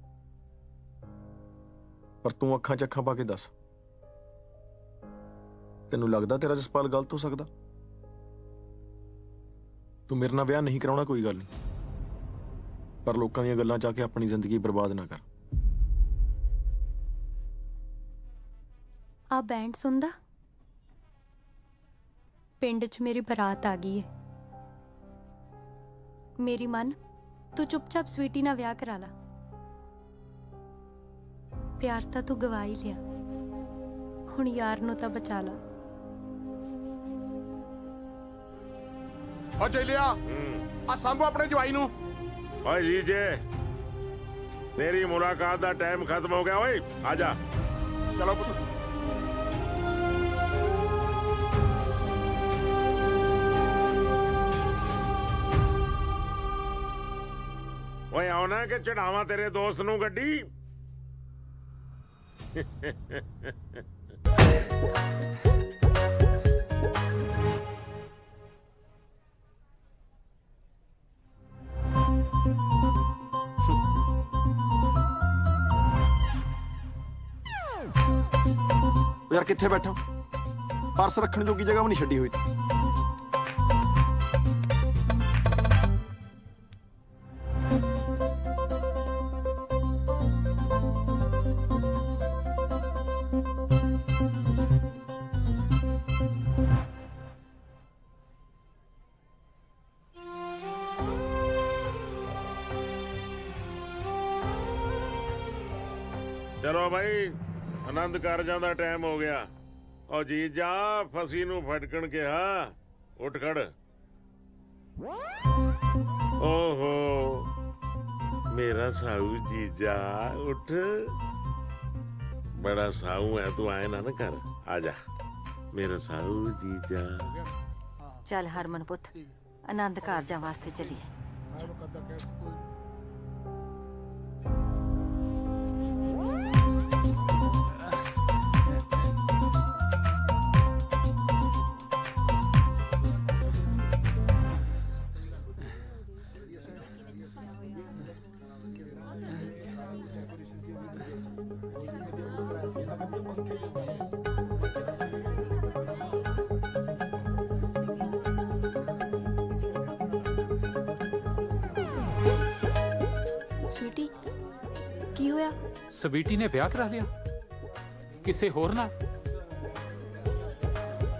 ਪਰ ਤੂੰ ਅੱਖਾਂ 'ਚ ਅੱਖਾਂ ਪਾ ਕੇ ਦੱਸ, ਤੈਨੂੰ ਲੱਗਦਾ ਤੇਰਾ ਜਸਪਾਲ ਗਲਤ ਹੋ ਸਕਦਾ? ਤੂੰ ਮੇਰੇ ਨਾਲ ਵਿਆਹ ਨਹੀਂ ਕਰਾਉਣਾ ਕੋਈ ਗੱਲ ਨਹੀਂ, ਪਰ ਲੋਕਾਂ ਦੀਆਂ ਗੱਲਾਂ 'ਚ ਆ ਕੇ ਆਪਣੀ ਜ਼ਿੰਦਗੀ ਬਰਬਾਦ ਨਾ ਕਰ। ਆ ਬੈਂਡ ਸੁਣਦਾ? ਪਿੰਡ 'ਚ ਮੇਰੀ ਬਰਾਤ ਆ ਗਈ ਹੈ। ਮੇਰੀ ਮਨ, ਤੂੰ ਚੁੱਪਚਾਪ ਸਵੀਟੀ ਨਾਲ ਵਿਆਹ ਕਰਾ ਲਾ। ਪਿਆਰ ਤਾਂ ਤੂੰ ਗਵਾ ਹੀ ਲਿਆ, ਹੁਣ ਯਾਰ ਨੂੰ ਤਾਂ ਬਚਾ ਲਾ। ਓ ਚੱਲਿਆ ਆ ਸੰਭੂ ਆਪਣੇ ਜਵਾਈ ਨੂੰ। ਓਏ ਜੀਜੇ, ਤੇਰੀ ਮੁਲਾਕਾਤ ਦਾ ਟਾਈਮ ਖਤਮ ਹੋ ਗਿਆ ਓਏ, ਆ ਜਾ। ਚਲੋ ਪੁੱਤ। ਓਏ ਆਉਣਾ ਕਿ ਚੜਾਵਾਂ ਤੇਰੇ ਦੋਸਤ ਨੂੰ ਗੱਡੀ? ਯਾਰ ਕਿੱਥੇ ਬੈਠਾ? ਪਰਸ ਰੱਖਣ ਜੋਗੀ ਜਗ੍ਹਾ ਵੀ ਨਹੀਂ ਛੱਡੀ ਹੋਈ। ਚਲੋ ਭਾਈ, ਆਨੰਦ ਕਾਰਜਾਂ ਦਾ ਟਾਈਮ ਹੋ ਗਿਆ। ਓ ਜੀਜਾ, ਫਸੀ ਨੂੰ ਫਟਕਣ ਕਿਹਾ, ਉੱਠ ਖੜ। ਓਹੋ ਮੇਰਾ ਸਾਊ ਜੀਜਾ, ਉੱਠ। ਬੜਾ ਸਾਊ ਹੈ ਤੂੰ, ਆਏ ਨਾ ਕਰ, ਆ ਜਾ ਮੇਰਾ ਸਾਊ ਜੀਜਾ। ਚੱਲ ਹਰਮਨ ਪੁੱਤ, ਆਨੰਦ ਕਾਰਜਾਂ ਵਾਸਤੇ ਚੱਲੀਏ। ਸਵੀਟੀ, ਕੀ ਹੋਇਆ? ਸਵੀਟੀ ਨੇ ਵਿਆਹ ਕਰਾ ਲਿਆ ਕਿਸੇ ਹੋਰ ਨਾਲ?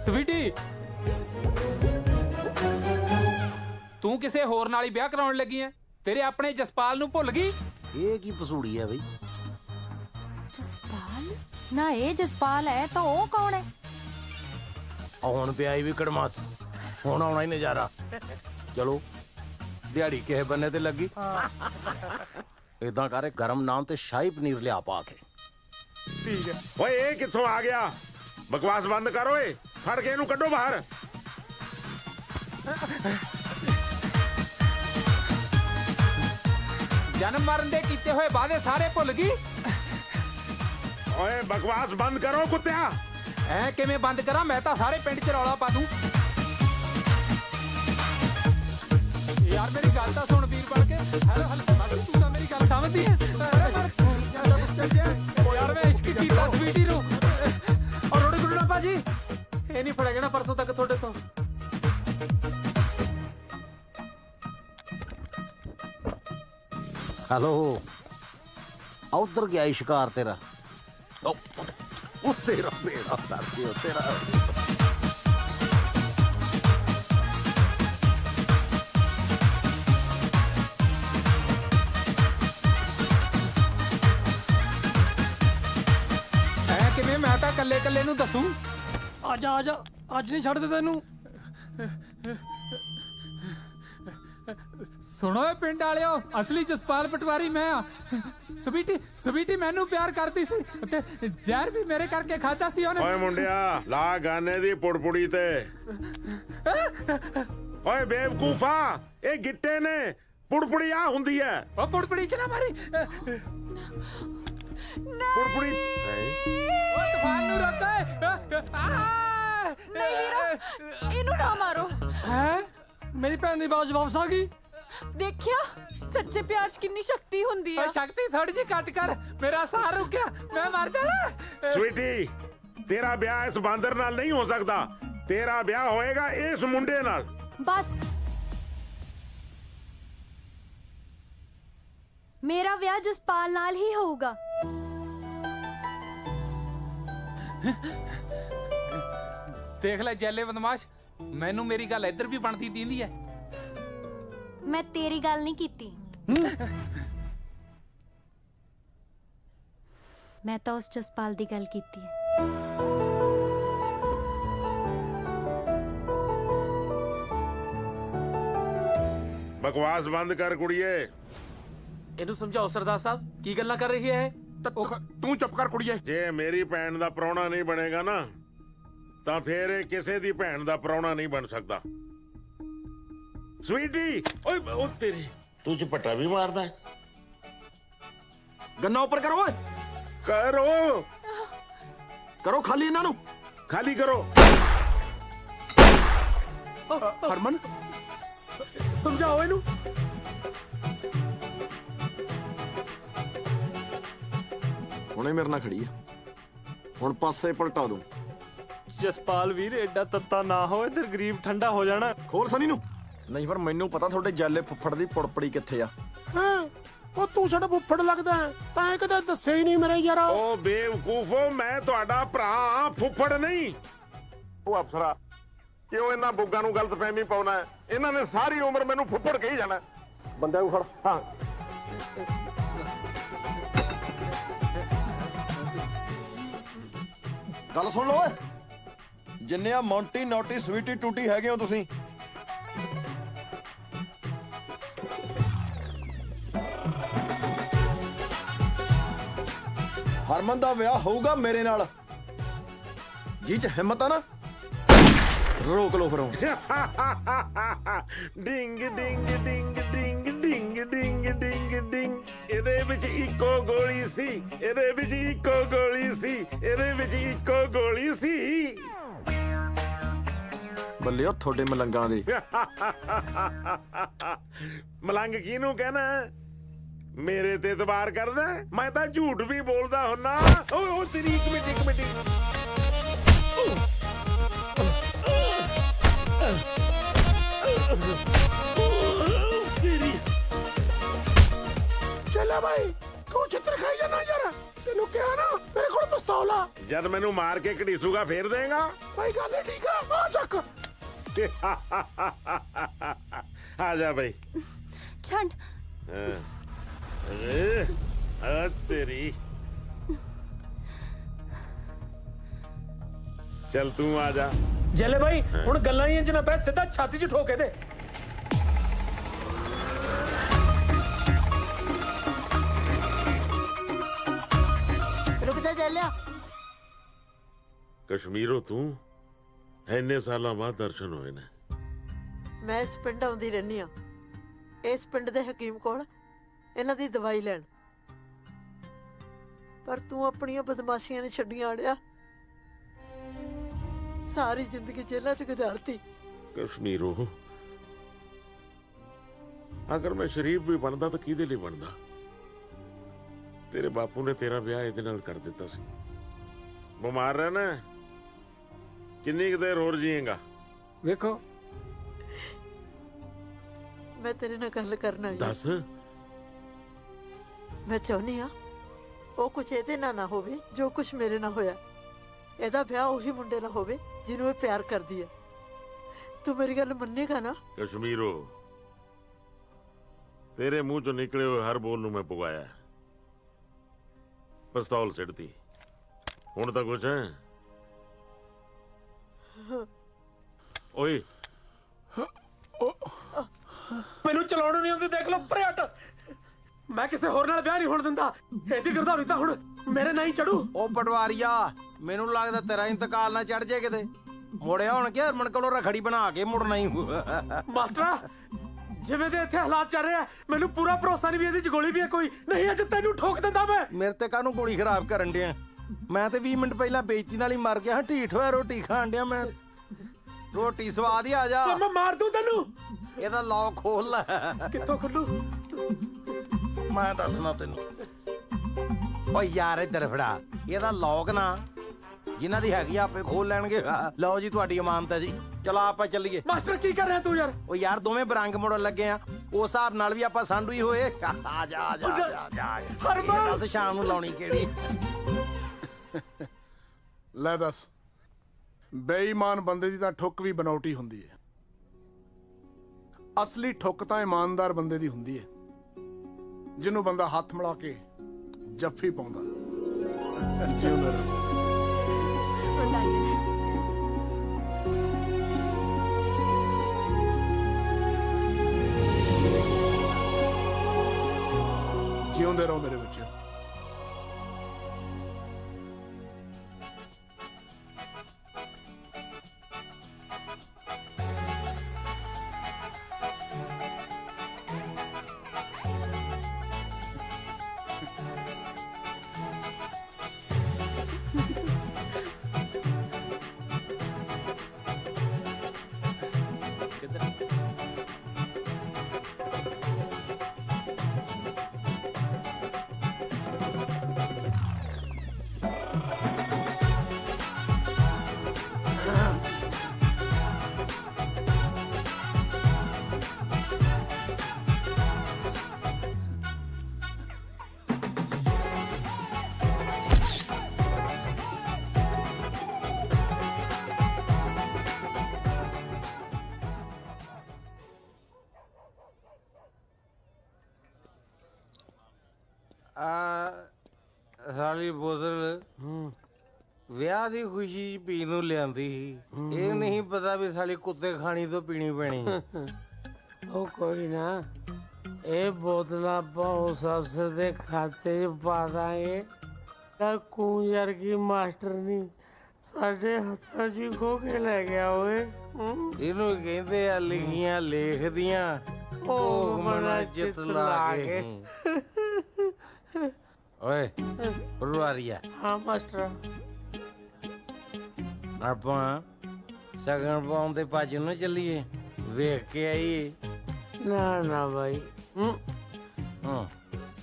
ਸਵੀਟੀ, ਤੂੰ ਕਿਸੇ ਹੋਰ ਨਾਲ ਹੀ ਵਿਆਹ ਕਰਾਉਣ ਲੱਗੀ ਐ? ਤੇਰੇ ਆਪਣੇ ਜਸਪਾਲ ਨੂੰ ਭੁੱਲ ਗਈ? ਇਹ ਕੀ ਪਸੂੜੀ ਹੈ ਬਈ? ਜਸਪਾਲ? ਨਾ ਇਹ ਜਸਪਾਲ ਹੈ ਤਾਂ ਉਹ ਕੌਣ ਹੈ? ਹੁਣ ਪਿਆਈ ਵੀ ਕੜਮਾਸ, ਹੁਣ ਆਉਣਾ ਹੀ ਨਜ਼ਾਰਾ। ਚਲੋ ਦਿਹਾੜੀ ਕਿਸੇ ਬੰਨੇ ਤੇ ਲੱਗੀ। ਇਦਾਂ ਕਰੇ, ਗਰਮ ਨਾਮ ਤੇ ਸ਼ਾਹੀ ਪਨੀਰ ਲਿਆ ਪਾ ਕੇ। ਠੀਕ ਹੈ। ਓਏ ਇਹ ਕਿੱਥੋਂ ਆ ਗਿਆ? ਬਕਵਾਸ ਬੰਦ ਕਰ ਓਏ, ਫੜ ਕੇ ਇਹਨੂੰ ਕੱਢੋ ਬਾਹਰ। ਜਨਮ ਮਰਨ ਦੇ ਕੀਤੇ ਹੋਏ ਵਾਅਦੇ ਸਾਰੇ ਭੁੱਲ ਗਈ? ਓਏ ਬਕਵਾਸ ਬੰਦ ਕਰੋ ਕੁੱਤਿਆ। ਐ ਕਿਵੇਂ ਬੰਦ ਕਰਾਂ? ਮੈਂ ਤਾਂ ਸਾਰੇ ਪਿੰਡ 'ਚ ਰੌਲਾ ਪਾ ਦੂੰ। ਯਾਰ ਮੇਰੀ ਗੱਲ ਤਾਂ ਸੁਣ ਵੀਰ ਬਣ ਕੇ। ਹੈਲੋ, ਤੂੰ ਤਾਂ ਮੇਰੀ ਗੱਲ ਸਮਝਦੀ ਹੈ? ਯਾਰ ਮੈਂ ਇਸ਼ਕ ਕੀਤਾ ਸਵੀਟੀ ਨੂੰ। ਔਰ ਰੋੜੀ ਗੁੱਡਣਾ ਭਾਜੀ, ਇਹ ਨਹੀਂ ਫੜਿਆ ਜਾਣਾ ਪਰਸੋਂ ਤੱਕ ਤੁਹਾਡੇ ਤੋਂ। ਹੈਲੋ, ਉਧਰ ਗਿਆ ਈ ਸ਼ਿਕਾਰ ਤੇਰਾ। ਉਹ ਤੇਰਾ ਬੇੜਾ ਤਰਕੇ, ਉਹ ਤੇਰਾ। ਐ ਕਿਵੇਂ? ਮੈਂ ਤਾਂ ਕੱਲੇ ਕੱਲੇ ਨੂੰ ਦੱਸੂ। ਆ ਜਾ, ਅੱਜ ਨਹੀਂ ਛੱਡਦੇ ਤੈਨੂੰ। ਸੁਣੋ ਏ ਪਿੰਡ ਵਾਲਿਓ, ਅਸਲੀ ਜਸਪਾਲ ਪਟਵਾਰੀ ਮੈਂ ਆ। ਸਵੀਟੀ ਮੈਨੂੰ ਪਿਆਰ ਕਰਦੀ ਸੀ ਤੇ ਜ਼ਹਿਰ ਵੀ ਮੇਰੇ ਕਰਕੇ ਖਾਦਾ ਸੀ ਉਹਨੇ। ਓਏ ਮੁੰਡਿਆ, ਲਾ ਗਾਨੇ ਦੀ ਪੁੜਪੁੜੀ ਤੇ। ਓਏ ਬੇਵਕੂਫਾ, ਇਹ ਗਿੱਟੇ ਨੇ, ਪੁੜਪੁੜੀ ਆ ਹੁੰਦੀ ਐ। ਉਹ ਪੁੜਪੁੜੀ ਚ ਨਾ ਮਾਰੀ। ਪੁੜਪੁੜੀ ਉਹ ਤੂਫਾਨ ਨੂੰ ਰੋਕੋ। ਨਹੀਂ ਵੀਰੋ, ਇਹਨੂੰ ਨਾ ਮਾਰੋ। ਹੈ ਮੇਰੀ ਭੈਣ ਦੀ ਆਵਾਜ਼ ਵਾਪਸ ਆ ਗਈ। ਦੇਖਿਆ ਸੱਚੇ ਪਿਆਰ 'ਚ ਕਿੰਨੀ ਸ਼ਕਤੀ ਹੁੰਦੀ ਆ। ਓਏ ਸ਼ਕਤੀ ਥੋੜੀ ਜਿਹੀ ਘੱਟ ਕਰ, ਮੇਰਾ ਸਾਹ ਰੁਕ ਗਿਆ, ਮੈਂ ਮਰ ਜਾਣਾ। ਸਵੀਟੀ, ਤੇਰਾ ਵਿਆਹ ਇਸ ਬਾਂਦਰ ਨਾਲ ਨਹੀਂ ਹੋ ਸਕਦਾ। ਤੇਰਾ ਵਿਆਹ ਹੋਏਗਾ ਇਸ ਮੁੰਡੇ ਨਾਲ। ਬਸ ਮੇਰਾ ਵਿਆਹ ਜਸਪਾਲ ਨਾਲ ਹੀ ਹੋਊਗਾ। ਦੇਖ ਲੈ ਜੈਲੇ ਬਦਮਾਸ਼, ਮੈਨੂੰ ਮੇਰੀ ਗੱਲ ਇੱਧਰ ਵੀ ਬਣਦੀ ਦੀਂਦੀ ਐ। ਮੈਂ ਤੇਰੀ ਗੱਲ ਨਹੀਂ ਕੀਤੀ, ਮੈਂ ਤਾਂ ਉਸ ਜਸਪਾਲ ਦੀ ਗੱਲ ਕੀਤੀ ਹੈ। ਬਕਵਾਸ ਬੰਦ ਕਰ ਕੁੜੀਏ। ਇਹਨੂੰ ਸਮਝਾਓ ਸਰਦਾਰ ਸਾਹਿਬ, ਕੀ ਗੱਲਾਂ ਕਰ ਰਹੀ ਹੈ ਇਹ? ਤੂੰ ਚੁੱਪ ਕਰ ਕੁੜੀਏ। ਜੇ ਮੇਰੀ ਭੈਣ ਦਾ ਪ੍ਰਾਹੁਣਾ ਨਹੀਂ ਬਣੇਗਾ ਨਾ, ਤਾਂ ਫੇਰ ਇਹ ਕਿਸੇ ਦੀ ਭੈਣ ਦਾ ਪ੍ਰਾਹੁਣਾ ਨਹੀਂ ਬਣ ਸਕਦਾ। ਸਵੀਟੀ, ਓਏ ਉਹ ਤੇਰੀ, ਤੂੰ ਝਪੱਟਾ ਵੀ ਮਾਰਦਾ ਹੈ। ਗੰਨਾ ਉੱਪਰ ਕਰੋ ਓਏ। ਕਰੋ ਕਰੋ ਖਾਲੀ ਇਹਨਾਂ ਨੂੰ। ਖਾਲੀ ਕਰੋ। ਹਰਮਨ, ਸਮਝਾਓ ਇਹਨੂੰ। ਹੁਣੇ ਮੇਰੇ ਨਾਲ ਖੜੀ ਆ, ਹੁਣ ਪਾਸੇ ਪਲਟਾ ਦੂੰ। ਜਸਪਾਲ ਵੀਰ, ਐਡਾ ਤੱਤਾ ਨਾ ਹੋ, ਇੱਧਰ ਗਰੀਬ ਠੰਡਾ ਹੋ ਜਾਣਾ। ਖੋਲ ਸਨੀ ਨੂੰ। ਨਹੀਂ ਪਰ ਮੈਨੂੰ ਪਤਾ ਤੁਹਾਡੇ ਜੈਲੇ ਫੁੱਫੜ ਦੀ ਪੁੜਪੜੀ ਕਿੱਥੇ ਆ। ਹਾਂ ਉਹ ਤੂੰ ਸਾਡਾ ਫੁੱਫੜ ਲੱਗਦਾ ਤਾਂ ਕਦੇ ਦੱਸਿਆ ਹੀ ਨਹੀਂ ਮੇਰੇ ਯਾਰਾ। ਓ ਬੇਵਕੂਫੋ, ਮੈਂ ਤੁਹਾਡਾ ਭਰਾ, ਫੁੱਫੜ ਨਹੀਂ। ਉਹ ਅਫਸਰਾ, ਕਿਉਂ ਇਹਨਾਂ ਬੁੱਗਾਂ ਨੂੰ ਗਲਤਫਹਿਮੀ ਪਾਉਣਾ ਹੈ? ਇਹਨਾਂ ਨੇ ਸਾਰੀ ਉਮਰ ਮੈਨੂੰ ਫੁੱਫੜ ਕਹੀ ਜਾਣਾ। ਬੰਦਾ ਨੂੰ ਫੜ। ਹਾਂ, ਗੱਲ ਸੁਣ ਲਓ ਓਏ, ਜਿੰਨੇ ਆ ਮੌਂਟੀ ਨੋਟੀ ਸਵੀਟੀ ਟੂਟੀ ਹੈਗੇ ਹੋ ਤੁਸੀਂ, ਹਰਮਨ ਦਾ ਵਿਆਹ ਹੋਊਗਾ ਮੇਰੇ ਨਾਲ। ਜੀ ਚ ਹਿੰਮਤ ਆ ਨਾ, ਰੋਕ ਲਓ ਫਿਰ। ਡਿੰਗ ਡਿੰਗ ਡਿੰਗ ਡਿੰਗ ਡਿੰਗ ਡਿੰਗ ਡਿੰਗ ਡਿੰਗ। ਇਹਦੇ ਵਿੱਚ ਇੱਕੋ ਗੋਲੀ ਸੀ, ਇਹਦੇ ਵਿੱਚ ਇੱਕੋ ਗੋਲੀ ਸੀ, ਇਹਦੇ ਵਿੱਚ ਇੱਕੋ ਗੋਲੀ ਸੀ। ਬੱਲਿਓ ਤੁਹਾਡੇ ਮਲੰਗਾਂ ਦੇ। ਮਲੰਗ ਕਿਹਨੂੰ ਕਹਿਣਾ? ਮੇਰੇ ਤੇ ਇਤਬਾਰ ਕਰਦਾ? ਮੈਂ ਤਾਂ ਝੂਠ ਵੀ ਬੋਲਦਾ ਹੁੰਨਾ। ਓ ਤੇਰੀ ਇੱਕ ਮਿੰਟ ਤੇਰੀ। ਚੱਲੇ ਭਾਈ, ਤੂੰ ਚਿੱਤਰ ਖਾਈ ਜਾਣਾ ਯਾਰ। ਤੈਨੂੰ ਕਿਹਾ ਨਾ ਮੇਰੇ ਕੋਲ ਪਿਸਤੌਲ ਆ। ਜਦ ਮੈਨੂੰ ਮਾਰ ਕੇ ਘੜੀਸੂਗਾ ਫੇਰ ਦੇਗਾ। ਭਾਈ ਗੱਲ ਹੀ ਠੀਕ ਆ। ਆ ਚੱਕ। ਆ ਜਾ ਭਾਈ। ਛੱਡ। ਆ ਤੇਰੀ। ਚੱਲ ਤੂੰ ਆ ਜਾ। ਜੈਲੇ ਭਾਈ, ਹੁਣ ਗੱਲਾਂ ਹੀ ਇੰਜ ਨਾ ਪੈ, ਸਿੱਧਾ ਛਾਤੀ 'ਚ ਠੋਕੇ ਦੇ। ਰੁਕ ਜਾ ਜੈਲਿਆ। ਕਸ਼ਮੀਰੋਂ ਤੂੰ ਇੰਨੇ ਸਾਲਾਂ ਬਾਅਦ ਦਰਸ਼ਨ ਹੋਏ ਨੇ। ਮੈਂ ਇਸ ਪਿੰਡ ਆਉਂਦੀ ਰਹਿੰਦੀ ਆ, ਇਸ ਪਿੰਡ ਦੇ ਹਕੀਮ ਕੋਲ ਇਹਨਾਂ ਦੀ ਦਵਾਈ ਲੈਣ। ਪਰ ਤੂੰ ਆਪਣੀਆਂ ਬਦਮਾਸ਼ੀਆਂ ਨੇ ਛੱਡੀਆਂ ਅੜਿਆ, ਸਾਰੀ ਜ਼ਿੰਦਗੀ ਜੇਲ੍ਹਾਂ 'ਚ ਗੁਜ਼ਾਰਤੀ। ਕਸ਼ਮੀਰੋਂ, ਅਗਰ ਮੈਂ ਸ਼ਰੀਫ ਵੀ ਬਣਦਾ ਤਾਂ ਕਿਹਦੇ ਲਈ ਬਣਦਾ? ਤੇਰੇ ਬਾਪੂ ਨੇ ਤੇਰਾ ਵਿਆਹ ਇਹਦੇ ਨਾਲ ਕਰ ਦਿੱਤਾ ਸੀ। ਬਿਮਾਰ ਰਹਿਣਾ, ਕਿੰਨੀ ਕੁ ਦੇਰ ਹੋਰ ਜੀਏਗਾ? ਵੇਖੋ, ਮੈਂ ਤੇਰੇ ਨਾਲ ਗੱਲ ਕਰਨਾ। ਦੱਸ। ਮੈਂ ਚਾਹੁੰਦੀ ਆ ਉਹ ਕੁਛ ਇਹਦੇ ਨਾਲ ਨਾ ਹੋਵੇ ਜੋ ਕੁਛ ਮੇਰੇ ਨਾਲ ਹੋਇਆ। ਇਹਦਾ ਵਿਆਹ ਉਹੀ ਮੁੰਡੇ ਨਾਲ ਹੋਵੇ ਜਿਹਨੂੰ ਇਹ ਪਿਆਰ ਕਰਦੀ ਹੈ। ਤੂੰ ਮੇਰੀ ਗੱਲ ਮੰਨੇਗਾ ਨਾ? ਕਸ਼ਮੀਰੋ, ਤੇਰੇ ਮੂੰਹ ਚੋਂ ਨਿਕਲੇ ਹੋਏ ਹਰ ਬੋਲ ਨੂੰ ਮੈਂ ਪੁਗਾਇਆ। ਪਿਸਤੌਲ ਸਿੱਟਦੀ, ਹੁਣ ਤਾਂ ਕੁਛ ਹੈ? ਓਏ ਮੈਨੂੰ ਚਲਾਉਣ ਨਹੀਂ ਆਉਂਦੀ, ਦੇਖ ਲਓ ਪਰੇ ਹਟ। ਮੈਂ ਕਿਸੇ ਹੋਰ ਨਾਲ ਵਿਆਹ ਨਹੀਂ ਹੋਣ ਦਿੰਦਾ। ਇਹਦੀ ਗਿਰਦਾਵਰੀ ਤਾਂ ਹੁਣ ਮੇਰੇ ਨਾਲ ਹੀ ਚੜੂ। ਉਹ ਪਟਵਾਰੀਆ, ਮੈਨੂੰ ਲੱਗਦਾ ਤੇਰਾ ਇੰਤਕਾਲ ਨਾ ਚੜ ਜੇ ਕਿਤੇ। ਮੁੜਿਆ ਹੁਣ ਕਿ ਹਰਮਨ ਕੋਲੋਂ ਰਖੜੀ ਬਣਾ ਕੇ ਮੁੜਨਾ ਹੀ। ਮਾਸਟਰਾ, ਜਿਵੇਂ ਦੇ ਇੱਥੇ ਹਾਲਾਤ ਚੱਲ ਰਹੇ ਆ, ਮੈਨੂੰ ਪੂਰਾ ਭਰੋਸਾ ਨਹੀਂ ਵੀ ਇਹਦੇ ਚ ਗੋਲੀ ਵੀ ਹੈ ਕੋਈ। ਨਹੀਂ ਅੱਜ ਤੈਨੂੰ ਠੋਕ ਦਿੰਦਾ ਮੈਂ। ਮੇਰੇ ਤੇ ਕਾਹਨੂੰ ਗੋਲੀ ਖਰਾਬ ਕਰਨ ਡਿਆ? ਮੈਂ ਤੇ 20 ਮਿੰਟ ਪਹਿਲਾਂ ਬੇਇੱਜ਼ਤੀ ਨਾਲ ਹੀ ਮਰ ਗਿਆ ਹਾਂ। ਢੀਠ ਹੋਇਆ ਰੋਟੀ ਖਾਣ ਡਿਆ ਮੈਂ। ਰੋਟੀ ਸਵਾਦ ਹੀ ਆ ਜਾ। ਮੈਂ ਮਾਰ ਦੂੰ ਤੈਨੂੰ। ਇਹਦਾ ਲੌਕ ਖੋਲ ਲੈ। ਕਿੱਥੋਂ ਖੁੱਲੂ? ਮੈਂ ਦੱਸਣਾ ਤੈਨੂੰ। ਓ ਯਾਰ ਇੱਧਰ ਫੜਾ। ਇਹਦਾ ਲੌਕ ਨਾ ਜਿਨ੍ਹਾਂ ਦੀ ਹੈਗੀ ਆ ਆਪੇ ਖੋਲ ਲੈਣਗੇ। ਲਓ ਜੀ ਤੁਹਾਡੀ ਅਮਾਨਤ ਹੈ ਜੀ। ਚਲੋ ਆਪਾਂ ਚੱਲੀਏ। ਮਾਸਟਰ ਕੀ ਕਰ ਰਿਹਾ ਤੂੰ ਯਾਰ? ਓ ਯਾਰ ਦੋਵੇਂ ਬਰੰਗ ਮੋੜਨ ਲੱਗੇ ਆ, ਉਸ ਹਿਸਾਬ ਨਾਲ ਵੀ ਆਪਾਂ ਸਾਂਢੂ ਹੀ ਹੋਏ। ਆ ਜਾ ਆ ਜਾ ਆ ਜਾ। ਹਰਮਨ ਦੱਸ ਸ਼ਾਮ ਨੂੰ ਲਾਉਣੀ ਕਿਹੜੀ? ਲੈ ਦੱਸ, ਬੇਈਮਾਨ ਬੰਦੇ ਦੀ ਤਾਂ ਠੁੱਕ ਵੀ ਬਨੌਟੀ ਹੁੰਦੀ ਹੈ। ਅਸਲੀ ਠੁੱਕ ਤਾਂ ਇਮਾਨਦਾਰ ਬੰਦੇ ਦੀ ਹੁੰਦੀ ਹੈ, ਜਿਹਨੂੰ ਬੰਦਾ ਹੱਥ ਮਿਲਾ ਕੇ ਜੱਫੀ ਪਾਉਂਦਾ। ਜਿਉਂਦਾ ਰਹੋ। ਜਿਉਂਦੇ ਰਹੋ ਮੇਰੇ ਬੱਚੇ। ਸਾਲੀ ਬੋਤਲ ਵਿਆਹ ਦੀ ਖੁਸ਼ੀ ਚ ਪੀਣ ਨੂੰ ਲਿਆਂਦੀ ਸੀ। ਇਹ ਨਹੀਂ ਪਤਾ ਵੀ ਸਾਲੀ ਕੁੱਤੇ ਖਾਣੀ ਤੋਂ ਪੀਣੀ ਪੈਣੀ। ਉਹ ਕੋਈ ਨਾ, ਇਹ ਬੋਤਲਾਂ ਆਪਾਂ ਉਸ ਅਫਸਰ ਦੇ ਖਾਤੇ 'ਚ ਪਾ ਦਾਂਗੇ ਤਾਂ ਕੂੰ ਵਰਗੀ ਮਾਸਟਰ ਨਹੀਂ ਸਾਡੇ ਹੱਥਾਂ 'ਚ ਖੋ ਕੇ ਲੈ ਗਿਆ ਓਏ। ਇਹਨੂੰ ਕਹਿੰਦੇ ਆ ਲਿਖੀਆਂ ਲੇਖਦੀਆਂ ਭੋਗ ਮਨਾ ਚਿੱਤ ਲਾ ਕੇ। ਓਏ ਪਰਵਾਰੀਆ। ਹਾਂ ਮਾਸਟਰ। ਆਪਾਂ ਸਗਨ ਪਾਉਣ ਦੇ ਭੱਜ ਨੂੰ ਚੱਲੀਏ, ਵੇਖ ਕੇ ਆਈਏ। ਨਾ ਨਾ ਭਾਈ,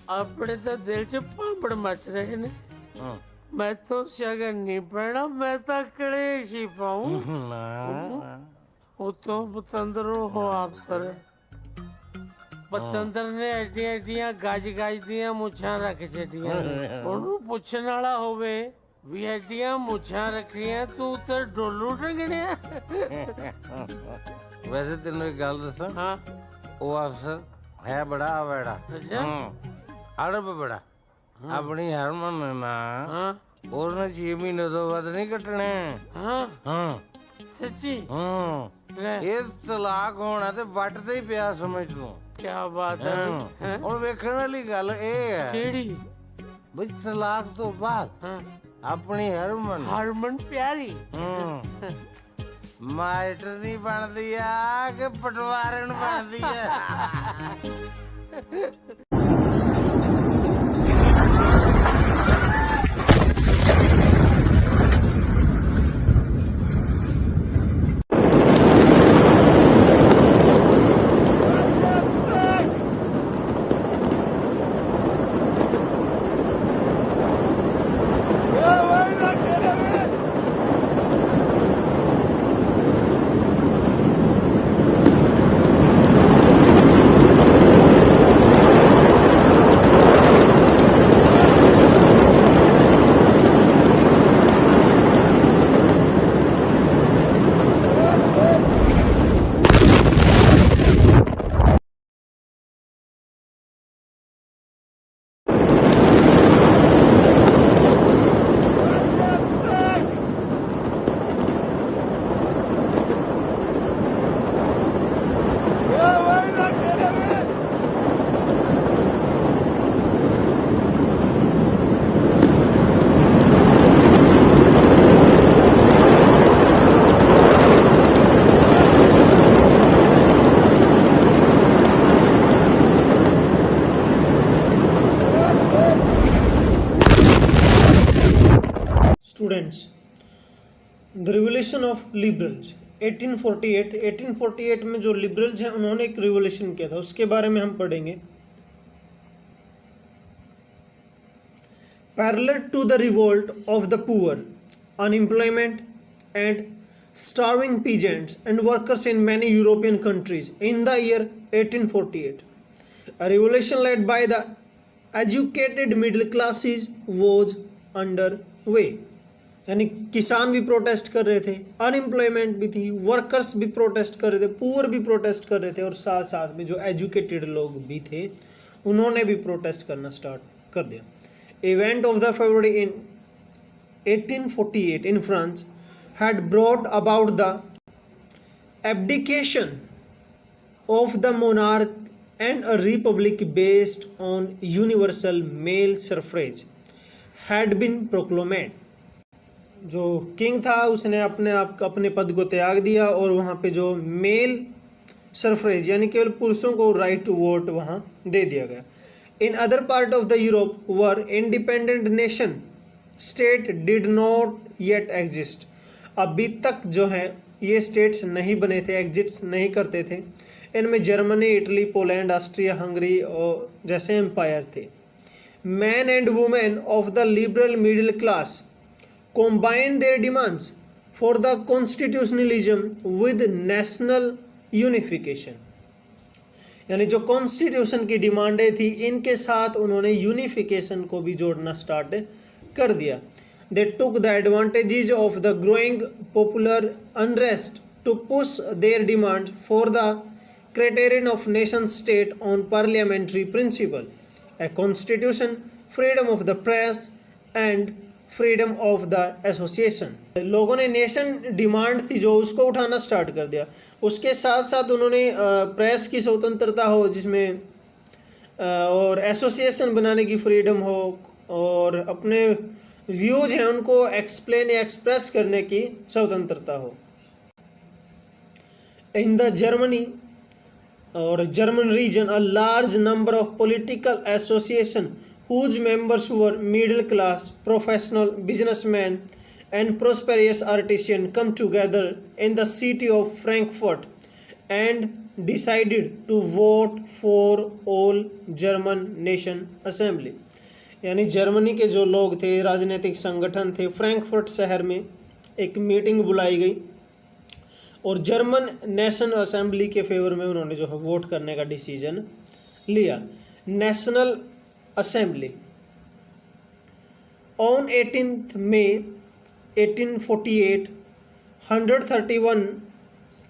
ਆਪਣੇ ਤਾਂ ਦਿਲ 'ਚ ਭਾਂਬੜ ਮਚ ਰਹੇ ਨੇ। ਮੈਂ ਤਾਂ ਸ਼ਗਨ ਨਹੀਂ ਪੈਣਾ, ਮੈਂ ਤਾਂ ਕਲੇਸ਼ ਹੀ ਪਾਉਂ। ਉਤੋਂ ਪਤੰਦਰ ਉਹ ਅਫਸਰ ਪਤੰਦਰ ਨੇ ਐਡੀਆਂ ਐਡੀਆਂ ਗੱਜ ਦੀਆਂ ਮੁੱਛਾਂ ਰੱਖ ਛੱਡੀਆਂ। ਉਹਨੂੰ ਪੁੱਛਣ ਵਾਲਾ ਹੋਵੇ ਵੀ ਐਡੀਆਂ ਮੁੱਛਾਂ ਰੱਖੀਆਂ ਤੂੰ ਤੇ ਡੋਲੂ ਟੰਗਣਿਆ। ਵੈਸੇ ਤੈਨੂੰ ਇੱਕ ਗੱਲ ਦੱਸਾਂ। ਹਾਂ। ਉਹ ਅਫਸਰ ਹੈ ਬੜਾ ਆਵੜਾ। ਅੜਬ ਬੜਾ। ਆਪਣੀ ਹਰਮਨ ਨਾ ਉਹਨੇ 6 ਮਹੀਨੇ ਤੋਂ ਵੱਧ ਨਹੀਂ ਕੱਟਣੇ। ਹਾਂ ਸੱਚੀ? ਇਹ ਤਲਾਕ ਹੋਣਾ ਤੇ ਵੱਟ ਤੇ ਹੀ ਪਿਆ ਸਮਝ ਤੂੰ। ਕੀ ਬਾਤ ਹੈ। ਹੁਣ ਵੇਖਣ ਵਾਲੀ ਗੱਲ ਇਹ ਹੈ ਕਿਹੜੀ ਬਈ ਤਲਾਕ ਤੋਂ ਬਾਅਦ ਆਪਣੀ ਹਰਮਨ ਪਿਆਰੀ ਮਾਸਟਰ ਨਹੀਂ ਬਣਦੀ ਆ ਕਿ ਪਟਵਾਰਨ ਬਣਦੀ ਆ। Students, the revolution of liberals 1848 में जो लिबरल्स हैं उन्होंने एक रिवोल्यूशन किया था, उसके बारे में हम पढ़ेंगे। Parallel to the revolt of the poor, unemployment and starving peasants and workers in many European countries in the year 1848. A revolution led by the educated middle classes was underway. यानी किसान भी प्रोटेस्ट कर रहे थे, unemployment भी थी, workers भी protest कर रहे थे, पुअर भी प्रोटेस्ट कर रहे थे, और साथ साथ में जो एजुकेटेड लोग भी थे उन्होंने भी प्रोटेस्ट करना स्टार्ट कर दिया। Event of the February in 1848 in France had brought about the abdication of the monarch and a republic based on universal male suffrage had been proclaimed. जो किंग था उसने अपने पद को त्याग दिया और वहाँ पे जो मेल सफरेज यानी केवल पुरुषों को राइट टू वोट वहाँ दे दिया गया। In other part of the Europe were independent nation state did not yet exist. अभी तक जो है ये स्टेट्स नहीं बने थे, एग्जिस्ट नहीं करते थे। इनमें Germany, Italy, Poland, Austria, Hungary और जैसे एम्पायर थे। Man and women of the liberal middle class combined their demands for the constitutionalism with national unification. यानी जो कॉन्स्टिट्यूशन की डिमांडें थी इनके साथ उन्होंने यूनिफिकेशन को भी जोड़ना स्टार्ट कर दिया। They took the advantages of the growing popular unrest to push their demands for the criterion of nation state on parliamentary principle, a constitution, freedom of the press and freedom of the association. लोगों ने nation demand थी जो उसको उठाना start कर दिया। उसके साथ साथ उन्होंने प्रेस की स्वतंत्रता हो जिसमें और एसोसिएशन बनाने की फ्रीडम हो और अपने व्यूज हैं उनको एक्सप्लेन या एक्सप्रेस करने की स्वतंत्रता हो। इन द जर्मनी और German region a large number of political association whose members were middle class, professional, businessmen and prosperous artisans come together in the city of Frankfurt and decided to vote for all German Nation Assembly. यानी Germany के जो लोग थे, राजनीतिक संगठन थे, Frankfurt शहर में एक मीटिंग बुलाई गई और जर्मन नेशन असेंबली के फेवर में उन्होंने जो है वोट करने का डिसीजन लिया। National Assembly. On 18th May 1848, 131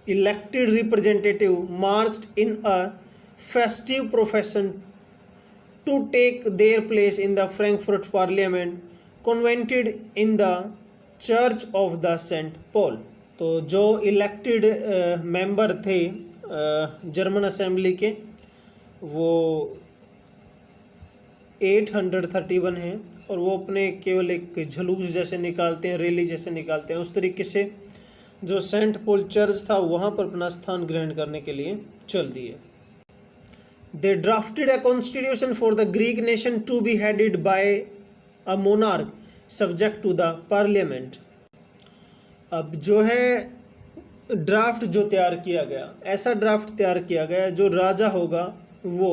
elected representatives marched in a festive procession to take their place in the Frankfurt Parliament, convened in the Church of the St. Paul. तो जो elected member थे German assembly के वो 831 हैं और वो अपने केवल एक झलूस जैसे निकालते हैं, रैली जैसे निकालते हैं। उस तरीके से जो सेंट पॉल चर्च था वहाँ पर अपना स्थान ग्रहण करने के लिए चल दिए। They drafted a constitution for the Greek nation to be headed by a monarch subject to the parliament. अब जो है ड्राफ्ट जो तैयार किया गया, ऐसा ड्राफ्ट तैयार किया गया जो राजा होगा वो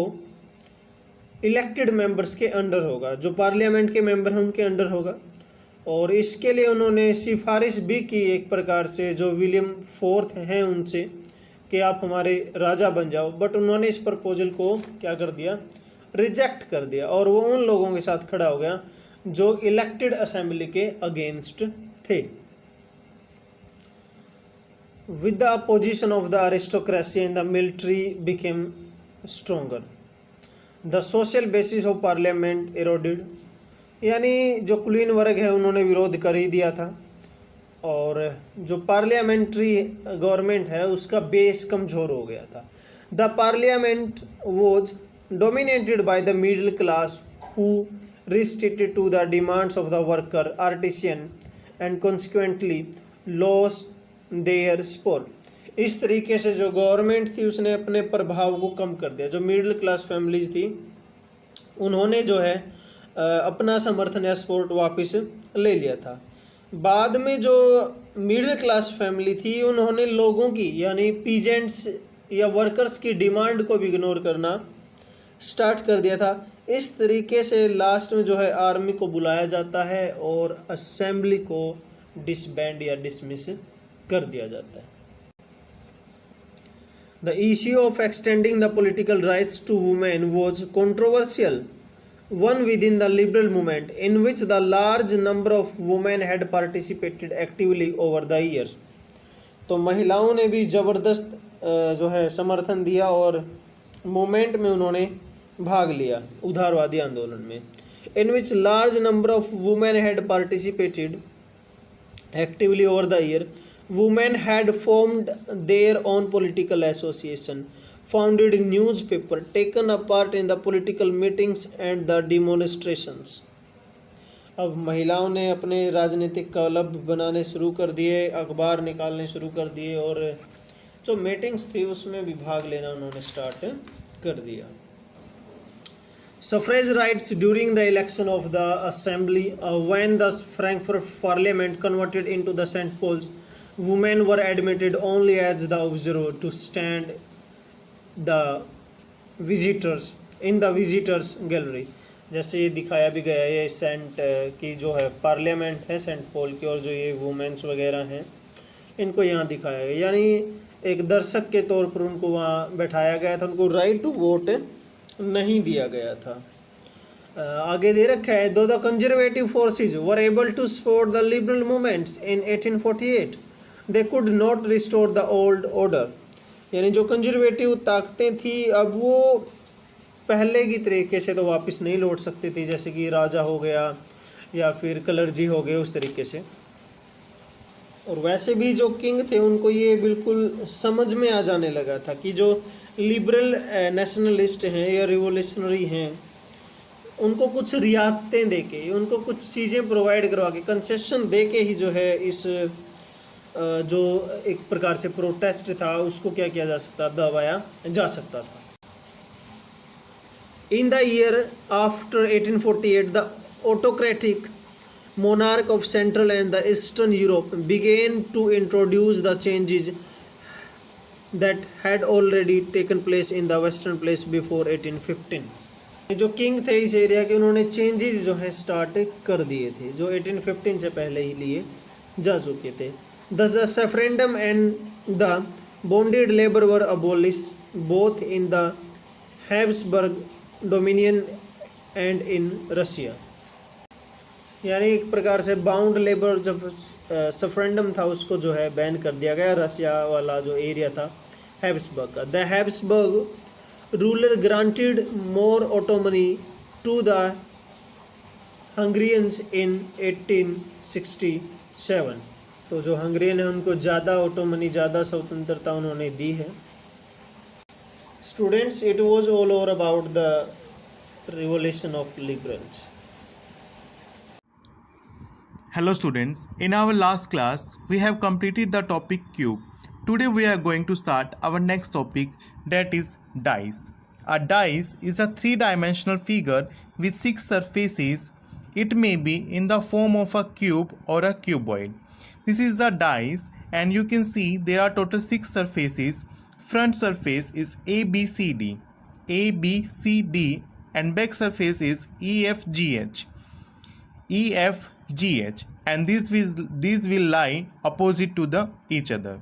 इलेक्टेड मेंबर्स के अंडर होगा, जो पार्लियामेंट के मेंबर हैं उनके अंडर होगा। और इसके लिए उन्होंने सिफारिश भी की एक प्रकार से जो विलियम फोर्थ हैं उनसे कि आप हमारे राजा बन जाओ, बट उन्होंने इस प्रपोजल को क्या कर दिया, रिजेक्ट कर दिया और वो उन लोगों के साथ खड़ा हो गया जो इलेक्टेड असेंबली के अगेंस्ट थे। With the opposition of the aristocracy and the military became stronger, the social basis of parliament eroded. यानी जो कुलीन वर्ग है उन्होंने विरोध कर ही दिया था और जो पार्लियामेंट्री गवर्नमेंट है उसका बेस कमज़ोर हो गया था। The parliament was dominated by the middle class who restricted to the demands of the worker artisan and consequently lost their support. इस तरीके से जो गवर्नमेंट थी उसने अपने प्रभाव को कम कर दिया। जो मिडिल क्लास फैमिलीज थी उन्होंने जो है अपना समर्थन या सपोर्ट वापस ले लिया था। बाद में जो मिडिल क्लास फैमिली थी उन्होंने लोगों की यानी पीजेंट्स या वर्कर्स की डिमांड को भी इग्नोर करना स्टार्ट कर दिया था। इस तरीके से लास्ट में जो है आर्मी को बुलाया जाता है और असेंबली को डिसबैंड या डिसमिस कर दिया जाता है। The issue of extending the political rights to women was controversial one within the liberal movement in which the large number of women had participated actively over the years। तो महिलाओं ने भी ज़बरदस्त जो है समर्थन दिया और मूवमेंट में उन्होंने भाग लिया उदारवादी आंदोलन में। in which large number of women had participated actively over the year, women had formed their own political association, founded newspaper, taken a part in the political meetings and the demonstrations। अब महिलाओं ने अपने राजनीतिक club बनाने शुरू कर दिए, अखबार निकालने शुरू कर दिए और जो मीटिंग्स थी उसमें भी भाग लेना उन्होंने स्टार्ट कर दिया। Suffrage rights during the election of the assembly, when the Frankfurt Parliament converted into the St. Paul's, women were admitted only as the observer to stand the visitors in the visitors gallery। जैसे ये दिखाया भी गया है, ये Saint की जो है पार्लियामेंट है सेंट पॉल की और जो ये वुमेन्स वगैरह हैं इनको यहाँ दिखाया गया, यानी एक दर्शक के तौर पर उनको वहाँ बैठाया गया था, उनको राइट टू वोट नहीं दिया गया था। आगे दे रखा है, though the conservative forces were able to support the liberal movements in 1848 they could not restore the old order. यानी जो कंजर्वेटिव ताकतें थी अब वो पहले की तरीके से तो वापस नहीं लौट सकती थी, जैसे कि राजा हो गया या फिर कलर्जी हो गए उस तरीके से। और वैसे भी जो किंग थे उनको ये बिल्कुल समझ में आ जाने लगा था कि जो लिबरल नेशनलिस्ट हैं या रिवोल्यूशनरी हैं उनको कुछ रियायतें दे के, उनको कुछ चीज़ें प्रोवाइड करवा के, कंसेशन दे के ही जो है इस जो एक प्रकार से प्रोटेस्ट था उसको क्या किया जा सकता, दबाया जा सकता था। In the year after 1848 the autocratic monarch of Central and the Eastern Europe began to introduce the changes that had already taken place in the Western place before 1815। जो किंग थे इस एरिया के उन्होंने चेंजेस जो है start कर दिए थे जो 1815 से पहले ही लिए जा चुके थे। The referendum and the bonded labor were abolished both in the Habsburg Dominion and in Russia। यानी एक प्रकार से बाउंड लेबर जब सफरेंडम था उसको जो है बैन कर दिया गया, रशिया वाला जो एरिया था हैब्सबर्ग का। The Habsburg ruler granted more autonomy to the Hungarians in 1867। तो जो हंगरियन है उनको ज़्यादा ऑटोमनी, ज़्यादा स्वतंत्रता उन्होंने दी है। Students, it was all over about the revolution of liberals. Hello students, in our last class we have completed the topic cube. Today we are going to start our next topic, that is dice. A dice is a three-dimensional figure with 6 surfaces. It may be in the form of a cube or a cuboid. This is the dice and you can see there are total 6 surfaces. Front surface is ABCD, ABCD and back surface is EFGH, EFGH, and these will lie opposite to the each other.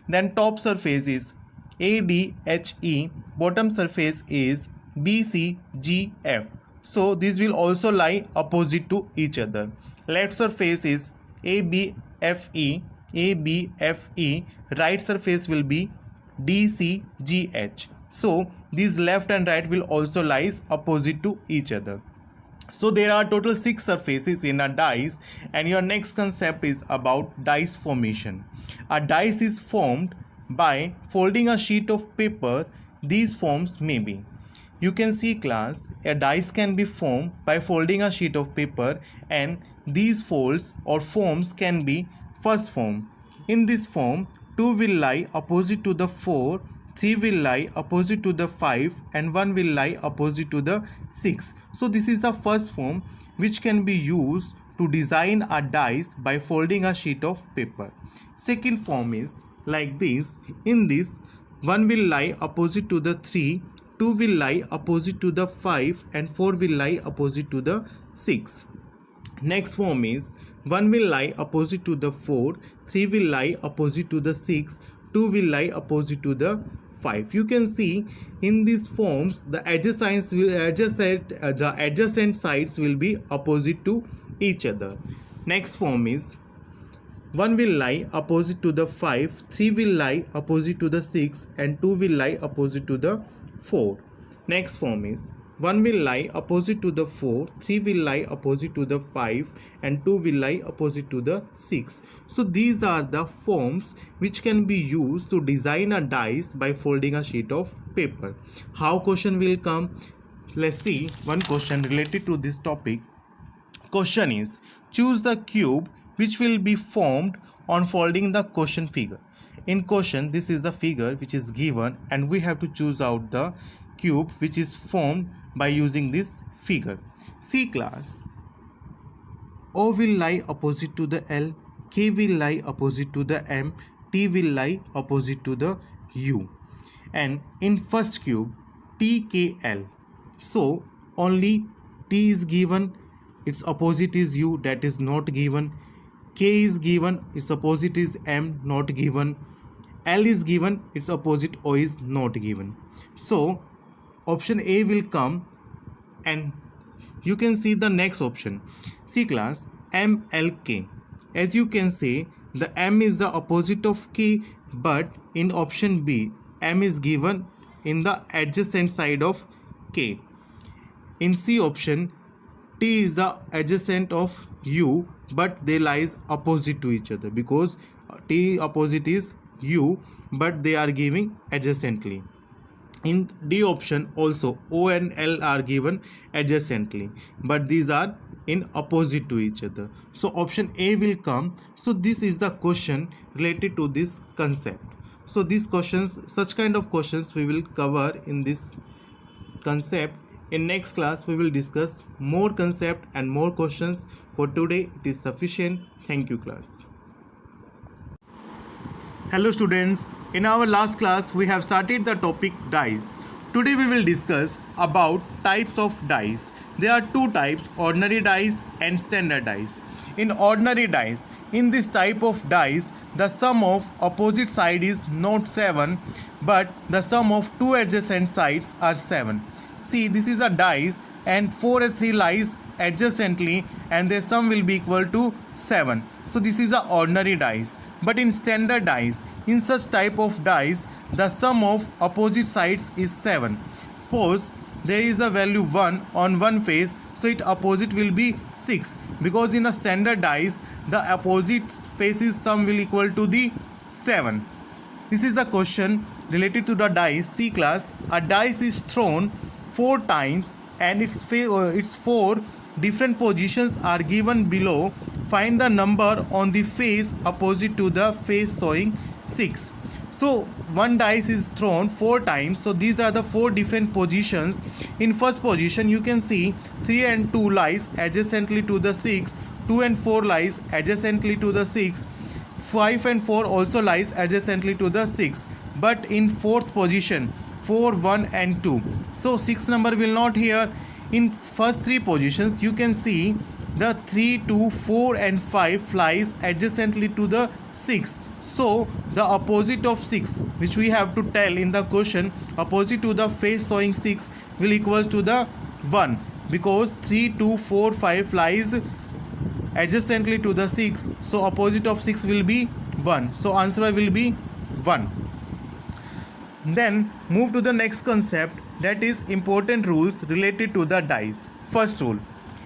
Then top surface is ADHE, bottom surface is BCGF, so these will also lie opposite to each other. Left surface is ABFE, ABFE, right surface will be DCGH, so these left and right will also lies opposite to each other. So there are total 6 surfaces in a dice, and your next concept is about dice formation. A dice is formed by folding a sheet of paper. These forms may be, you can see class, a dice can be formed by folding a sheet of paper, and these folds or forms can be first form. In this form 2 will lie opposite to the 4, 3 will lie opposite to the 5 and 1 will lie opposite to the 6. So this is the first form which can be used to design a dice by folding a sheet of paper. Second form is like this. In this, 1 will lie opposite to the 3, 2 will lie opposite to the 5, and 4 will lie opposite to the 6. Next form is 1 will lie opposite to the 4, 3 will lie opposite to the 6, 2 will lie opposite to the 5. You can see in these forms the adjacent sides will be opposite to each other. Next form is 1 will lie opposite to the 5, 3 will lie opposite to the 6, and 2 will lie opposite to the 4. Next form is 1 will lie opposite to the 4, 3 will lie opposite to the 5, and 2 will lie opposite to the 6. So these are the forms which can be used to design a dice by folding a sheet of paper. How question will come? Let's see one question related to this topic. Question is, choose the cube which will be formed on folding the question figure. In question, this is the figure which is given, and we have to choose out the cube which is formed by using this figure. See class, O will lie opposite to the L, K will lie opposite to the M, T will lie opposite to the U. And in first cube, TKL. So only T is given, its opposite is U, that is not given. K is given, its opposite is M, not given. L is given, its opposite O is not given. So option A will come, and you can see the next option. See class, MLK. As you can see, the M is the opposite of K, but in option B, M is given in the adjacent side of K. In C option, T is the adjacent of U, but they lies opposite to each other because T opposite is U, but they are giving adjacently. In D option also, O and L are given adjacently, but these are in opposite to each other. So option A will come. So this is the question related to this concept. So these questions, such kind of questions we will cover in this concept. In next class we will discuss more concept and more questions. For today it is sufficient. Thank you class. Hello students, in our last class we have started the topic dice. Today we will discuss about types of dice. There are two types, ordinary dice and standard dice. In ordinary dice, in this type of dice, the sum of opposite side is not 7, but the sum of two adjacent sides are 7. See, this is a dice and 4 and 3 lies adjacently and their sum will be equal to 7. So this is a ordinary dice. But in standard dice, in such type of dice, the sum of opposite sides is 7. Suppose there is a value 1 on one face, so its opposite will be 6, because in a standard dice the opposite faces sum will equal to the 7. This is a question related to the dice. C class, a dice is thrown 4 times and its 4 different positions are given below. Find the number on the face opposite to the face showing 6. So one dice is thrown 4 times. So these are the 4 different positions. In first position you can see 3 and 2 lies adjacently to the 6. 2 and 4 lies adjacently to the 6. 5 and 4 also lies adjacently to the 6. But in fourth position 4, 1 and 2. So 6 number will not here. In first 3 positions you can see the 3, 2, 4 and 5 lies adjacently to the 6. So the opposite of 6, which we have to tell in the question, opposite to the face showing 6 will equals to the 1, because 3, 2, 4, 5 lies adjacently to the 6. So opposite of 6 will be 1. So answer will be 1. Then move to the next concept, that is important rules related to the dice. First rule,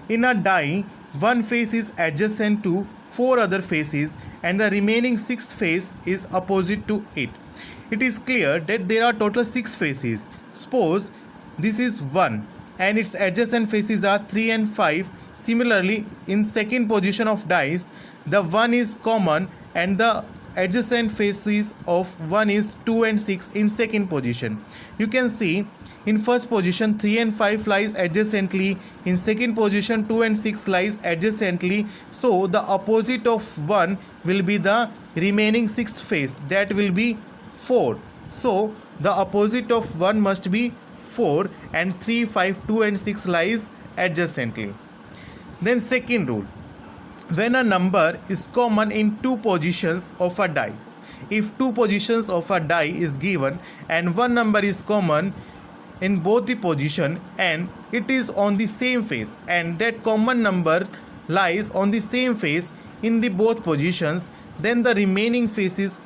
in a die, one face is adjacent to 4 other faces and the remaining 6th face is opposite to it. It is clear that there are total 6 faces. Suppose this is 1 and its adjacent faces are 3 and 5. Similarly, in second position of dice, the 1 is common and the adjacent faces of 1 is 2 and 6 in second position. You can see in first position 3 and 5 lies adjacently, in second position 2 and 6 lies adjacently. So the opposite of 1 will be the remaining sixth face, that will be 4. So the opposite of 1 must be 4, and 3, 5, 2 and 6 lies adjacently. Then second rule, when a number is common in two positions of a die, if two positions of a die is given and one number is common in both the position and it is on the same face, and that common number lies on the same face in the both positions, then the remaining faces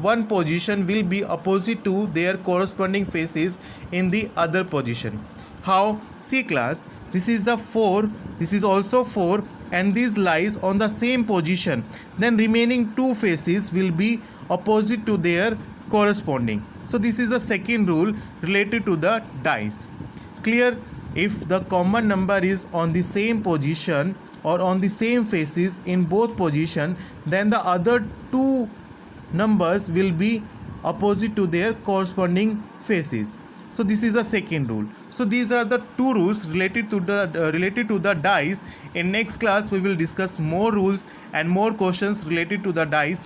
one position will be opposite to their corresponding faces in the other position. How? See class, this is the 4, this is also 4, and this lies on the same position, then remaining two faces will be opposite to their corresponding. So this is the second rule related to the dice. Clear? If the common number is on the same position or on the same faces in both position, then the other two numbers will be opposite to their corresponding faces. So this is the second rule. So these are the two rules related to the dice. In next class we will discuss more rules and more questions related to the dice.